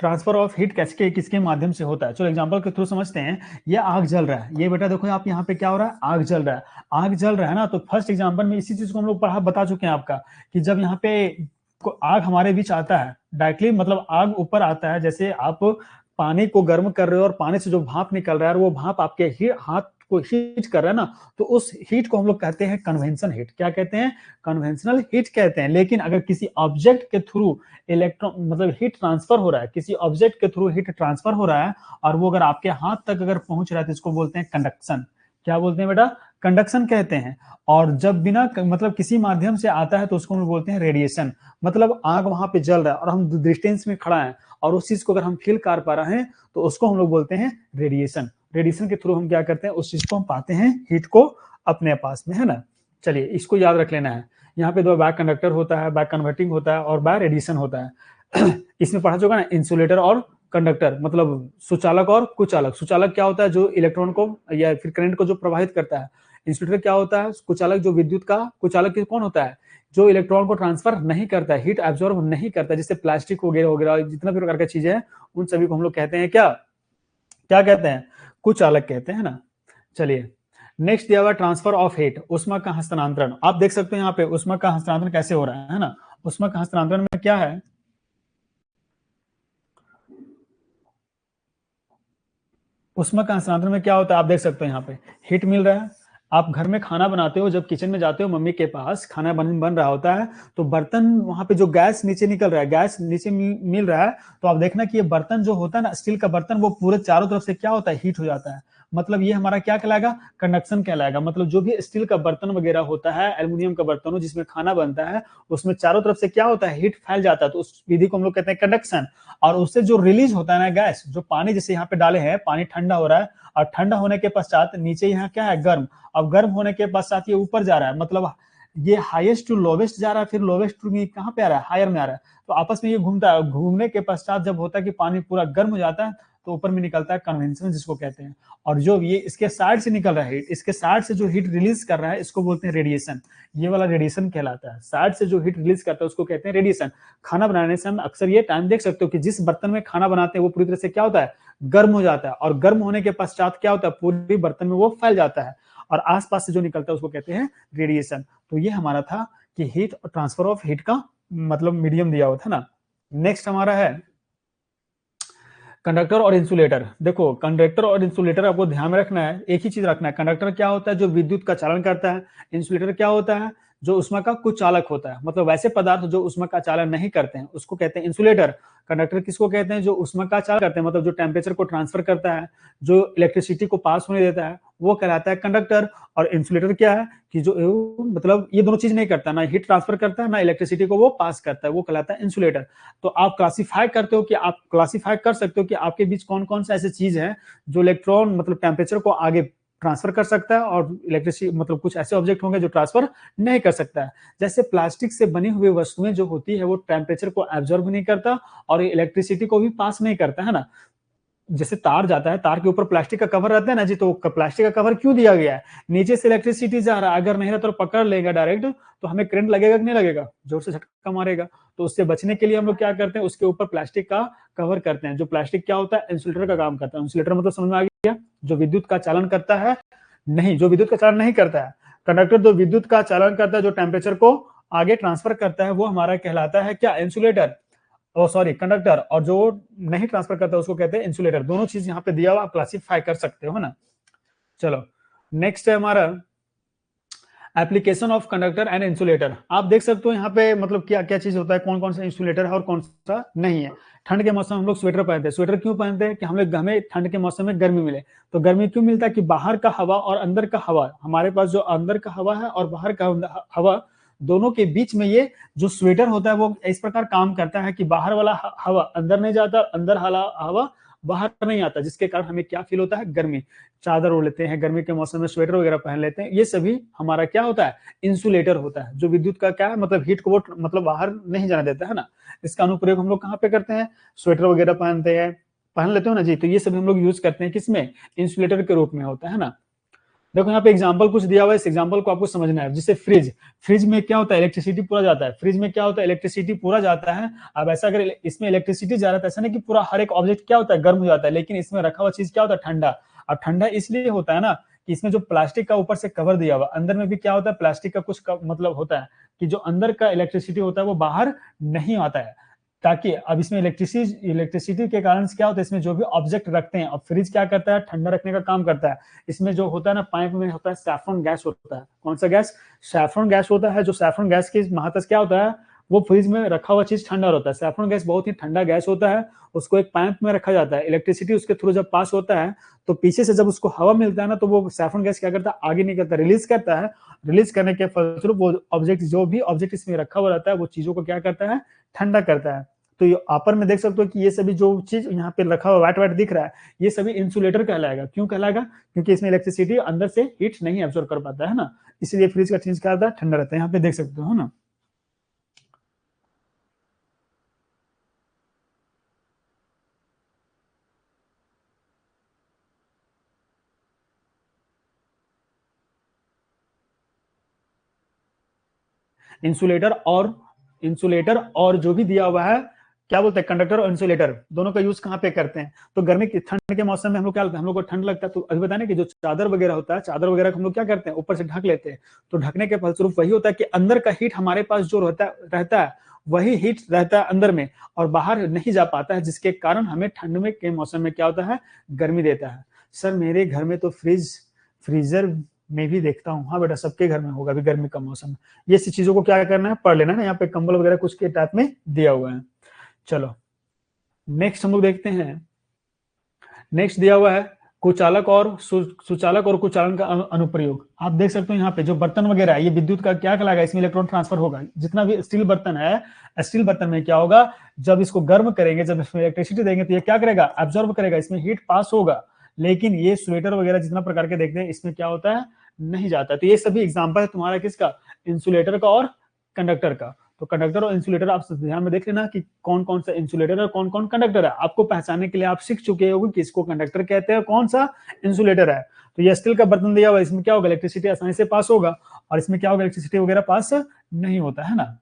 Speaker 1: Transfer of heat कैसे, किसके माध्यम से होता है, चलो एग्जांपल के थ्रू समझते हैं। ये आग जल रहा है, ये बेटा देखो आप यहाँ पे क्या हो रहा है, आग जल रहा है। आग जल रहा है ना, तो फर्स्ट एग्जांपल में इसी चीज को हम लोग पढ़ा बता चुके हैं आपका, कि जब यहाँ पे आग हमारे बीच आता है डायरेक्टली, मतलब आग ऊपर आता है, जैसे आप पानी को गर्म कर रहे हो और पानी से जो भाप निकल रहा है, वो भाप आपके हाथ को हीट कर रहा है ना, तो उस हीट को हम लोग कहते हैं कन्वेंशन हीट। क्या कहते हैं, कन्वेंशनल हीट कहते हैं। लेकिन अगर किसी ऑब्जेक्ट के थ्रू इलेक्ट्रॉन मतलब हीट ट्रांसफर हो रहा है, किसी ऑब्जेक्ट के थ्रू हीट ट्रांसफर हो रहा है, और वो अगर आपके हाथ तक अगर पहुंच रहा है, तो इसको बोलते हैं कंडक्शन। क्या बोलते हैं बेटा, कंडक्शन कहते हैं। और जब बिना मतलब किसी माध्यम से आता है, तो उसको हम बोलते हैं रेडिएशन। मतलब आग वहां पे जल रहा है और हम डिस्टेंस में खड़ा है, और उस चीज को अगर हम फील कर पा रहे हैं, तो उसको हम लोग बोलते हैं रेडिएशन। रेडिएशन के थ्रू हम क्या करते हैं, उस चीज को हम पाते हैं, हीट को अपने पास में, है ना। चलिए इसको याद रख लेना है। यहाँ पे दो बैक कंडक्टर होता है, बैक कन्वर्टिंग होता है, और बैक रेडिएशन होता है। इसमें पढ़ा चुका ना, इंसुलेटर और कंडक्टर, मतलब सुचालक और कुचालक। सुचालक क्या होता है, जो इलेक्ट्रॉन को या फिर करंट को जो प्रवाहित करता है। इंसुलेटर क्या होता है, कुचालक जो विद्युत का, कुचालक कौन होता है, जो इलेक्ट्रॉन को ट्रांसफर नहीं करता है, हीट एब्जॉर्ब नहीं करता है, जैसे प्लास्टिक वगैरह वगैरह जितना भी प्रकार की चीजें हैं, उन सभी को हम लोग कहते हैं क्या, क्या कहते हैं, कुचालक कहते हैं ना। चलिए नेक्स्ट दिया हुआ ट्रांसफर ऑफ हीट, उष्मा का हस्तांतरण। आप देख सकते हो यहाँ पे उष्मा का हस्तांतरण कैसे हो रहा है ना। उष्मा का हस्तांतरण में क्या है, उष्मा का हस्तांतरण में क्या होता है, आप देख सकते हो यहाँ पे हीट मिल रहा है। आप घर में खाना बनाते हो, जब किचन में जाते हो मम्मी के पास, खाना बन रहा होता है, तो बर्तन वहां पे जो गैस नीचे निकल रहा है, गैस नीचे मिल रहा है, तो आप देखना कि ये बर्तन जो होता है ना, स्टील का बर्तन, वो पूरे चारों तरफ से क्या होता है, हीट हो जाता है। मतलब ये हमारा क्या कहलाएगा, कंडक्शन कहलाएगा। मतलब जो भी स्टील का बर्तन वगैरह होता है, एल्यूमिनियम का बर्तन हो जिसमें खाना बनता है, उसमें चारों तरफ से क्या होता है, हीट फैल जाता है, तो उस विधि को हम लोग कहते हैं कंडक्शन। और उससे जो रिलीज होता है ना गैस, जो पानी जैसे यहाँ पे डाले हैं, पानी ठंडा हो रहा है, और ठंडा होने के पश्चात नीचे यहाँ क्या है, गर्म। अब गर्म होने के पश्चात ये ऊपर जा रहा है, मतलब ये हाईएस्ट टू लोवेस्ट जा रहा है, फिर लोवेस्ट टू कहाँ पे आ रहा है, हायर में आ रहा है। तो आपस में ये घूमता है, घूमने के पश्चात जब होता है कि पानी पूरा गर्म हो जाता है, तो ऊपर में निकलता है कन्वेंशन, जिसको कहते हैं। और जो ये इसके साइड से निकल रहा है हीट, इसके साइड से जो हीट रिलीज कर रहा है, इसको बोलते हैं रेडिएशन। ये वाला रेडिएशन कहलाता है, साइड से जो हीट रिलीज करता है उसको कहते हैं रेडिएशन। खाना बनाने से हम अक्सर ये टाइम देख सकते हो कि जिस बर्तन में खाना बनाते हैं, वो पूरी तरह से क्या होता है, गर्म हो जाता है, और गर्म होने के पश्चात क्या होता है, पूरी बर्तन में वो फैल जाता है, और आसपास से जो निकलता है उसको कहते हैं रेडिएशन। तो ये हमारा था कि हीट और ट्रांसफर ऑफ हीट का मतलब मीडियम दिया हुआ था ना। नेक्स्ट हमारा है कंडक्टर और इंसुलेटर, देखो कंडक्टर और इंसुलेटर आपको ध्यान में रखना है, एक ही चीज रखना है। कंडक्टर क्या होता है, जो विद्युत का चालन करता है। इंसुलेटर क्या होता है, जो उष्मा का कुचालक होता है। मतलब वैसे पदार्थ जो उष्मा का चालन नहीं करते हैं उसको कहते हैं इंसुलेटर। कंडक्टर किसको कहते हैं, जो उष्मा का चालन करते हैं, मतलब जो टेम्परेचर को ट्रांसफर करता है, जो इलेक्ट्रिसिटी को पास होने देता है, वो कहलाता है कंडक्टर। और इंसुलेटर क्या है कि जो मतलब ये दोनों चीज नहीं करता, ना हीट ट्रांसफर करता है ना इलेक्ट्रिसिटी को वो पास करता है, वो कहलाता है इंसुलेटर। तो आप क्लासिफाई करते हो कि आप क्लासिफाई कर सकते हो कि आपके बीच कौन कौन सा ऐसी चीज है जो इलेक्ट्रॉन मतलब टेम्परेचर को आगे ट्रांसफर कर सकता है, और इलेक्ट्रिसिटी मतलब कुछ ऐसे ऑब्जेक्ट होंगे जो ट्रांसफर नहीं कर सकता है। जैसे प्लास्टिक से बनी हुई वस्तुएं जो होती है वो टेम्परेचर को एब्जॉर्ब नहीं करता और इलेक्ट्रिसिटी को भी पास नहीं करता है ना। जैसे तार जाता है, तार के ऊपर प्लास्टिक का कवर रहता है ना जी, तो प्लास्टिक का कवर क्यों दिया गया है, नीचे से इलेक्ट्रिसिटी जा रहा है, अगर नहीं रहता तो पकड़ लेगा डायरेक्ट, तो हमें करंट लगेगा कि नहीं लगेगा, जोर से झटका मारेगा। तो उससे बचने के लिए हम लोग क्या करते हैं, उसके ऊपर प्लास्टिक का कवर करते हैं। जो प्लास्टिक क्या होता है, इंसुलेटर का काम करता है। इंसुलेटर मतलब समझ में आ गया, जो विद्युत का चालन करता है, नहीं जो विद्युत का चालन नहीं करता है। कंडक्टर जो विद्युत का चालन करता है, जो टेम्परेचर को आगे ट्रांसफर करता है, वो हमारा कहलाता है क्या, इंसुलेटर। ओ सॉरी कंडक्टर। और जो नहीं ट्रांसफर करता उसको कहते हैं इंसुलेटर। दोनों चीज यहाँ पे दिया हुआ, आप क्लासिफाई कर सकते हो ना। चलो नेक्स्ट है हमारा application of conductor and insulator. आप देख सकते हो यहाँ पे मतलब क्या क्या चीज होता है, कौन कौन सा इंसुलेटर है और कौन सा नहीं है। ठंड के मौसम में हम लोग स्वेटर पहनते हैं। स्वेटर क्यों पहनते हैं, कि हम लोग हमें ठंड के मौसम में गर्मी मिले। तो गर्मी क्यों मिलता है, कि बाहर का हवा और अंदर का हवा, हमारे पास जो अंदर का हवा है और बाहर का हवा, दोनों के बीच में ये जो स्वेटर होता है वो इस प्रकार काम करता है कि बाहर वाला हवा अंदर नहीं जाता, अंदर हवा बाहर नहीं आता, जिसके कारण हमें क्या फील होता है, गर्मी। चादर ओढ़ लेते हैं गर्मी के मौसम में, स्वेटर वगैरह पहन लेते हैं, ये सभी हमारा क्या होता है, इंसुलेटर होता है। जो विद्युत का क्या है, मतलब हीट को वो मतलब बाहर नहीं जाने देता है ना। इसका अनुप्रयोग हम लोग कहाँ पे करते हैं, स्वेटर वगैरह पहनते हैं, पहन लेते हो ना जी, तो ये सभी हम लोग यूज करते हैं किसमें, इंसुलेटर के रूप में होता है ना। देखो यहाँ पे एग्जांपल कुछ दिया हुआ है, इस एग्जांपल को आपको समझना है। जैसे फ्रिज, फ्रिज में क्या होता है, इलेक्ट्रिसिटी पूरा जाता है। फ्रिज में क्या होता है, इलेक्ट्रिसिटी पूरा जाता है। अब ऐसा अगर इसमें इलेक्ट्रिसिटी जा रहा है, ऐसा नहीं कि पूरा हर एक ऑब्जेक्ट क्या होता है, गर्म हो जाता है, लेकिन इसमें रखा हुआ चीज क्या होता है, ठंडा। अब ठंडा इसलिए होता है ना कि इसमें जो प्लास्टिक का ऊपर से कवर दिया हुआ, अंदर में भी क्या होता है, प्लास्टिक का कुछ मतलब होता है कि जो अंदर का इलेक्ट्रिसिटी होता है वो बाहर नहीं आता है। ताकि अब इसमें इलेक्ट्रिसिटी के कारण क्या होता है, इसमें जो भी ऑब्जेक्ट रखते हैं, अब फ्रिज क्या करता है, ठंडा रखने का काम करता है। इसमें जो होता है ना, पाइप में होता है सैफरन गैस होता है। कौन सा गैस, सैफरन गैस होता है। जो सैफरन गैस की महातस क्या होता है, वो फ्रिज में रखा हुआ चीज ठंडा होता है। सैफरन गैस बहुत ही ठंडा गैस होता है। उसको एक पाइप में रखा जाता है, इलेक्ट्रिसिटी उसके थ्रू जब पास होता है तो पीछे से जब उसको हवा मिलता है ना, तो वो सैफरन गैस क्या करता है, आगे निकलता है, रिलीज करता है। रिलीज करने के फलस्वरूप वो ऑब्जेक्ट, जो भी ऑब्जेक्ट इसमें रखा हुआ रहता है, वो चीजों को क्या करता है, ठंडा करता है। तो ये अपर में देख सकते हो कि ये सभी जो चीज यहाँ पे रखा हुआ व्हाइट व्हाइट दिख रहा है, ये सभी इंसुलेटर कहलाएगा। क्यों कहलाएगा, क्योंकि इसमें इलेक्ट्रिसिटी अंदर से हीट नहीं एब्जॉर्ब कर पाता है ना, इसलिए फ्रिज का चीज क्या होता है, ठंडा रहता है। यहाँ पे देख सकते हो ना। इंसुलेटर और जो भी दिया हुआ है, क्या बोलते हैं, कंडक्टर और इंसुलेटर, दोनों का यूज कहाँ पे करते हैं। तो गर्मी की ठंड के मौसम में हम लोग क्या, हम लोग को ठंड लगता है, तो अभी बताने कि जो चादर वगैरह होता है, चादर वगैरह को हम लोग क्या करते हैं, ऊपर से ढक लेते हैं। तो ढकने के फलस्वरूप वही होता है कि अंदर का हीट हमारे पास जो रहता है वही हीट रहता है अंदर में, और बाहर नहीं जा पाता है, जिसके कारण हमें ठंड में के मौसम में क्या होता है, गर्मी देता है। सर मेरे घर में तो फ्रीजर में भी देखता हूँ। हाँ बेटा, सबके घर में होगा अभी गर्मी का मौसम में। ये सी चीजों को क्या करना है, पढ़ लेना है। यहाँ पे कंबल वगैरह कुछ के टाइप में दिया हुआ है। चलो नेक्स्ट हम लोग देखते हैं। नेक्स्ट दिया हुआ है कुचालक और सुचालक और कुचालन का अनुप्रयोग। आप देख सकते हो यहाँ पे जो बर्तन वगैरह है, ये विद्युत का क्या कहलाएगा, इसमें इलेक्ट्रॉन ट्रांसफर होगा। जितना भी स्टील बर्तन है, स्टील बर्तन में क्या होगा, जब इसको गर्म करेंगे, जब इसमें इलेक्ट्रिसिटी देंगे, तो ये क्या करेगा, एब्जॉर्ब करेगा, इसमें हीट पास होगा। लेकिन ये स्वेटर वगैरह जितना प्रकार के देखते हैं, इसमें क्या होता है, नहीं जाता। तो ये सभी एग्जाम्पल है तुम्हारा किसका, इंसुलेटर का और कंडक्टर का। तो कंडक्टर और इंसुलेटर आप ध्यान में देख लेना कि कौन कौन सा इंसुलेटर है, कौन कौन कंडक्टर है। आपको पहचानने के लिए आप सीख चुके होंगे कि इसको कंडक्टर कहते हैं, कौन सा इंसुलेटर है। तो ये स्टील का बर्तन दिया हुआ है, इसमें क्या होगा, इलेक्ट्रिसिटी आसानी से पास होगा, और इसमें क्या होगा, इलेक्ट्रिसिटी वगैरह पास नहीं होता है ना।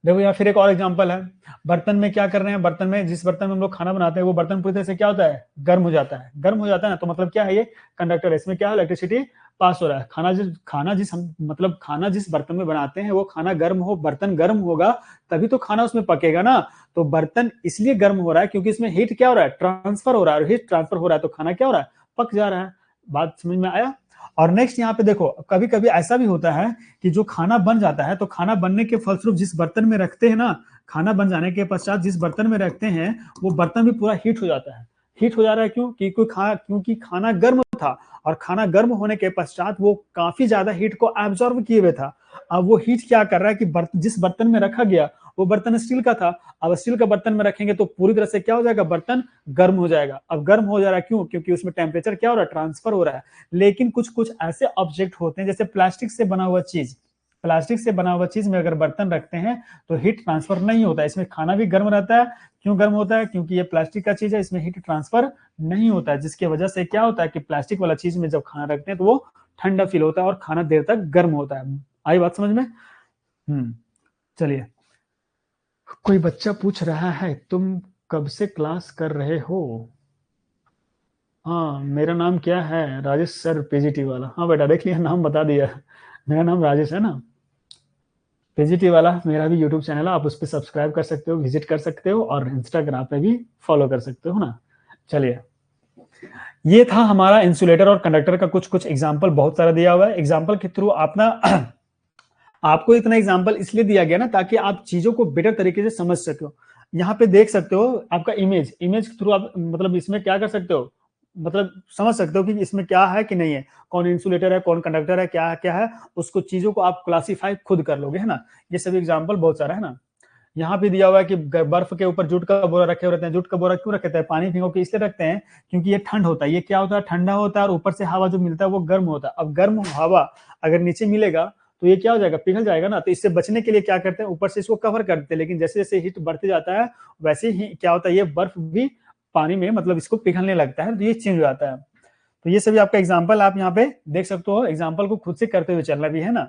Speaker 1: देखो यहाँ फिर एक और एग्जांपल है। बर्तन में क्या कर रहे हैं, बर्तन में, जिस बर्तन में हम लोग खाना बनाते हैं, वो बर्तन पूरी तरह से क्या होता है, गर्म हो जाता है। गर्म हो जाता है ना, तो मतलब क्या है, ये कंडक्टर है, इसमें क्या है, इलेक्ट्रिसिटी पास हो रहा है। खाना जिस बर्तन में बनाते हैं वो खाना गर्म हो, बर्तन गर्म होगा तभी तो खाना उसमें पकेगा ना। तो बर्तन इसलिए गर्म हो रहा है क्योंकि इसमें हीट क्या हो रहा है, ट्रांसफर हो रहा है, और हीट ट्रांसफर हो रहा है तो खाना क्या हो रहा है, पक जा रहा है। बात समझ में आया। और नेक्स्ट यहाँ पे देखो, कभी कभी ऐसा भी होता है कि जो खाना बन जाता है तो खाना बनने के फलस्वरूप जिस बर्तन में रखते हैं ना, खाना बन जाने के पश्चात जिस बर्तन में रखते हैं वो बर्तन भी पूरा हीट हो जाता है। हीट हो जा रहा है क्यों, क्योंकि खाना गर्म था, और खाना गर्म होने के पश्चात वो काफी ज्यादा हीट को एब्जॉर्ब किए हुए था। अब वो हीट क्या कर रहा है कि जिस बर्तन में रखा गया वो बर्तन स्टील का था, अब स्टील का बर्तन में रखेंगे तो पूरी तरह से क्या हो जाएगा, बर्तन गर्म हो जाएगा। अब गर्म हो जा रहा है क्यों, क्योंकि उसमें टेम्परेचर क्या हो रहा है, ट्रांसफर हो रहा है। लेकिन कुछ कुछ ऐसे ऑब्जेक्ट होते हैं जैसे प्लास्टिक से बना हुआ चीज में अगर बर्तन रखते हैं तो हीट ट्रांसफर नहीं होता है, इसमें खाना भी गर्म रहता है। क्यों गर्म होता है, क्योंकि ये प्लास्टिक का चीज है, इसमें हीट ट्रांसफर नहीं होता है, जिसकी वजह से क्या होता है कि प्लास्टिक वाला चीज में जब खाना रखते हैं तो वो ठंडा फील होता है और खाना देर तक गर्म होता है। आई बात समझ में। चलिए, कोई बच्चा पूछ रहा है तुम कब से क्लास कर रहे हो। हाँ, मेरा नाम क्या है, राजेश सर पीजीटी वाला। हाँ बेटा, देख लिया, नाम बता दिया। मेरा नाम राजेश है ना। पीजीटी वाला मेरा भी यूट्यूब चैनल है, आप उस पर सब्सक्राइब कर सकते हो, विजिट कर सकते हो, और इंस्टाग्राम पे भी फॉलो कर सकते हो ना। चलिए, ये था हमारा इंसुलेटर और कंडक्टर का कुछ कुछ एग्जाम्पल, बहुत सारा दिया हुआ है। एग्जाम्पल के थ्रू आप ना आपको इतना एग्जाम्पल इसलिए दिया गया ना ताकि आप चीजों को बेटर तरीके से समझ सको। यहाँ पे देख सकते हो आपका इमेज के थ्रू आप मतलब इसमें क्या कर सकते हो, मतलब समझ सकते हो कि इसमें क्या है कि नहीं है, कौन इंसुलेटर है, कौन कंडक्टर है, क्या क्या है, उसको चीजों को आप क्लासीफाई खुद कर लोगे, है ना। ये सभी एग्जाम्पल बहुत सारा है ना। यहाँ पे दिया हुआ है कि बर्फ के ऊपर जूट का बोरा रखे हुए रहते हैं। जूट का बोरा क्यों रखते हैं, पानी भिगो के इसलिए रखते हैं क्योंकि ये ठंड होता है, ये क्या होता है, ठंडा होता है, और ऊपर से हवा जो मिलता है वो गर्म होता है। अब गर्म हवा अगर नीचे मिलेगा तो ये क्या हो जाएगा, पिघल जाएगा ना। तो इससे बचने के लिए क्या करते हैं, ऊपर से इसको कवर कर देते हैं, लेकिन जैसे जैसे हीट बढ़ते जाता है वैसे ही क्या होता है, ये बर्फ भी पानी में मतलब इसको पिघलने लगता है, तो ये चेंज हो जाता है। तो ये सभी आपका एग्जाम्पल आप यहाँ पे देख सकते हो, एग्जाम्पल को खुद से करते हुए चलना भी है ना।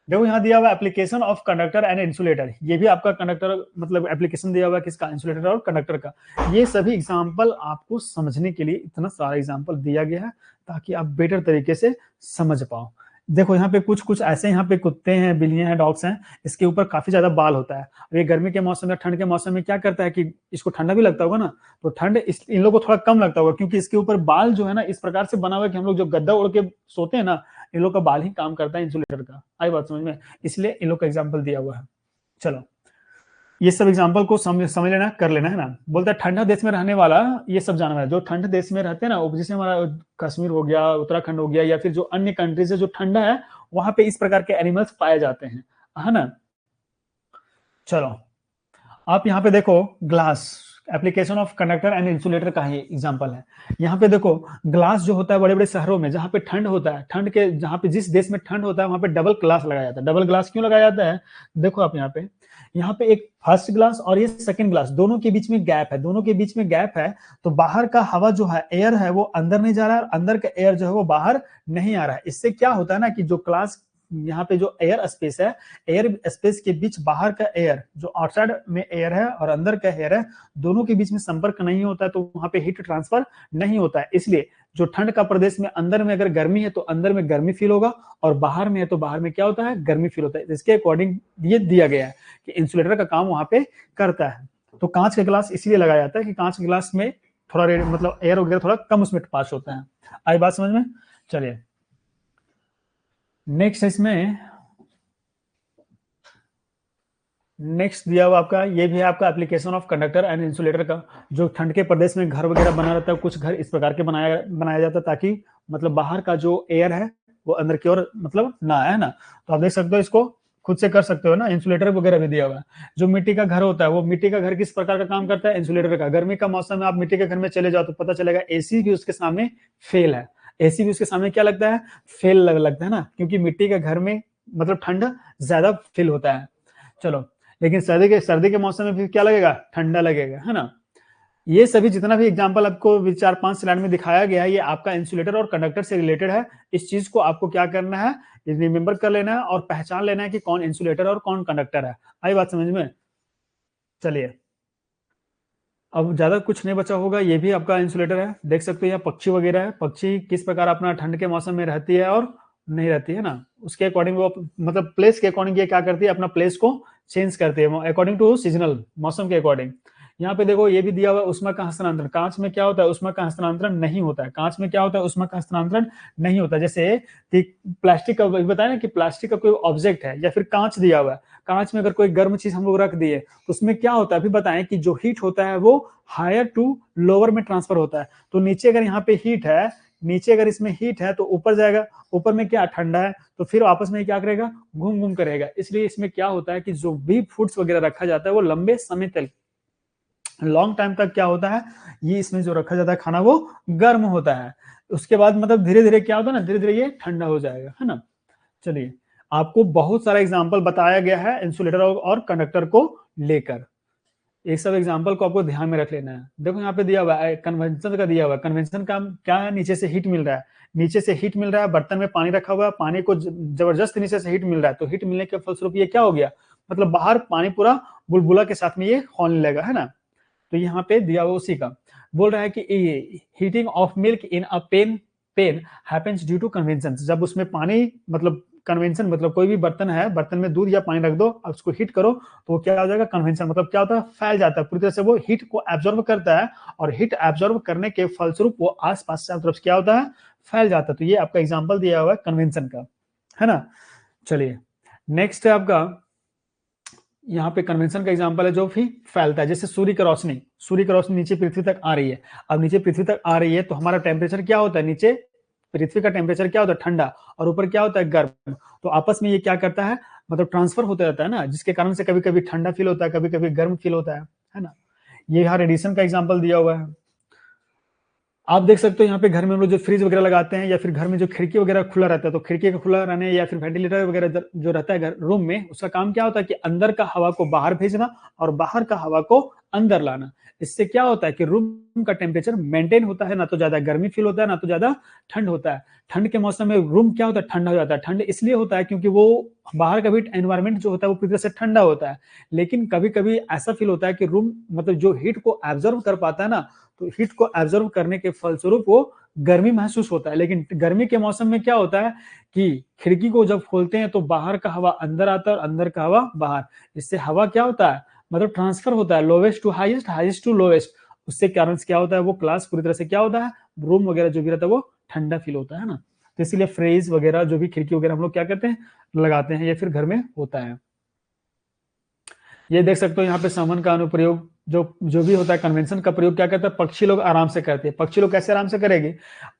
Speaker 1: देखो यहाँ दिया हुआ application of conductor and insulator, ये भी आपका कंडक्टर मतलब एप्लीकेशन दिया हुआ है किसका, इंसुलेटर और कंडक्टर का। ये सभी एग्जांपल आपको समझने के लिए इतना सारा एग्जांपल दिया गया है ताकि आप बेटर तरीके से समझ पाओ। देखो यहाँ पे कुछ कुछ ऐसे यहाँ पे कुत्ते हैं, बिल्लियां हैं, डॉग्स हैं, इसके ऊपर काफी ज्यादा बाल होता है। अब ये गर्मी के मौसम में, ठंड के मौसम में क्या करता है कि इसको ठंडा भी लगता होगा ना, तो ठंड इन लोगों को थोड़ा कम लगता होगा क्योंकि इसके ऊपर बाल जो है ना इस प्रकार से बना हुआ है कि हम लोग जो गद्दा उड़ के सोते हैं ना, इन लोग का बाल ही काम करता है इंसुलेटर का। आई बात समझ में, इसलिए इन लोग का एग्जाम्पल दिया हुआ है। चलो, ये सब एग्जाम्पल को समझ लेना, कर लेना, है ना। बोलता है ठंडा देश में रहने वाला ये सब जानवर है जो ठंडा देश में रहते हैं ना, जैसे हमारा कश्मीर हो गया, उत्तराखंड हो गया, या फिर जो अन्य कंट्रीज है जो ठंडा है वहां पे इस प्रकार के एनिमल्स पाए जाते हैं, है ना। चलो, आप यहाँ पे देखो, glass application of conductor and insulator का ही एग्जांपल है। यहाँ पे देखो, ग्लास जो होता है बड़े बड़े शहरों में जहाँ पे ठंड होता है, ठंड के जहाँ पे जिस देश में ठंड होता है वहां पे डबल ग्लास लगाया जाता है। डबल ग्लास क्यों लगाया जाता है, देखो आप यहाँ पे एक फर्स्ट ग्लास और ये सेकंड ग्लास, दोनों के बीच में गैप है, तो बाहर का हवा जो है, एयर है, वो अंदर नहीं जा रहा है, और अंदर का एयर जो है वो बाहर नहीं आ रहा है। इससे क्या होता है ना कि जो ग्लास यहाँ पे जो एयर स्पेस है, एयर स्पेस के बीच बाहर का एयर जो आउटसाइड में एयर है और अंदर का एयर है, दोनों के बीच में संपर्क नहीं होता है, तो वहां पे हीट ट्रांसफर नहीं होता है। इसलिए जो ठंड का प्रदेश में अंदर में अगर गर्मी है तो अंदर में गर्मी फील होगा, और बाहर में है तो बाहर में क्या होता है, गर्मी फील होता है। इसके अकॉर्डिंग ये दिया गया है कि इंसुलेटर का काम वहां पे करता है। तो कांच का ग्लास इसलिए लगाया जाता है कि कांच के ग्लास में थोड़ा मतलब एयर वगैरह थोड़ा कम उसमें पास होता है। आई बात समझ में। चलिए, नेक्स्ट दिया हुआ आपका, ये भी है आपका application of conductor and insulator का। जो ठंड के प्रदेश में घर वगैरह बना रहता है, कुछ घर इस प्रकार के बनाया जाता है ताकि मतलब बाहर का जो एयर है वो अंदर की ओर मतलब ना आए, ना। तो आप देख सकते हो, इसको खुद से कर सकते हो ना। इंसुलेटर वगैरह भी दिया हुआ है। जो मिट्टी का घर होता है, वो मिट्टी का घर किस प्रकार का काम करता है, इंसुलेटर का। गर्मी का मौसम में आप मिट्टी के घर में चले जाओ तो पता चलेगा एसी भी उसके सामने फेल है। एसी भी उसके सामने क्या लगता है, फेल लगता है ना, क्योंकि मिट्टी के घर में मतलब ठंड ज्यादा फील होता है। चलो, लेकिन सर्दी के मौसम में फिर क्या लगेगा, ठंडा लगेगा, है ना। ये सभी जितना भी एग्जांपल आपको 4-5 स्लाइड में दिखाया गया है, ये आपका इंसुलेटर और कंडक्टर से रिलेटेड है। इस चीज को आपको क्या करना है, रिमेंबर कर लेना है और पहचान लेना है कि कौन इंसुलेटर और कौन कंडक्टर है। आई बात समझ में। चलिए, अब ज्यादा कुछ नहीं बचा होगा, ये भी आपका इंसुलेटर है, देख सकते हो यहाँ पक्षी वगैरह है, पक्षी किस प्रकार अपना ठंड के मौसम में रहती है और नहीं रहती है ना, उसके अकॉर्डिंग वो मतलब प्लेस के अकॉर्डिंग ये क्या करती है, अपना प्लेस को चेंज करती है अकॉर्डिंग टू सीजनल, मौसम के अकॉर्डिंग। यहाँ पे देखो ये भी दिया हुआ है उष्मा का हस्तांतरण, कांच में क्या होता है, उष्मा का हस्तांतरण नहीं होता है, कांच में क्या होता है, उष्मा का हस्तांतरण नहीं होता है। जैसे कि प्लास्टिक का बताया ना कि प्लास्टिक का कोई ऑब्जेक्ट है या फिर कांच दिया हुआ है, कांच में अगर कोई गर्म चीज हम लोग रख दिए तो उसमें क्या होता है, अभी बताएं कि जो हीट होता है वो हायर टू लोअर में ट्रांसफर होता है। तो नीचे अगर यहाँ पे हीट है, नीचे अगर इसमें हीट है तो ऊपर जाएगा, ऊपर में क्या ठंडा है तो फिर आपस में क्या करेगा, घूम घूम करेगा। इसलिए इसमें क्या होता है कि जो भी फूड्स वगैरह रखा जाता है वो लंबे समय तक, लॉन्ग टाइम तक क्या होता है, ये इसमें जो रखा जाता है खाना वो गर्म होता है। उसके बाद मतलब धीरे धीरे क्या होता है ना, धीरे धीरे ये ठंडा हो जाएगा, है ना। चलिए, आपको बहुत सारा एग्जाम्पल बताया गया है इंसुलेटर और कंडक्टर को लेकर, ये सब एग्जाम्पल को आपको ध्यान में रख लेना है। देखो यहाँ पे दिया हुआ है कन्वेंशन का, दिया हुआ है कन्वेंशन का क्या है, नीचे से हीट मिल रहा है, नीचे से हीट मिल रहा है, बर्तन में पानी रखा हुआ है, पानी को जबरदस्त नीचे से हीट मिल रहा है, तो हीट मिलने के फलस्वरूप ये क्या हो गया, मतलब बाहर पानी पूरा बुलबुला के साथ में ये होने लगा, है ना। तो यहाँ पे दिया हुआ उसी का बोल रहा है कि heating of milk in a pan pan happens due to convention. जब उसमें पानी मतलब कन्वेंशन मतलब कोई भी बर्तन है, बर्तन में दूध या पानी रख दो, अब उसको हीट करो तो वो क्या हो जाएगा, कन्वेंशन मतलब क्या होता है, फैल जाता है पूरी तरह से, वो हीट को एब्जॉर्ब करता है और हीट एब्जॉर्ब करने के फलस्वरूप वो आसपास चारों तरफ क्या होता है, फैल जाता है। तो ये आपका एग्जाम्पल दिया हुआ है कन्वेंशन का, है ना। चलिए, नेक्स्ट है आपका, यहाँ पे कन्वेंशन का एग्जांपल है जो भी फैलता है, जैसे सूर्य की रोशनी, सूर्य की रोशनी नीचे पृथ्वी तक आ रही है, अब नीचे पृथ्वी तक आ रही है तो हमारा टेम्परेचर क्या होता है, नीचे पृथ्वी का टेम्परेचर क्या होता है, ठंडा, और ऊपर क्या होता है, गर्म। तो आपस में ये क्या करता है, मतलब ट्रांसफर होता रहता है ना, जिसके कारण से कभी कभी ठंडा फील होता है, कभी कभी गर्म फील होता है ना। ये यहाँ रेडिएशन का एग्जाम्पल दिया हुआ है। आप देख सकते हो यहाँ पे घर में हम लोग जो फ्रिज वगैरह लगाते हैं या फिर घर में जो खिड़की वगैरह खुला रहता है, तो खिड़की का खुला रहने या फिर वेंटिलेटर वगैरह जो रहता है घर रूम में, उसका काम क्या होता है कि अंदर का हवा को बाहर भेजना और बाहर का हवा को अंदर लाना। इससे क्या होता है कि रूम का टेम्परेचर मेंटेन होता है, ना तो ज्यादा गर्मी फील होता है ना तो ज्यादा ठंड होता है। ठंड के मौसम में रूम क्या होता है, ठंडा हो जाता है। ठंड इसलिए होता है क्योंकि वो बाहर का भी एनवायरमेंट जो होता है वो पूरी तरह से ठंडा होता है। लेकिन कभी कभी ऐसा फील होता है कि रूम मतलब जो हीट को एब्जॉर्व कर पाता है ना, तो हीट को एब्जॉर्व करने के फलस्वरूप वो गर्मी महसूस होता है। लेकिन गर्मी के मौसम में क्या होता है कि खिड़की को जब खोलते हैं तो बाहर का हवा अंदर आता है और अंदर का हवा बाहर, इससे हवा क्या होता है, मतलब ट्रांसफर होता है lowest to highest, highest to lowest. उससे कारण से क्या होता है, वो क्लास पूरी तरह से क्या होता है, रूम वगैरह जो भी रहता है वो ठंडा फील होता है ना। तो इसीलिए फ्रिज वगैरह जो भी खिड़की वगैरह हम लोग क्या करते हैं, लगाते हैं या फिर घर में होता है। ये देख सकते हो यहाँ पे समन का अनुप्रयोग, जो जो भी होता है कन्वेंशन का प्रयोग क्या करता है, पक्षी लोग आराम से करते हैं। पक्षी लोग कैसे आराम से करेंगे,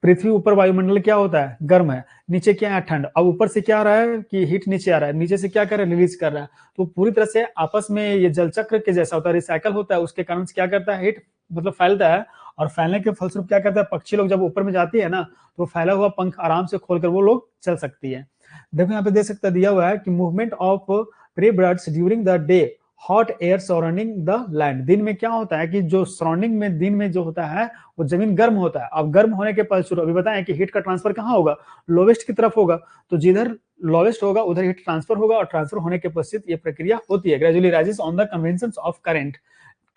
Speaker 1: पृथ्वी ऊपर वायुमंडल क्या होता है, गर्म है, नीचे क्या है, ठंड। अब ऊपर से क्या आ रहा है कि हीट नीचे आ रहा है, नीचे से क्या कर रहा है, रिलीज कर रहा है। तो पूरी तरह से आपस में ये जल चक्र के जैसा होता है, रिसाइकल होता है, उसके कारण से क्या करता है, हीट मतलब फैलता है। और फैलने के फलस्वरूप क्या करता है, पक्षी लोग जब ऊपर में जाती है ना, तो फैला हुआ पंख आराम से खोलकर वो लोग चल सकती है। देखो यहाँ पे देख सकते दिया हुआ है कि movement of prey birds during the day, hot air surrounding the land. दिन में क्या होता है कि जो सराउंडिंग में दिन में जो होता है वो जमीन गर्म होता है। अब गर्म होने के फलस्वरूप अभी बताएं कि हीट का ट्रांसफर कहाँ होगा, लोवेस्ट की तरफ होगा। तो जिधर लोवेस्ट होगा उधर हीट ट्रांसफर होगा और ट्रांसफर होने के पश्चात ये प्रक्रिया होती है, gradually rises on the convention of current,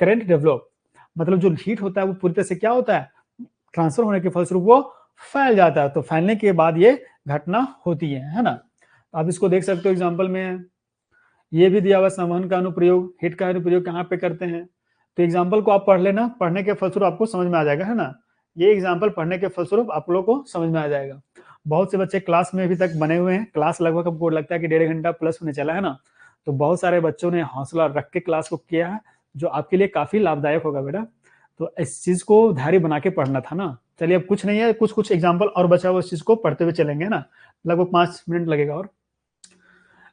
Speaker 1: current develop. मतलब जो हीट होता है वो पूरी तरह से क्या होता है, ट्रांसफर होने के फलस्वरूप वो फैल जाता है। तो फैलने के बाद ये घटना होती है ना। आप इसको देख सकते हो एग्जाम्पल में, ये भी दिया हुआ संवहन का अनुप्रयोग, हिट का अनुप्रयोग कहाँ पे करते हैं। तो एग्जाम्पल को आप पढ़ लेना, पढ़ने के फलस्वरूप आपको समझ में आ जाएगा, है ना। ये एग्जाम्पल पढ़ने के फलस्वरूप आप लोगों को समझ में आ जाएगा। बहुत से बच्चे क्लास में अभी तक बने हुए हैं, क्लास लगभग हमको लगता है कि 1.5 घंटा प्लस होने चला है ना। तो बहुत सारे बच्चों ने हौसला रख के क्लास को किया है, जो आपके लिए काफी लाभदायक होगा बेटा। तो इस चीज को धैर्य बना के पढ़ना था ना। चलिए, अब कुछ नहीं है, कुछ कुछ एग्जाम्पल और बचा हुआ, उस चीज को पढ़ते हुए चलेंगे ना, लगभग 5 मिनट लगेगा। और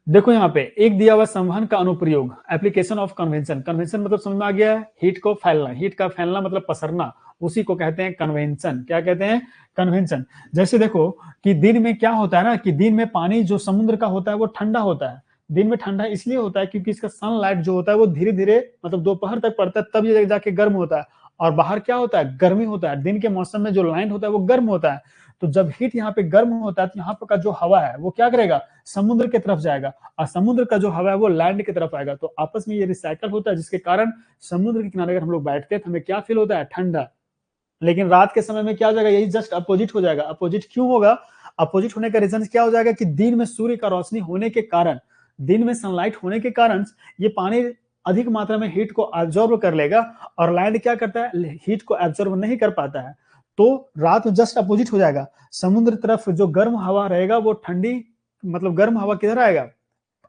Speaker 1: देखो यहाँ पे एक दिया हुआ संवहन का अनुप्रयोग, एप्लीकेशन ऑफ कन्वेंशन। कन्वेंशन मतलब समझ में आ गया है, हीट को फैलना, हीट का फैलना मतलब पसरना, उसी को कहते हैं कन्वेंशन। क्या कहते हैं, कन्वेंशन। जैसे देखो कि दिन में क्या होता है ना, कि दिन में पानी जो समुद्र का होता है वो ठंडा होता है। दिन में ठंडा इसलिए होता है क्योंकि इसका सनलाइट जो होता है वो धीरे धीरे मतलब दोपहर तक पड़ता है, तब ये जाके गर्म होता है। और बाहर क्या होता है, गर्मी होता है। दिन के मौसम में जो लाइट होता है वो गर्म होता है। तो जब हीट यहाँ पे गर्म होता है तो यहाँ पे का जो हवा है वो क्या करेगा, समुद्र की तरफ जाएगा, और समुद्र का जो हवा है वो लैंड की तरफ आएगा। तो आपस में ये रिसाइकल होता है, जिसके कारण समुद्र के किनारे अगर हम लोग बैठते हैं तो हमें क्या फील होता है, ठंडा। लेकिन रात के समय में क्या हो जाएगा, यही जस्ट अपोजिट हो जाएगा। अपोजिट क्यों होगा, अपोजिट होने का रीजन क्या हो जाएगा कि दिन में सूर्य का रोशनी होने के कारण, दिन में सनलाइट होने के कारण ये पानी अधिक मात्रा में हीट को एब्जॉर्ब कर लेगा, और लैंड क्या करता है, हीट को एब्जॉर्ब नहीं कर पाता है। तो रात में जस्ट अपोजिट हो जाएगा, समुद्र तरफ जो गर्म हवा रहेगा वो ठंडी, मतलब गर्म हवा किधर आएगा,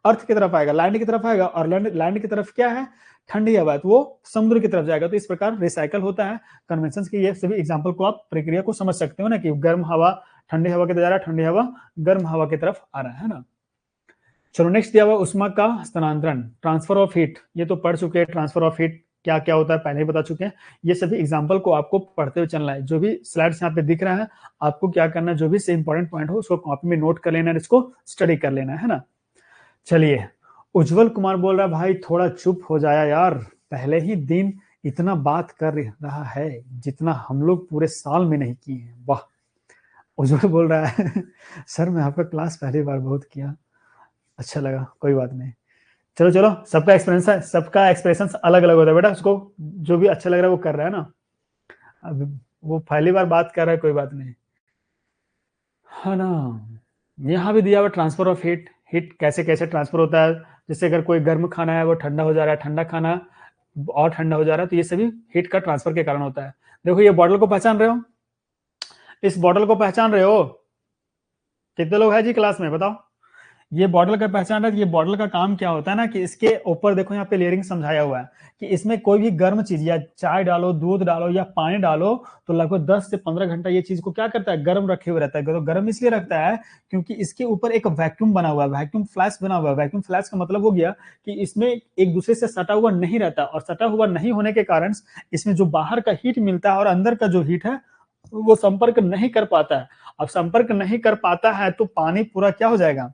Speaker 1: अर्थ की तरफ आएगा, लैंड की तरफ आएगा, और लैंड की तरफ क्या है, ठंडी हवा है, तो वो समुद्र की तरफ जाएगा। तो इस प्रकार रिसाइकल होता है। कन्वेंशन के ये सभी एग्जांपल को आप प्रक्रिया को समझ सकते हो ना, कि गर्म हवा ठंडी हवा की तरफ जा रहा है, ठंडी हवा गर्म हवा की तरफ आ रहा है ना। चलो नेक्स्ट दिया हुआ उष्मा का स्थानांतरण, ट्रांसफर ऑफ हीट, ये तो पढ़ चुके हैं। ट्रांसफर ऑफ हीट क्या क्या होता है पहले ही बता चुके हैं। ये सभी एग्जांपल को आपको पढ़ते हुए चलना है। जो भी स्लाइड्स यहाँ पे दिख रहा है आपको क्या करना है, जो भी से इंपॉर्टेंट पॉइंट हो उसको कॉपी में नोट कर लेना है, इसको स्टडी कर लेना है ना। चलिए, उज्जवल कुमार बोल रहा है, भाई थोड़ा चुप हो जाया यार, पहले ही दिन इतना बात कर रहा है जितना हम लोग पूरे साल में नहीं किए हैं। वाह, उज्जवल बोल रहा है सर मैं आपका क्लास पहली बार बहुत किया, अच्छा लगा, कोई बात नहीं। चलो चलो, सबका एक्सपीरियंस है, सबका एक्सप्रेशन अलग अलग होता है बेटा, उसको जो भी अच्छा लग रहा है वो कर रहा है ना। अब वो पहली बार बात कर रहा है, कोई बात नहीं है ना। यहाँ भी दिया हुआ ट्रांसफर ऑफ हीट, हीट कैसे कैसे ट्रांसफर होता है। जैसे अगर कोई गर्म खाना है वो ठंडा हो जा रहा है, ठंडा खाना और ठंडा हो जा रहा है, तो ये सभी हीट का ट्रांसफर के कारण होता है। देखो ये बॉटल को पहचान रहे हो, इस बॉटल को पहचान रहे हो, कितने लोग हैं जी क्लास में, बताओ। ये बॉटल का पहचान है। ये बॉटल का काम क्या होता है ना, कि इसके ऊपर देखो यहाँ पे लेयरिंग समझाया हुआ है कि इसमें कोई भी गर्म चीज या चाय डालो, दूध डालो या पानी डालो, तो लगभग 10 से 15 घंटा ये चीज को क्या करता है, गर्म रखे हुए रहता है। तो गर्म इसलिए रखता है क्योंकि इसके ऊपर एक वैक्यूम बना हुआ है, वैक्यूम फ्लैश बना हुआ है। वैक्यूम फ्लैश का मतलब हो गया कि इसमें एक दूसरे से सटा हुआ नहीं रहता, और सटा हुआ नहीं होने के कारण इसमें जो बाहर का हीट मिलता है और अंदर का जो हीट है वो संपर्क नहीं कर पाता है। अब संपर्क नहीं कर पाता है तो पानी पूरा क्या हो जाएगा,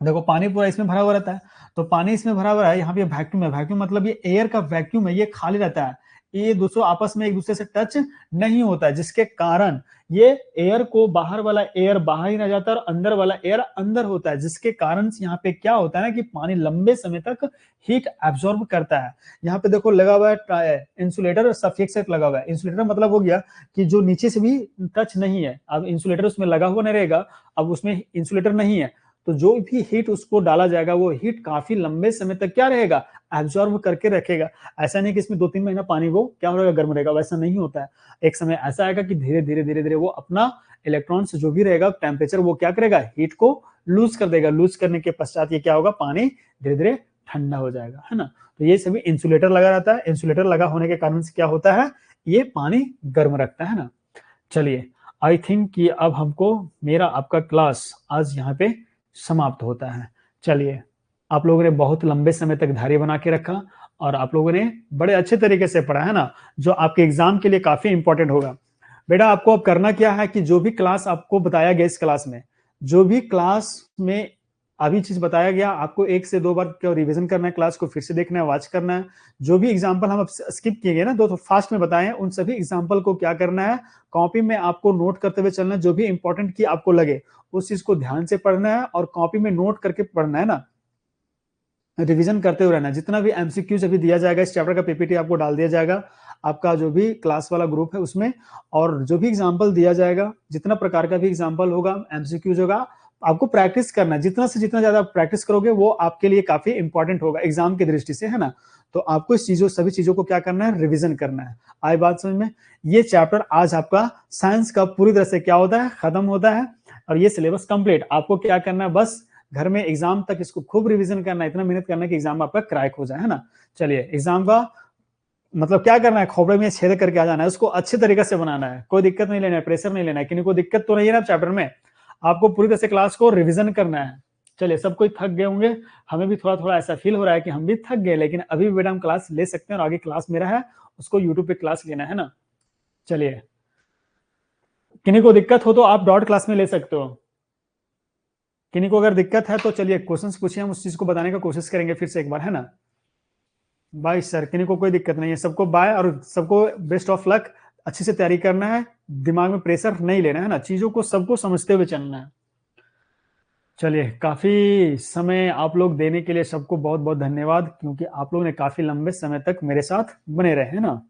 Speaker 1: देखो पानी पूरा इसमें भरा हुआ रहता है। तो पानी इसमें भरा हुआ है, यहाँ पे वैक्यूम है, वैक्यूम मतलब ये एयर का वैक्यूम है, ये खाली रहता है, ये दोस्तों आपस में एक दूसरे से टच नहीं होता है, जिसके कारण ये एयर को, बाहर वाला एयर बाहर ही रह जाता है और अंदर वाला एयर अंदर होता है, जिसके कारण यहाँ पे क्या होता है ना कि पानी लंबे समय तक हीट एब्जॉर्ब करता है। यहाँ पे देखो लगा हुआ है इंसुलेटर, सफिक्स लगा हुआ है। इंसुलेटर मतलब हो गया कि जो नीचे से भी टच नहीं है, अब इंसुलेटर उसमें लगा हुआ नहीं रहेगा, अब उसमें इंसुलेटर नहीं है, तो जो भी हीट उसको डाला जाएगा वो हीट काफी लंबे समय तक क्या रहेगा, एब्जॉर्ब करके रखेगा। ऐसा नहीं कि इसमें 2-3 महीना पानी वो क्या रहेगा, गर्म रहेगा, वैसा नहीं होता है। एक समय ऐसा आएगा कि धीरे धीरे धीरे धीरे वो अपना इलेक्ट्रॉन्स जो भी रहेगा टेम्परेचर वो क्या करेगा, हीट को लूज कर देगा। लूज करने के पश्चात ये क्या होगा, पानी धीरे धीरे ठंडा हो जाएगा, है ना। तो ये सभी इंसुलेटर लगा रहता है। इंसुलेटर लगा होने के कारण से क्या होता है, ये पानी गर्म रखता है ना। चलिए, आई थिंक कि अब हमको मेरा आपका क्लास आज यहाँ पे समाप्त होता है। चलिए, आप लोगों ने बहुत लंबे समय तक धैर्य बना के रखा और आप लोगों ने बड़े अच्छे तरीके से पढ़ा, है ना, जो आपके एग्जाम के लिए काफी इंपॉर्टेंट होगा। बेटा आपको अब करना क्या है कि जो भी क्लास आपको बताया गया इस क्लास में, जो भी क्लास में अभी चीज बताया गया, आपको 1 से 2 बार क्या रिवीजन करना है, क्लास को फिर से देखना है, वॉच करना है। जो भी एग्जाम्पल हम स्किप किए गए ना, दो फास्ट में बताए, उन सभी एग्जाम्पल को क्या करना है, कॉपी में आपको नोट करते हुए चलना है। जो भी इंपॉर्टेंट की आपको लगे उस चीज को ध्यान से पढ़ना है और कॉपी में नोट करके पढ़ना है ना, रिवीजन करते हुए रहना। जितना भी एमसीक्यूज अभी दिया जाएगा, इस चैप्टर का पीपीटी आपको डाल दिया जाएगा आपका जो भी क्लास वाला ग्रुप है उसमें, और जो भी एग्जाम्पल दिया जाएगा, जितना प्रकार का भी एग्जाम्पल होगा, एमसीक्यूज होगा, आपको प्रैक्टिस करना है। जितना से जितना ज्यादा प्रैक्टिस करोगे वो आपके लिए काफी इंपॉर्टेंट होगा एग्जाम की दृष्टि से, है ना। तो आपको इस चीजों, सभी चीजों को क्या करना है, रिवीजन करना है। आई बात समझ में। ये चैप्टर आज आपका साइंस का पूरी तरह से क्या होता है, खत्म होता है, और ये सिलेबस कंप्लीट। आपको क्या करना है, बस घर में एग्जाम तक इसको खूब रिवीजन करना है, इतना मेहनत करना है कि एग्जाम आपका क्रैक हो जाए, है ना। चलिए, एग्जाम का मतलब क्या करना है, खोपड़े में छेद करके आ जाना है, उसको अच्छे तरीके से बनाना है, कोई दिक्कत नहीं लेना है, प्रेशर नहीं लेना है, किसी को दिक्कत तो नहीं है ना चैप्टर में। आपको पूरी तरह से क्लास को रिवीजन करना है। चलिए, सब कोई थक गए होंगे, हमें भी थोड़ा थोड़ा ऐसा फील हो रहा है कि हम भी थक गए, लेकिन अभी भी बेटा हम क्लास ले सकते हैं, और आगे क्लास मेरा है, उसको यूट्यूब पे क्लास लेना है ना। चलिए, किन्हीं को दिक्कत हो तो आप डॉट क्लास में ले सकते हो। किन्हीं को अगर दिक्कत है तो चलिए क्वेश्चंस पूछिए, हम उस चीज को बताने का कोशिश करेंगे फिर से एक बार, है ना। बाय सर, किन्हीं को कोई दिक्कत नहीं है, सबको बाय, और सबको बेस्ट ऑफ लक। अच्छे से तैयारी करना है, दिमाग में प्रेशर नहीं लेना है ना, चीजों को सबको समझते हुए चलना है। चलिए, काफी समय आप लोग देने के लिए सबको बहुत बहुत धन्यवाद, क्योंकि आप लोग ने काफी लंबे समय तक मेरे साथ बने रहे हैं ना।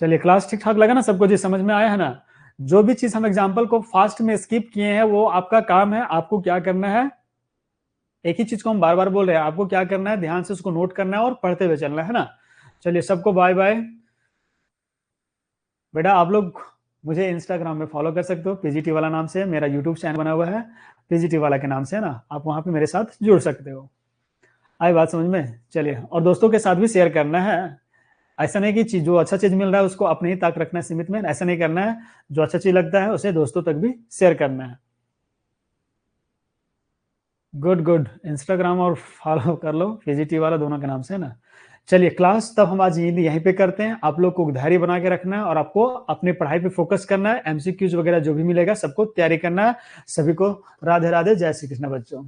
Speaker 1: चलिए, क्लास ठीक ठाक लगा ना सबको, जी समझ में आया है ना। जो भी चीज हम एग्जाम्पल को फास्ट में स्किप किए हैं वो आपका काम है, आपको क्या करना है, एक ही चीज को हम बार बार बोल रहे हैं, आपको क्या करना है, ध्यान से उसको नोट करना है और पढ़ते हुए चलना है ना। चलिए, सबको बाय बाय। बेटा आप लोग मुझे इंस्टाग्राम में फॉलो कर सकते हो, पीजीटी वाला नाम से, मेरा यूट्यूब चैनल बना हुआ है पीजीटी वाला के नाम से, है ना, आप वहां पे मेरे साथ जुड़ सकते हो। आई बात समझ में। चलिए, और दोस्तों के साथ भी शेयर करना है। ऐसा नहीं कि चीज जो अच्छा चीज मिल रहा है उसको अपने ही तक रखना है सीमित में, ऐसा नहीं करना है। जो अच्छा चीज लगता है उसे दोस्तों तक भी शेयर करना है। गुड गुड, इंस्टाग्राम और फॉलो कर लो पीजीटी वाला दोनों के नाम से, है ना। चलिए, क्लास तब हम आज यहीं पे करते हैं। आप लोग को धैर्य बना के रखना है और आपको अपने पढ़ाई पे फोकस करना है, एमसीक्यूज वगैरह जो भी मिलेगा सबको तैयारी करना है। सभी को राधे राधे, जय श्री कृष्ण बच्चों।